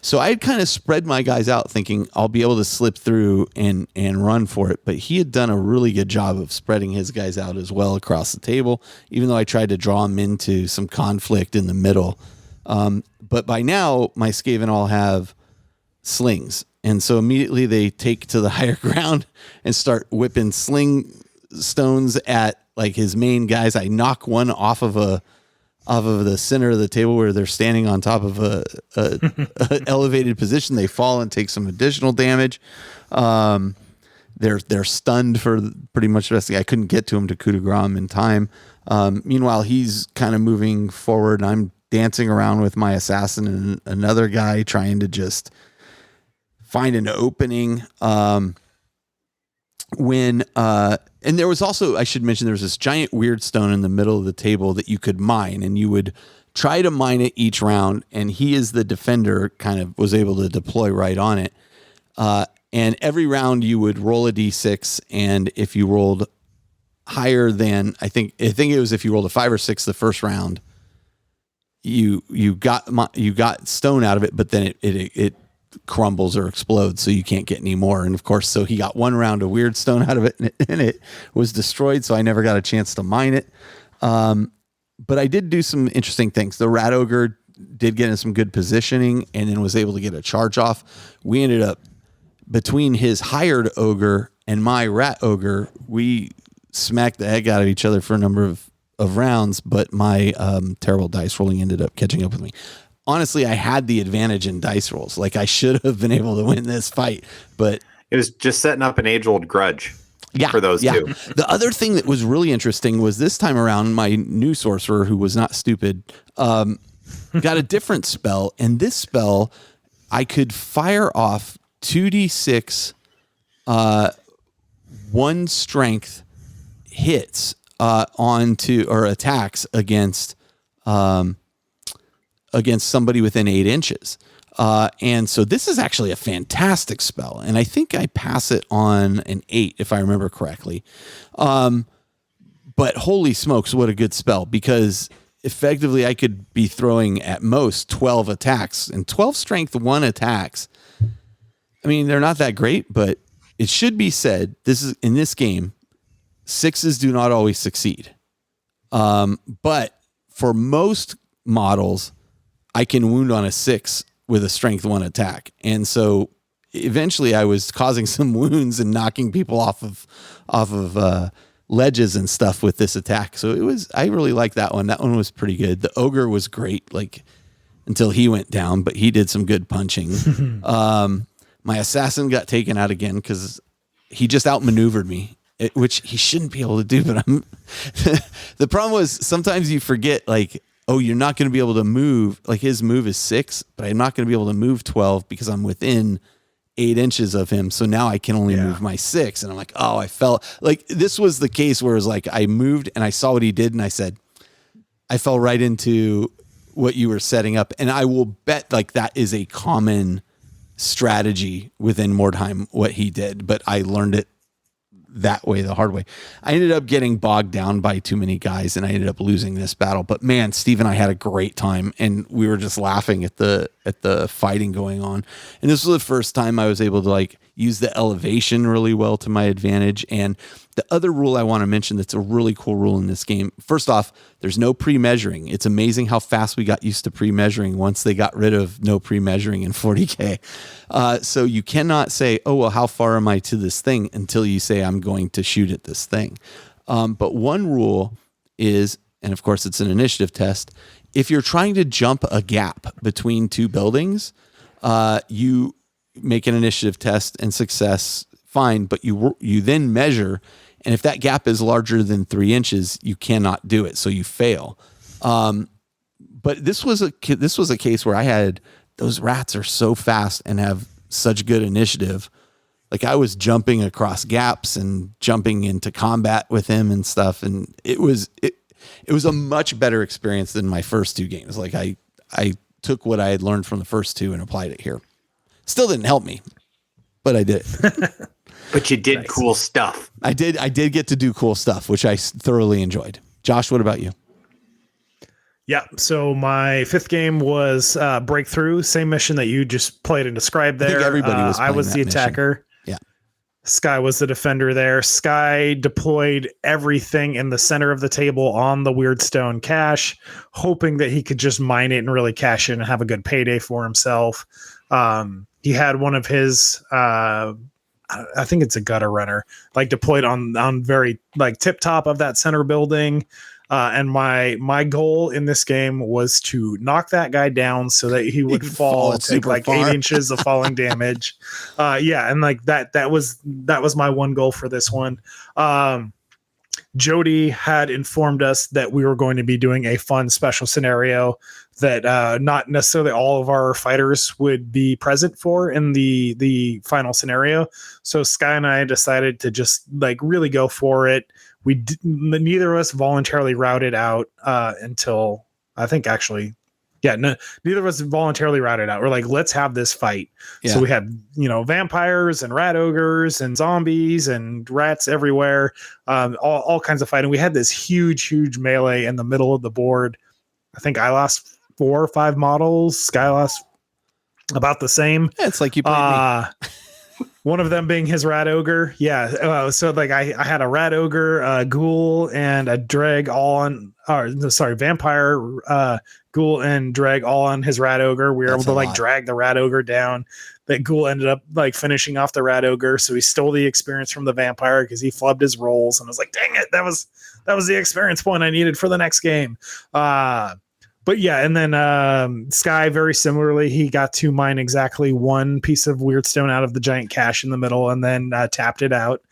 So I had kind of spread my guys out thinking I'll be able to slip through and run for it. But he had done a really good job of spreading his guys out as well across the table, even though I tried to draw him into some conflict in the middle. But by now, my Skaven all have slings. And so immediately they take to the higher ground and start whipping sling stones at like his main guys. I knock one off of the center of the table where they're standing on top of a elevated position. They fall and take some additional damage. They're stunned for pretty much the rest of the. I couldn't get to him to coup de grace him in time. Meanwhile, he's kind of moving forward, and I'm dancing around with my assassin and another guy trying to just find an opening. And there was also, I should mention, there was this giant Wyrdstone in the middle of the table that you could mine, and you would try to mine it each round. And he, as the defender, kind of was able to deploy right on it. And every round you would roll a d6, and if you rolled higher than, I think it was if you rolled a 5 or 6 the first round, you got stone out of it, but then it crumbles or explodes, so you can't get any more. And of course, so he got 1 round of Wyrdstone out of it, and it was destroyed, so I never got a chance to mine it. But I did do some interesting things. The Rat Ogre did get in some good positioning and then was able to get a charge off. We ended up, between his hired ogre and my Rat Ogre, we smacked the heck out of each other for a number of rounds, but my terrible dice rolling ended up catching up with me. Honestly, I had the advantage in dice rolls. Like, I should have been able to win this fight, but it was just setting up an age-old grudge for those two. The other thing that was really interesting was this time around, my new sorcerer, who was not stupid, got a different spell. And this spell, I could fire off 2d6 1 strength hits onto, or attacks against somebody within 8 inches. And so this is actually a fantastic spell. And I think I pass it on an 8, if I remember correctly. But holy smokes, what a good spell, because effectively I could be throwing at most 12 attacks, and 12 strength 1 attacks. I mean, they're not that great, but it should be said, this is in this game, 6s do not always succeed. But for most models, I can wound on a 6 with a strength 1 attack. And so eventually I was causing some wounds and knocking people off of ledges and stuff with this attack. So I really liked that one. That one was pretty good. The ogre was great, like, until he went down, but he did some good punching. My assassin got taken out again because he just outmaneuvered me, which he shouldn't be able to do. But the problem was sometimes you forget, like, oh, you're not going to be able to move. Like, his move is 6, but I'm not going to be able to move 12 because I'm within 8 inches of him. So now I can only move my 6. And I'm like, oh, I fell. Like, this was the case where it was like, I moved and I saw what he did. And I said, I fell right into what you were setting up. And I will bet, like, that is a common strategy within Mordheim, what he did. But I learned it that way, the hard way. I ended up getting bogged down by too many guys, and I ended up losing this battle. But man, Steve and I had a great time, and we were just laughing at the fighting going on. And this was the first time I was able to, like, use the elevation really well to my advantage. And the other rule I want to mention that's a really cool rule in this game, first off, there's no pre-measuring. It's amazing how fast we got used to pre-measuring once they got rid of no pre-measuring in 40K. So you cannot say, oh, well, how far am I to this thing until you say I'm going to shoot at this thing. But one rule is, and of course it's an initiative test, if you're trying to jump a gap between two buildings, you make an initiative test and success, fine, but you then measure, and if that gap is larger than 3 inches, you cannot do it, so you fail. But this was a case where I had, those rats are so fast and have such good initiative. Like I was jumping across gaps and jumping into combat with him and stuff, and it was a much better experience than my first 2 games. Like I took what I had learned from the first 2 and applied it here. Still didn't help me, but I did. But you did cool stuff. I did get to do cool stuff, which I thoroughly enjoyed. Josh, what about you? Yeah, so my 5th game was Breakthrough, same mission that you just played and described there. I think everybody was playing I was the attacker. Yeah. Sky was the defender there. Sky deployed everything in the center of the table on the Wyrdstone cache, hoping that he could just mine it and really cash in and have a good payday for himself. He had one of his, I think it's a gutter runner, like deployed on very like tip top of that center building. And my goal in this game was to knock that guy down so that he would fall and take like 8 inches of falling damage. And like that was my one goal for this one. Jody had informed us that we were going to be doing a fun special scenario that not necessarily all of our fighters would be present for in the final scenario. So Sky and I decided to just like really go for it. Neither of us voluntarily routed out until I think actually, neither of us voluntarily routed out. We're like, let's have this fight. Yeah. So we had, vampires and rat ogres and zombies and rats everywhere, all kinds of fighting. We had this huge melee in the middle of the board. I think I lost 4 or 5 models. Sky lost about the same. Yeah, it's like you played me. One of them being his rat ogre. Yeah. So like I had a rat ogre, a ghoul, and a dreg vampire, ghoul and dreg all on his rat ogre. We were able to like drag the rat ogre down. That ghoul ended up like finishing off the rat ogre. So he stole the experience from the vampire because he flubbed his rolls. And I was like, dang it. That was the experience point I needed for the next game. But yeah, and then Sky, very similarly, he got to mine exactly 1 piece of Wyrdstone out of the giant cache in the middle and then tapped it out.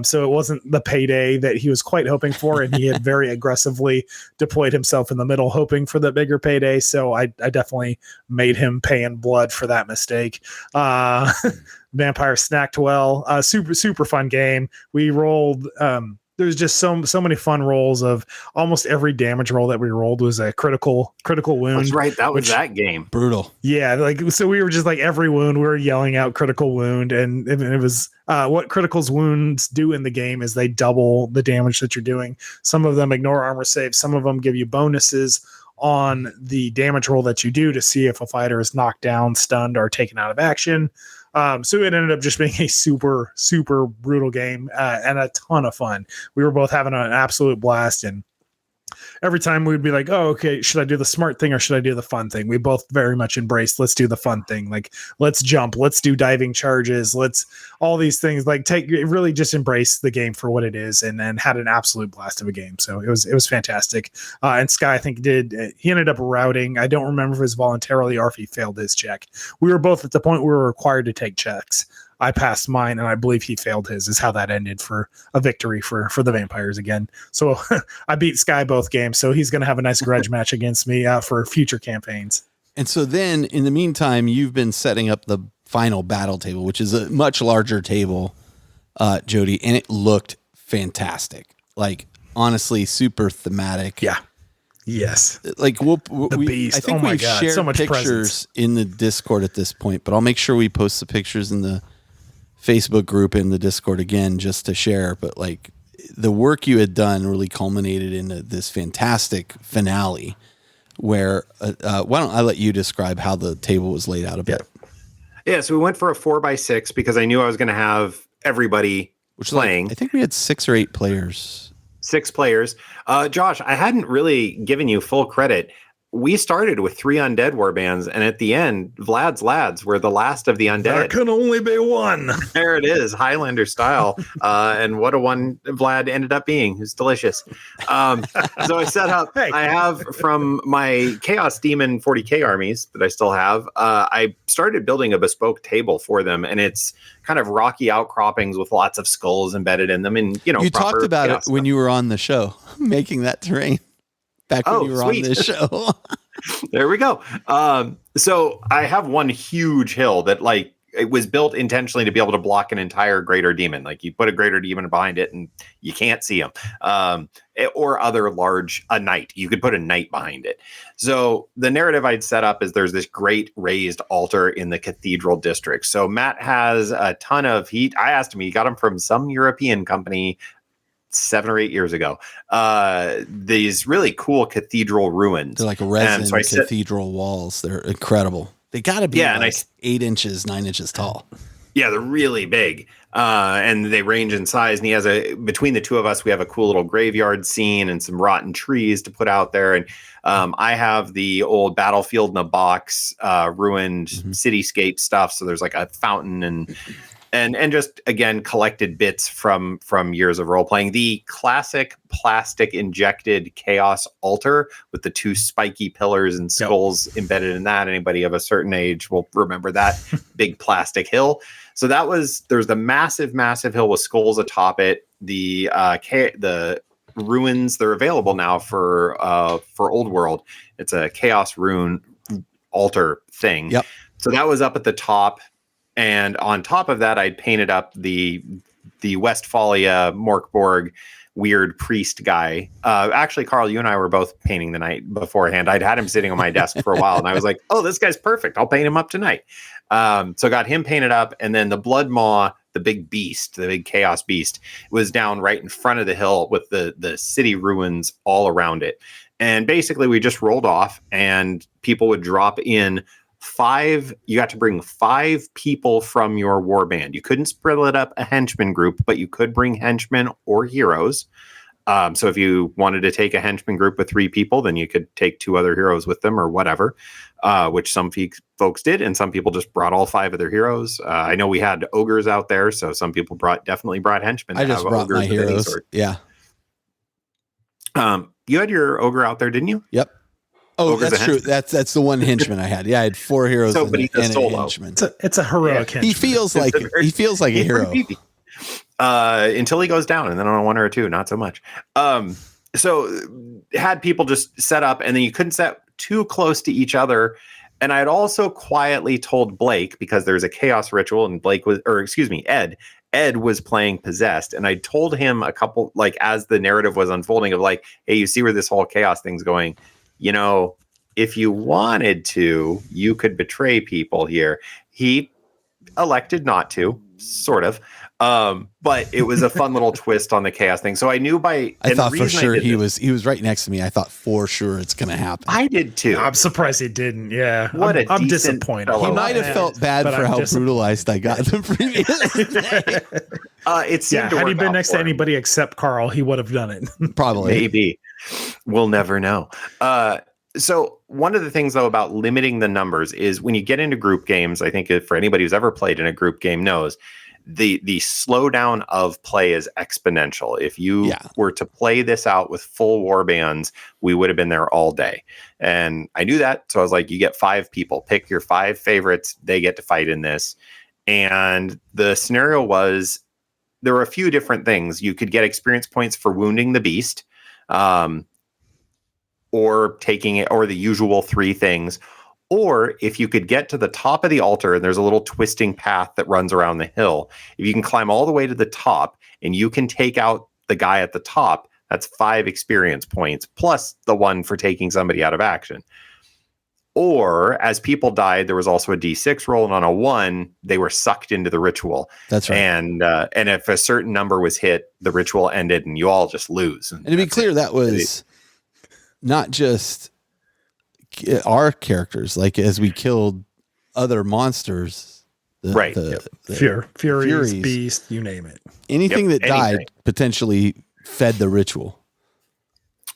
So it wasn't the payday that he was quite hoping for, and he had very aggressively deployed himself in the middle, hoping for the bigger payday. So I definitely made him pay in blood for that mistake. Vampire snacked well. Super fun game. We rolled... there's just so many fun rolls of almost every damage roll that we rolled was a critical wound. That's right. That was that game. Brutal. Yeah. Like, so we were just like every wound we were yelling out critical wound. And it was what critical's wounds do in the game is they double the damage that you're doing. Some of them ignore armor saves. Some of them give you bonuses on the damage roll that you do to see if a fighter is knocked down, stunned, or taken out of action. So it ended up just being a super brutal game and a ton of fun. We were both having an absolute blast, and every time we'd be like, oh, okay, should I do the smart thing or should I do the fun thing? We both very much embraced, let's do the fun thing. Like, let's jump, let's do diving charges, let's all these things, like really just embrace the game for what it is, and then had an absolute blast of a game. So it was fantastic. And Sky, I think he ended up routing. I don't remember if it was voluntarily or if he failed his check. We were both at the point where we were required to take checks. I passed mine, and I believe he failed his, is how that ended for a victory for the vampires again. So I beat Sky both games, so he's going to have a nice grudge match against me for future campaigns. And so then, in the meantime, you've been setting up the final battle table, which is a much larger table, Jody, and it looked fantastic. Like, honestly, super thematic. Yeah. Yes. Like the beast. I think we've shared so much pictures presence in the Discord at this point, but I'll make sure we post the pictures in the Facebook group in the Discord again, just to share. But like, the work you had done really culminated into this fantastic finale where, why don't I let you describe how the table was laid out a bit? Yeah, so we went for a 4x6 because I knew I was going to have everybody playing. I think we had 6 or 8 players. 6 players. Josh, I hadn't really given you full credit. We started with 3 undead warbands, and at the end, Vlad's lads were the last of the undead. There can only be one. There it is, Highlander style. And what a one Vlad ended up being. It's delicious. So I set up, I have from my Chaos Demon 40K armies that I still have, I started building a bespoke table for them, and it's kind of rocky outcroppings with lots of skulls embedded in them. And, you talked about it when you were on the show, making that terrain. Back when you were on this show. There we go. So I have one huge hill that it was built intentionally to be able to block an entire greater demon. Like you put a greater demon behind it and you can't see him. Or other a knight. You could put a knight behind it. So the narrative I'd set up is there's this great raised altar in the cathedral district. So Matt has a ton of heat. I asked him, he got them from some European company 7 or 8 years ago. These really cool cathedral ruins. They're like resin cathedral walls. They're incredible. They got to be 8 inches, 9 inches tall. Yeah, they're really big. And they range in size. And he has between the two of us, we have a cool little graveyard scene and some rotten trees to put out there. And I have the old battlefield in a box, ruined cityscape stuff. So there's like a fountain and just again collected bits from years of role playing. The classic plastic injected chaos altar with the 2 spiky pillars and skulls embedded in that. Anybody of a certain age will remember that big plastic hill. So there's the massive hill with skulls atop it. The ruins, they're available now for Old World. It's a chaos rune altar thing. Yep. So that was up at the top. And on top of that, I'd painted up the Westphalia Morkborg weird priest guy. Actually, Carl, you and I were both painting the night beforehand. I'd had him sitting on my desk for a while, and I was like, oh, this guy's perfect. I'll paint him up tonight. So got him painted up, and then the Blood Maw, the big beast, the big chaos beast, was down right in front of the hill with the city ruins all around it. And basically, we just rolled off, and people would drop in 5. You got to bring 5 people from your warband. You couldn't split up a henchman group, but you could bring henchmen or heroes. So if you wanted to take a henchman group with 3 people, then you could take 2 other heroes with them or whatever, which some folks did. And some people just brought all 5 of their heroes. I know we had ogres out there. So some people definitely brought henchmen. I just brought my heroes. Yeah. You had your ogre out there, didn't you? Yep. Oh, that's true. That's the one henchman I had. Yeah, I had 4 heroes and a henchman. It's a heroic henchman. He feels like a hero. Until he goes down, and then on a 1 or a 2, not so much. So had people just set up, and then you couldn't set too close to each other. And I had also quietly told Blake, because there's a chaos ritual, and Ed was playing possessed, and I told him a couple, as the narrative was unfolding, of hey, you see where this whole chaos thing's going. If you wanted to, you could betray people here. He elected not to, sort of. But it was a fun little twist on the chaos thing. So I knew I thought for sure he was right next to me. I thought for sure it's going to happen. I did too. I'm surprised he didn't. Yeah. I'm disappointed. He might have felt bad for how brutalized I got the previous day. Had he been next to anybody except Carl, he would have done it. Probably. Maybe. We'll never know. So one of the things, though, about limiting the numbers is when you get into group games, I think for anybody who's ever played in a group game knows, the slowdown of play is exponential. If you were to play this out with full warbands, we would have been there all day. And I knew that. So I was like, you get 5 people, pick your 5 favorites. They get to fight in this. And the scenario was, there were a few different things. You could get experience points for wounding the beast, or taking it, or the usual 3 things. Or if you could get to the top of the altar, and there's a little twisting path that runs around the hill, if you can climb all the way to the top and you can take out the guy at the top, that's 5 experience points plus the 1 for taking somebody out of action. Or as people died, there was also a D6 roll, and on a 1, they were sucked into the ritual. That's right. And if a certain number was hit, the ritual ended, and you all just lose. And to be clear, that was not just our characters. As we killed other monsters, Furies, Beast, you name it. Anything that died potentially fed the ritual.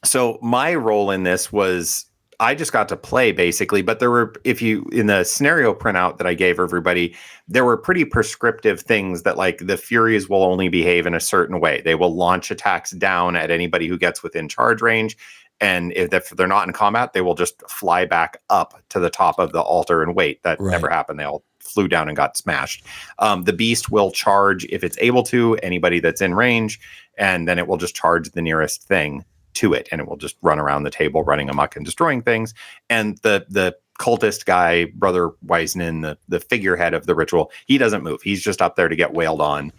So my role in this was I just got to play basically, but there were, in the scenario printout that I gave everybody, there were pretty prescriptive things that like the Furies will only behave in a certain way. They will launch attacks down at anybody who gets within charge range. And if they're not in combat, they will just fly back up to the top of the altar and wait. That never happened. They all flew down and got smashed. The Beast will charge if it's able to, anybody that's in range, and then it will just charge the nearest thing to it, and it will just run around the table running amok and destroying things. And the cultist guy, Brother Wiseman, the figurehead of the ritual, he doesn't move. He's just up there to get wailed on.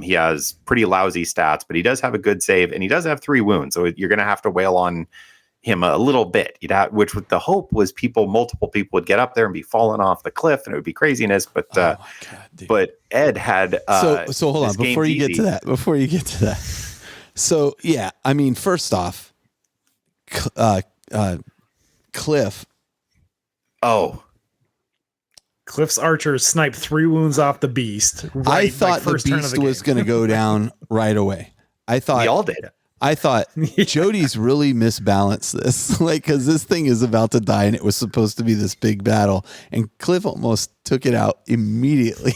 He has pretty lousy stats, but he does have a good save, and he does have 3 wounds. So you're going to have to wail on him a little bit. Which with the hope was multiple people would get up there and be falling off the cliff, and it would be craziness. But but Ed had so hold on before you get to that. So yeah, I mean, first off, Cliff. Oh. Cliff's archers sniped 3 wounds off the Beast. I thought the Beast was going to go down right away. We all did. I thought Jody's really misbalanced this, like, because this thing is about to die, and it was supposed to be this big battle, and Cliff almost took it out immediately.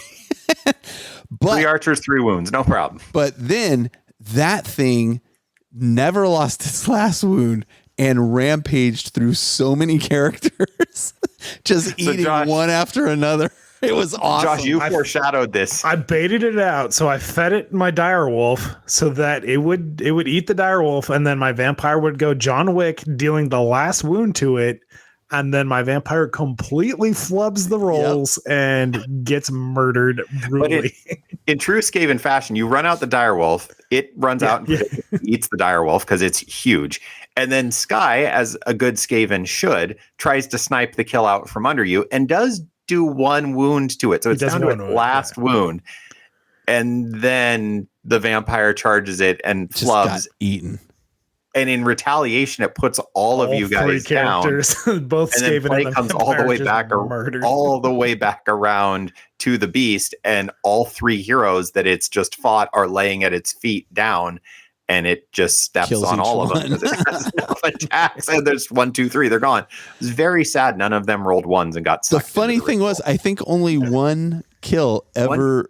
But 3 archers, 3 wounds, no problem. But then that thing never lost its last wound and rampaged through so many characters, just eating one after another. It was awesome. Josh, you foreshadowed this. I baited it out, so I fed it my direwolf so that it would eat the direwolf, and then my vampire would go John Wick, dealing the last wound to it, and then my vampire completely flubs the rolls and gets murdered brutally. In true Skaven fashion, you run out the direwolf, it runs out and eats the direwolf because it's huge. And then Sky, as a good Skaven should, tries to snipe the kill out from under you and does do 1 wound to it. So it's down to its last wound. And then the vampire charges it and just flubs. Got eaten. And in retaliation, it puts all of you guys down. Both and then play comes all the way back around to the Beast, and all 3 heroes that it's just fought are laying at its feet down, and it just steps Kills on all one. of them. It has enough attacks, and there's 1, 2, 3, they're gone. It was very sad. None of them rolled 1s and got sucked. The funny thing was, I think only 1 kill ever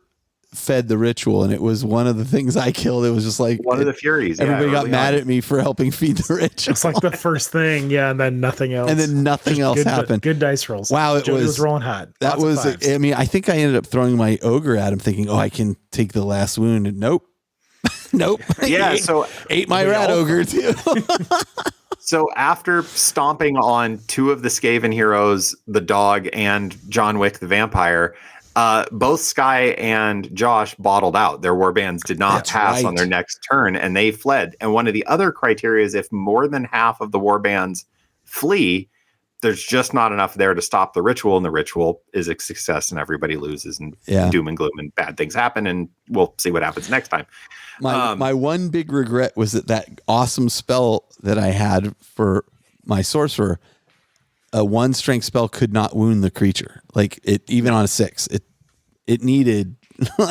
fed the ritual, and it was one of the things I killed. It was just like one of the Furies. Everybody got mad at me for helping feed the ritual. It's like the first thing, and then nothing else. And then nothing else happened. Good dice rolls. Wow, Jody was rolling hot. That was. I mean, I think I ended up throwing my ogre at him, thinking, "Oh, I can take the last wound." And nope. Yeah. So ate my rat ogre too. So after stomping on 2 of the Skaven heroes, the dog and John Wick the vampire, both Sky and Josh bottled out. Their warbands did not pass on their next turn, and they fled. And one of the other criteria is if more than half of the warbands flee, there's just not enough there to stop the ritual, and the ritual is a success, and everybody loses, and doom and gloom, and bad things happen, and we'll see what happens next time. My one big regret was that awesome spell that I had for my sorcerer, a 1 strength spell could not wound the creature. Like it, even on a 6, it needed,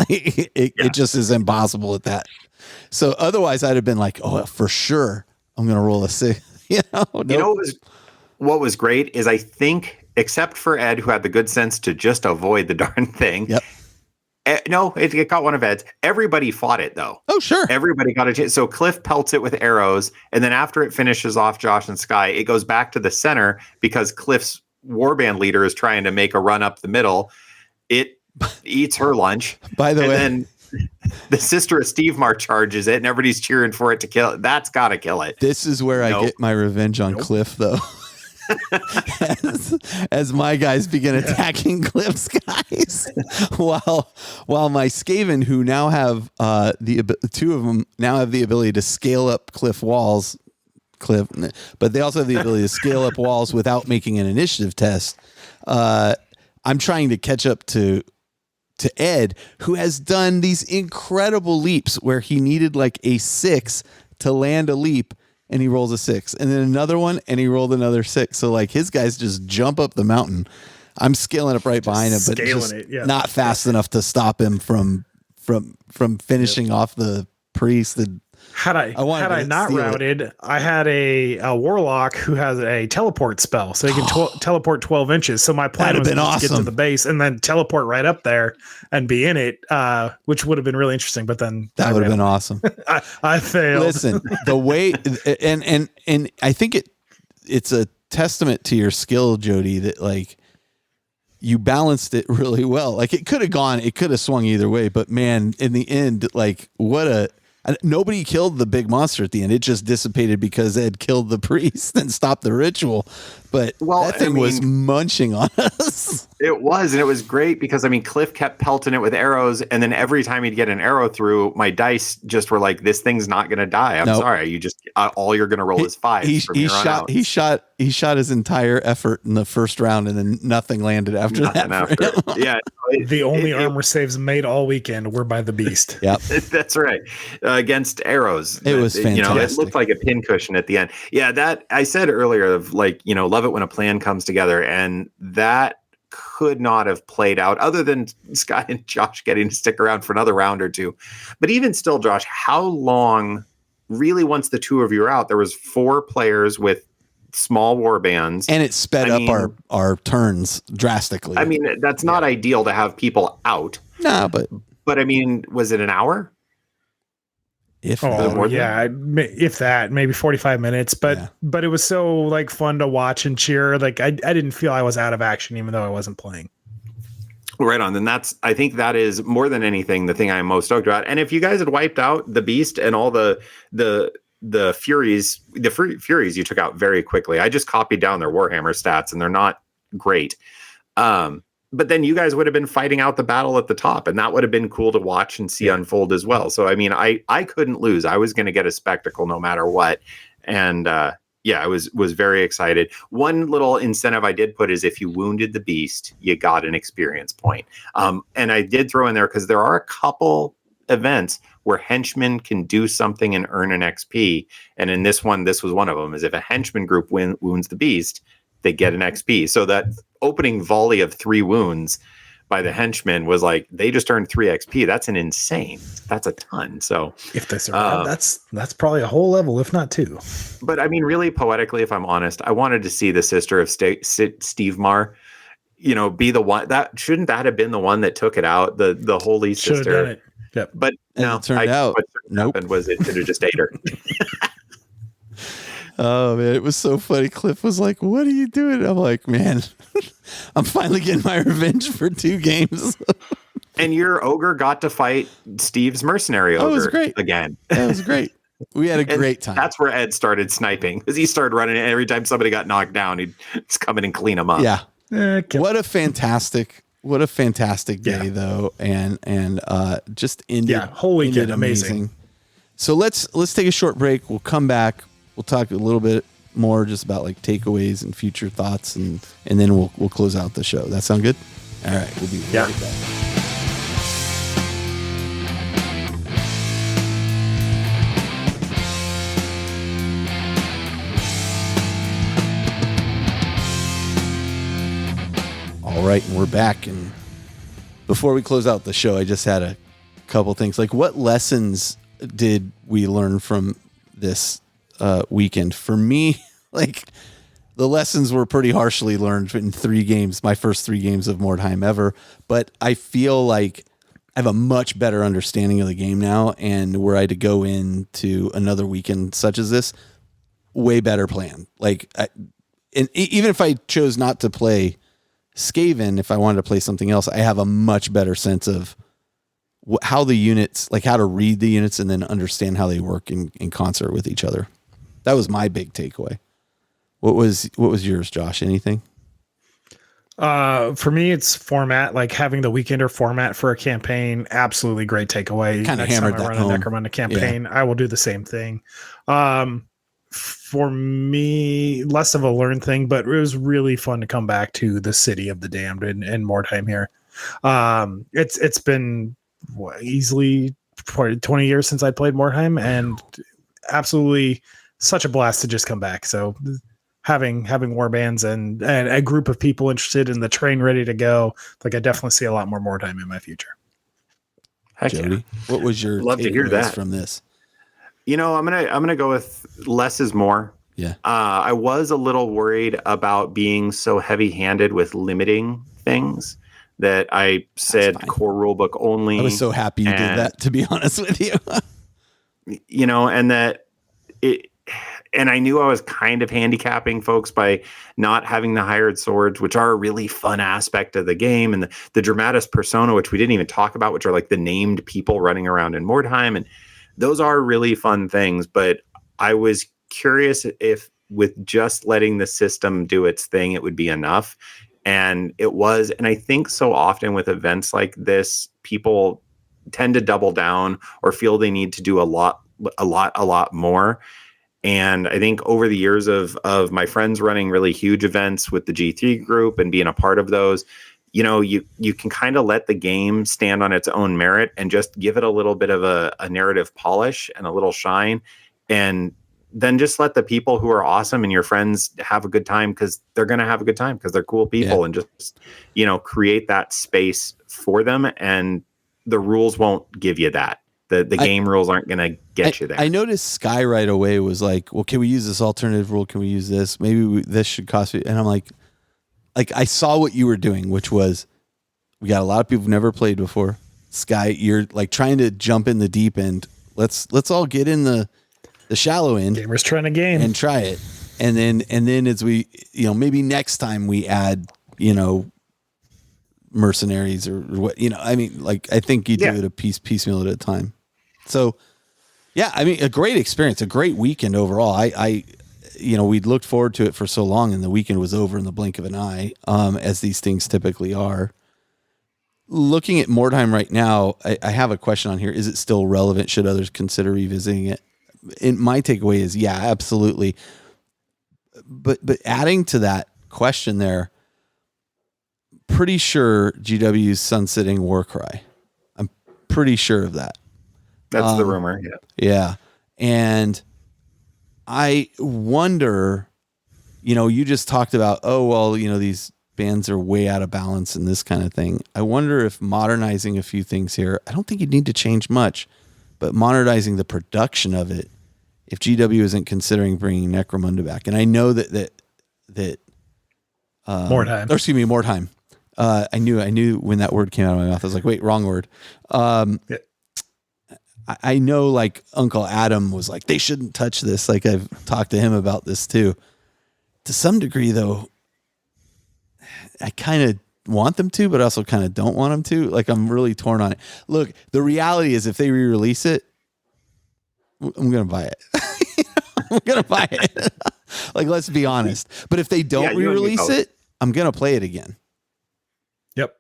it just is impossible at that. So otherwise I'd have been like, oh, for sure, I'm going to roll a 6. What was great is I think, except for Ed, who had the good sense to just avoid the darn thing. Yep. No, it got one of Ed's. Everybody fought it, though. Oh, sure. Everybody got a chance. So Cliff pelts it with arrows, and then after it finishes off Josh and Sky, it goes back to the center because Cliff's warband leader is trying to make a run up the middle. It eats her lunch. By the way. Then the sister of Steve-Mar charges it, and everybody's cheering for it to kill it. That's got to kill it. This is where I get my revenge on Cliff, though. as my guys begin attacking Cliff's guys, while my Skaven, who now have 2 of them now have the ability to scale up Cliff walls, but they also have the ability to scale up walls without making an initiative test. I'm trying to catch up to Ed, who has done these incredible leaps where he needed like a 6 to land a leap, and he rolls a 6, and then another one, and he rolled another 6. So like his guys just jump up the mountain. I'm scaling up right behind him, but just not fast enough to stop him from finishing off the priest. Had I not routed, I had a warlock who has a teleport spell, so he can teleport 12 inches. So my plan was to just get to the base and then teleport right up there and be in it, which would have been really interesting. But then that would have been awesome. I failed. Listen, the way and I think it's a testament to your skill, Jody, that like you balanced it really well. Like it could have swung either way, but man, in the end, like nobody killed the big monster at the end. It just dissipated because Ed killed the priest and stopped the ritual. But that thing was munching on us. It was, and it was great because Cliff kept pelting it with arrows, and then every time he'd get an arrow through, my dice just were like, "This thing's not going to die." I'm sorry, you just all you're going to roll is 5. He shot his entire effort in the first round, and then nothing landed after that. Yeah, the only armor saves made all weekend were by the beast. Yep, that's right. Against arrows, it was fantastic. It looked like a pincushion at the end. Yeah, that I said earlier of love it when a plan comes together, and that could not have played out other than Scott and Josh getting to stick around for another round or two. But even still, Josh, how long really, once the two of you are out, there was 4 players with small war bands, and it sped up our turns drastically. That's not ideal to have people out. No, but was it an hour? If that, maybe 45 minutes, but it was so fun to watch and cheer. I didn't feel I was out of action, even though I wasn't playing. Right on. And I think that is more than anything the thing I'm most stoked about. And if you guys had wiped out the beast and all the furies you took out very quickly. I just copied down their Warhammer stats, and they're not great. But then you guys would have been fighting out the battle at the top, and that would have been cool to watch and see unfold as well. So, I couldn't lose. I was going to get a spectacle no matter what. And I was very excited. One little incentive I did put is if you wounded the beast, you got an experience point. And I did throw in there because there are a couple events where henchmen can do something and earn an XP. And in this one, this was one of them, is if a henchman group wounds the beast, they get an XP. So that opening volley of 3 wounds by the henchmen was they just earned 3 XP. That's that's a ton. So if they survive, that's probably a whole level, if not 2. But really poetically, if I'm honest, I wanted to see the sister of Steve Marr, be the one that shouldn't that have been the one that took it out, the holy sister. Should have done it. Yep. But no, it turned out what happened was it should have just ate her. Oh man, it was so funny. Cliff was like, "What are you doing?" I'm like, "Man, I'm finally getting my revenge for 2 games." And your ogre got to fight Steve's mercenary ogre. It was great again. That was great. We had a great time. That's where Ed started sniping, because he started running. And every time somebody got knocked down, he'd just come in and clean them up. Yeah. What a fantastic day though, and just ended. Yeah, holy ended amazing. So let's take a short break. We'll come back. We'll talk a little bit more just about takeaways and future thoughts, and then we'll close out the show. That sound good? All right, we'll be right back. All right, and we're back. And before we close out the show, I just had a couple things. What lessons did we learn from this weekend? For me, the lessons were pretty harshly learned in 3 games, my first 3 games of Mordheim ever. But I feel like I have a much better understanding of the game now, and were I to go into another weekend such as this, way better plan. And even if I chose not to play Skaven, if I wanted to play something else, I have a much better sense of how the units, how to read the units and then understand how they work in concert with each other. That was my big takeaway. What was yours, Josh? Anything? For me, it's format, having the weekender format for a campaign. Absolutely great takeaway. Kind of hammered that home. Next time I run a Necromunda campaign, I will do the same thing. For me, less of a learn thing, but it was really fun to come back to the City of the Damned in Mordheim here. It's been easily 20 years since I played Mordheim, and absolutely such a blast to just come back. So having warbands and a group of people interested in the train ready to go, like I definitely see a lot more Mordheim in my future. Heck Jody, yeah. what was your Love to hear takeaways that from this? I'm gonna go with less is more. Yeah. I was a little worried about being so heavy-handed with limiting things that I said core rulebook only. I was so happy you did that, to be honest with you. And that it, and I knew I was kind of handicapping folks by not having the hired swords, which are a really fun aspect of the game, and the dramatis persona, which we didn't even talk about, which are like the named people running around in Mordheim, and those are really fun things. But I was curious if with just letting the system do its thing, it would be enough. And it was. And I think so often with events like this, people tend to double down or feel they need to do a lot more. And I think over the years of my friends running really huge events with the G3 group and being a part of those, you can kind of let the game stand on its own merit and just give it a little bit of a narrative polish and a little shine. And then just let the people who are awesome and your friends have a good time, because they're going to have a good time because they're cool people, and just, create that space for them. And the rules won't give you that. The game rules aren't going to get you there. I noticed Sky right away was like, well, can we use this alternative rule? Can we use this? Maybe this should cost me. And I'm like, I saw what you were doing, which was we got a lot of people who've never played before. Sky, you're like trying to jump in the deep end. Let's all get in the shallow end. Gamers trying to game and try it. And then as we, maybe next time we add, mercenaries or what, I think you do it a piecemeal at a time. So yeah, a great experience, a great weekend overall. We'd looked forward to it for so long, and the weekend was over in the blink of an eye, as these things typically are. Looking at Mordheim right now, I have a question on here. Is it still relevant? Should others consider revisiting it? And my takeaway is, yeah, absolutely. But adding to that question there, pretty sure GW's sunsetting Warcry. I'm pretty sure of that. That's the rumor. Yeah. Yeah. And I wonder, you just talked about, these bands are way out of balance and this kind of thing. I wonder if modernizing a few things here, I don't think you need to change much, but modernizing the production of it, if GW isn't considering bringing Necromunda back. And I know that Mordheim. Or excuse me, Mordheim. I knew when that word came out of my mouth, I was like, wait, wrong word. I know, like, Uncle Adam was like, they shouldn't touch this. Like, I've talked to him about this too. To some degree, though, I kind of want them to, but also kind of don't want them to. Like, I'm really torn on it. Look, the reality is if they re-release it, I'm going to buy it. I'm going to buy it. Like, let's be honest. But if they don't re-release it, I'm going to play it again. Yep.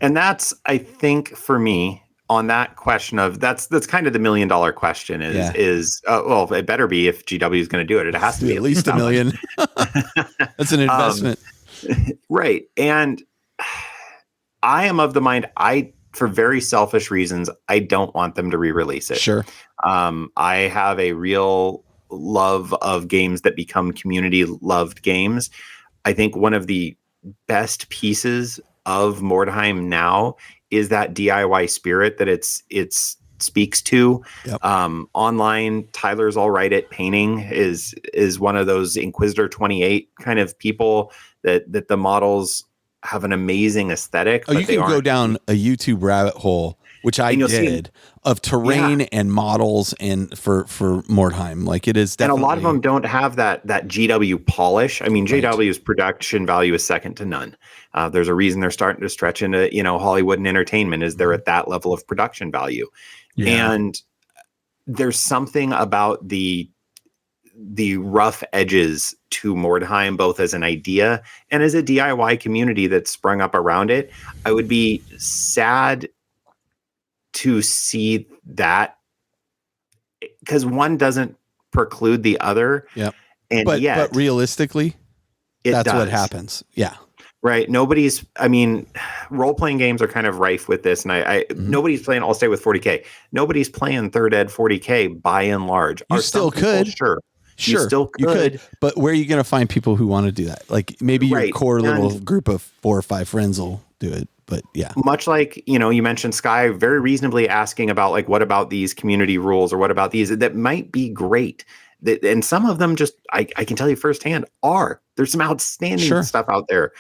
And that's, I think, for me, on that question of that's kind of the $1 million question is it better be if GW is going to do it. It has to be at least $1 million. That's an investment. Right. And I am of the mind, for very selfish reasons, I don't want them to re-release it. Sure. I have a real love of games that become community loved games. I think one of the best pieces of Mordheim now is that DIY spirit that it speaks to. Yep. Online, Tyler's all right at painting is one of those Inquisitor 28 kind of people that the models have an amazing aesthetic. Oh, you can go down a YouTube rabbit hole, which I did, of terrain and models and for Mordheim. Like, it is definitely. And a lot of them don't have that GW polish. I mean, JW's production value is second to none. There's a reason they're starting to stretch into, Hollywood and entertainment, is they're at that level of production value. Yeah. And there's something about the rough edges to Mordheim, both as an idea and as a DIY community that sprung up around it. I would be sad to see that, because one doesn't preclude the other. Yep. And but realistically, that's does. What happens. Yeah. Right. Role-playing games are kind of rife with this. And nobody's playing, I'll stay with 40K. Nobody's playing Third Ed 40K by and large. You still could. Sure. Sure, you still could. But where are you going to find people who want to do that? Like maybe your core little group of 4 or 5 friends will do it. But yeah, much like, you mentioned Sky very reasonably asking about like, what about these community rules or what about these that might be great. And some of them just, I can tell you firsthand there's some outstanding stuff out there.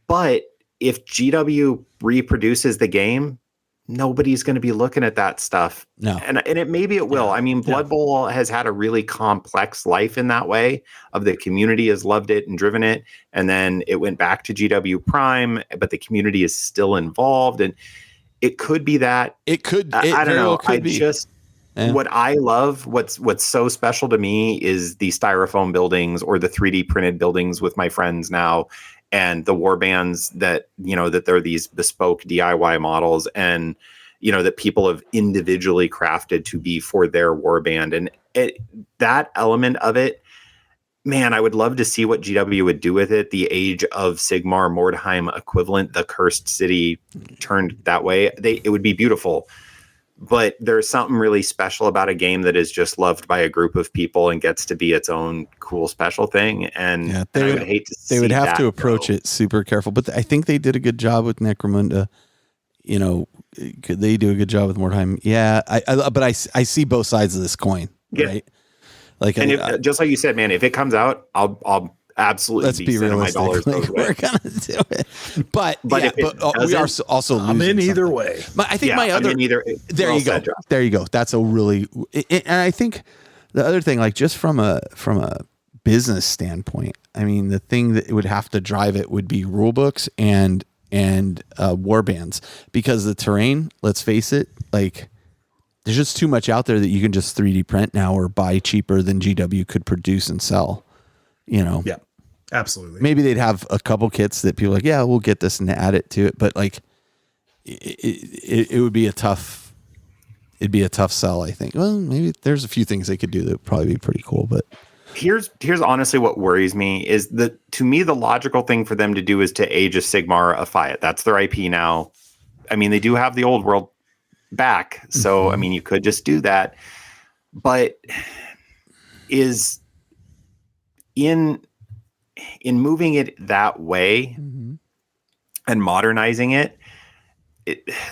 But if GW reproduces the game, nobody's going to be looking at that stuff. No. And maybe it will. I mean, Blood Bowl has had a really complex life in that way of the community has loved it and driven it. And then it went back to GW Prime, but the community is still involved. And it could be that. It could. I don't know. What I love, what's so special to me is the styrofoam buildings or the 3D printed buildings with my friends now. And the warbands that, that they're these bespoke DIY models and, that people have individually crafted to be for their warband. And that element of it, man, I would love to see what GW would do with it. The Age of Sigmar, Mordheim equivalent, the Cursed City turned that way. It would be beautiful. But there's something really special about a game that is just loved by a group of people and gets to be its own cool special thing. And I would hate to see they would have to approach it super careful. But I think they did a good job with Necromunda. Could they do a good job with Mordheim? Yeah, but I see both sides of this coin, right? Like, and just like you said, man, if it comes out, I'll absolutely let's be realistic. Like, we're gonna do it, but we are also losing. I'm in either way. But I think there you go. That's a really, and I think the other thing, like just from a business standpoint, I mean, the thing that would have to drive it would be rule books and warbands, because the terrain. Let's face it, like. There's just too much out there that you can just 3D print now or buy cheaper than GW could produce and sell. Yeah, absolutely. Maybe they'd have a couple kits that people are like, yeah, we'll get this and add it to it. But like, it would be it'd be a tough sell, I think. Well, maybe there's a few things they could do that would probably be pretty cool. But here's honestly what worries me is that to me, the logical thing for them to do is to Age of Sigmar-ify it. That's their IP now. I mean, they do have the old world back. So, I mean, you could just do that, but is in moving it that way and modernizing it,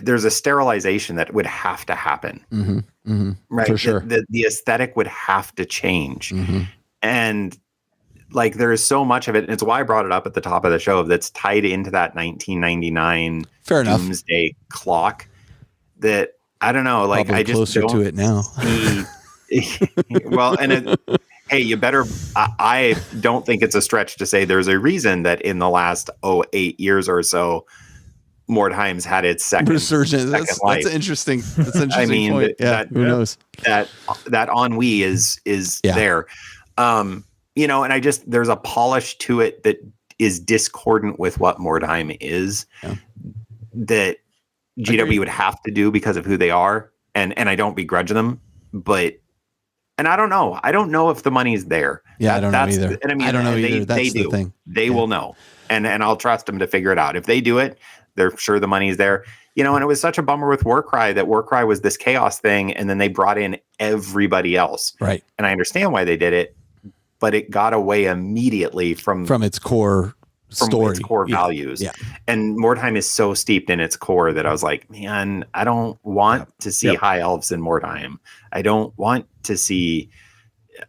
there's a sterilization that would have to happen. Right. For sure. The aesthetic would have to change. And like, there is so much of it. And it's why I brought it up at the top of the show that's tied into that 1999 doomsday clock. That I don't know, like probably I just closer to it now. Well, and hey, you better. I don't think it's a stretch to say there's a reason that in the last 8 years or so, Mordheim's had its second resurgence. That's interesting. That's an interesting I mean, point. Who knows? That ennui is there. And I just there's a polish to it that is discordant with what Mordheim is. That GW would have to do because of who they are, and I don't begrudge them, and I don't know. I don't know if the money's there. Yeah, I don't know either. And I mean, I don't know either. That's they the do. Thing. They will know, and I'll trust them to figure it out. If they do it, they're sure the money's there. And it was such a bummer with Warcry that Warcry was this chaos thing, and then they brought in everybody else. Right. And I understand why they did it, but it got away immediately from its core. Its core values. Yeah. And Mordheim is so steeped in its core that I was like, man, I don't want to see high elves in Mordheim. I don't want to see,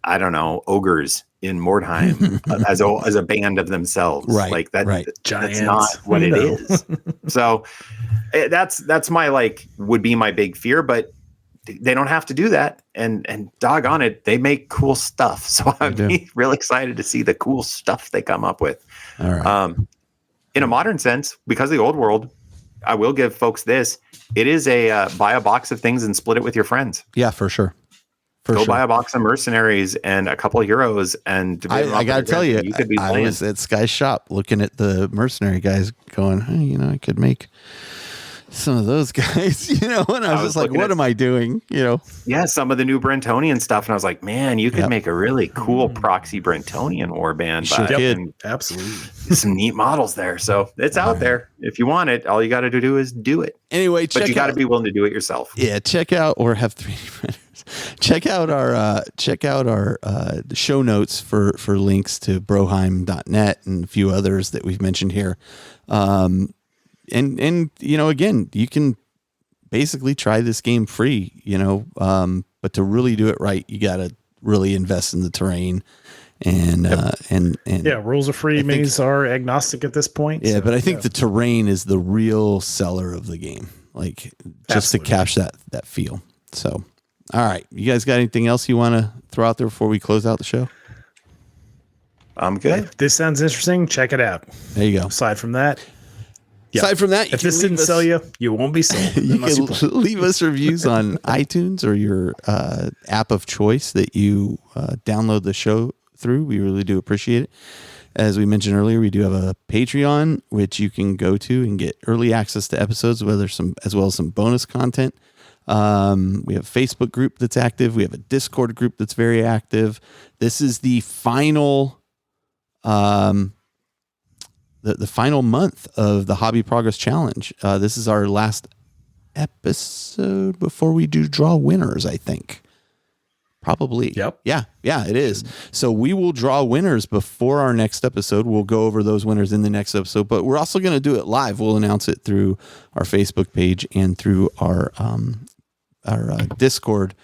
I don't know, ogres in Mordheim as a band of themselves. Right. Like that. Right. That's not what it is. So that's my would be my big fear, but they don't have to do that. And doggone it, they make cool stuff. So I'd be real excited to see the cool stuff they come up with. All right. In a modern sense, because of the old world, I will give folks this. It is a buy a box of things and split it with your friends. Yeah, for sure. Go buy a box of mercenaries and a couple of heroes. And I got to tell you, could be I was at Sky's shop looking at the mercenary guys going, hey, I could make some of those guys, and I was just like, what am I doing? Yeah, some of the new Brentonian stuff. And I was like, man, you could make a really cool proxy Brentonian warband. Absolutely. Some neat models there. So it's out there. If you want it, all you got to do is do it. Anyway, but you got to be willing to do it yourself. Yeah, check out or have 3D printers. check out our show notes for links to broheim.net and a few others that we've mentioned here. And again, you can basically try this game free, but to really do it right, you got to really invest in the terrain. And rules are free. Minis are agnostic at this point. Yeah, but I think the terrain is the real seller of the game, like just to capture that feel. So, all right, you guys got anything else you want to throw out there before we close out the show? I'm good. If this sounds interesting, check it out. There you go. Aside from that, if this didn't sell you, you won't be sold. You can leave us reviews on iTunes or your app of choice that you download the show through. We really do appreciate it. As we mentioned earlier, we do have a Patreon, which you can go to and get early access to episodes, as well as some bonus content. We have a Facebook group that's active. We have a Discord group that's very active. This is the final, the final month of the Hobby Progress Challenge. This is our last episode before we do draw winners, I think. Probably. Yep. Yeah, it is. So we will draw winners before our next episode. We'll go over those winners in the next episode, but we're also going to do it live. We'll announce it through our Facebook page and through our Discord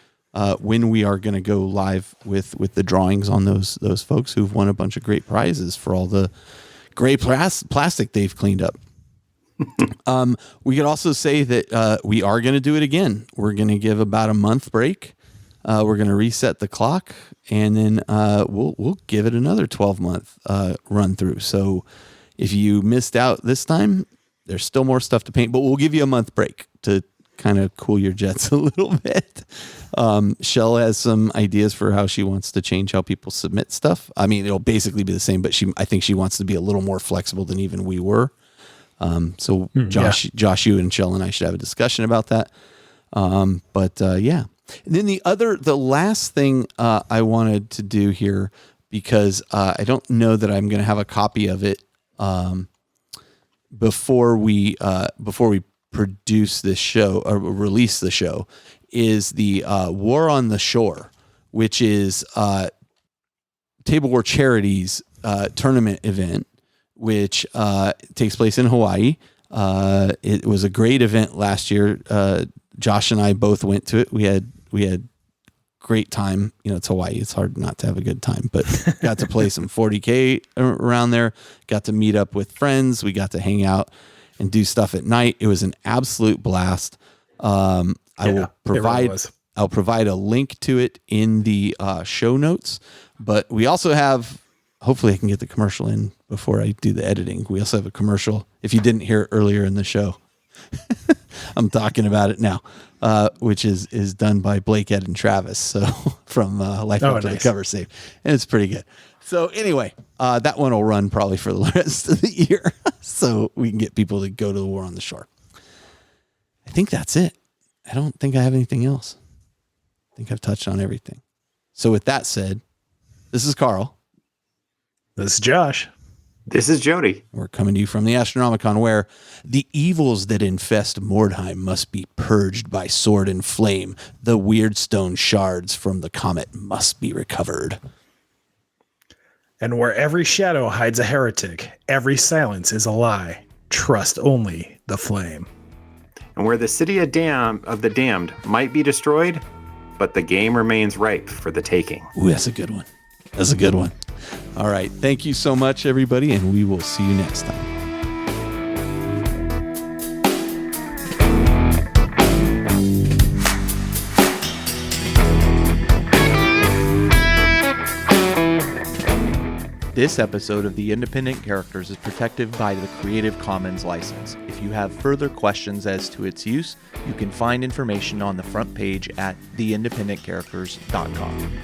when we are going to go live with the drawings on those folks who've won a bunch of great prizes for all the gray plastic they've cleaned up. We could also say that we are going to do it again. We're going to give about a month break. We're going to reset the clock, and then we'll give it another 12-month run through. So if you missed out this time, there's still more stuff to paint, but we'll give you a month break to kind of cool your jets a little bit. Shell has some ideas for how she wants to change how people submit stuff. I mean, it'll basically be the same, but I think she wants to be a little more flexible than even we were. So Josh, you and Shell and I should have a discussion about that. Yeah. And then the last thing I wanted to do here, because I don't know that I'm going to have a copy of it before we produce this show or release the show, is the War on the Shore, which is Table War Charities tournament event, which takes place in Hawaii. It was a great event last year. Josh and I both went to it. We had great time. It's Hawaii. It's hard not to have a good time, but got to play some 40K around there, got to meet up with friends. We got to hang out and do stuff at night. It was an absolute blast. I'll provide a link to it in the show notes, but we also have, hopefully I can get the commercial in before I do the editing. We also have a commercial. If you didn't hear it earlier in the show, I'm talking about it now, which is done by Blake, Ed, and Travis. So from Life After Recover Safe, and it's pretty good. So anyway, that one will run probably for the rest of the year, so we can get people to go to the War on the Shore. I think that's it. I don't think I have anything else. I think I've touched on everything. So with that said, this is Carl. This is Josh. This is Jody. We're coming to you from the Astronomicon, where the evils that infest Mordheim must be purged by sword and flame. The Wyrdstone shards from the comet must be recovered. And where every shadow hides a heretic, every silence is a lie. Trust only the flame. And where the city of the damned might be destroyed, but the game remains ripe for the taking. Ooh, that's a good one. That's a good one. All right. Thank you so much, everybody, and we will see you next time. This episode of The Independent Characters is protected by the Creative Commons license. If you have further questions as to its use, you can find information on the front page at theindependentcharacters.com.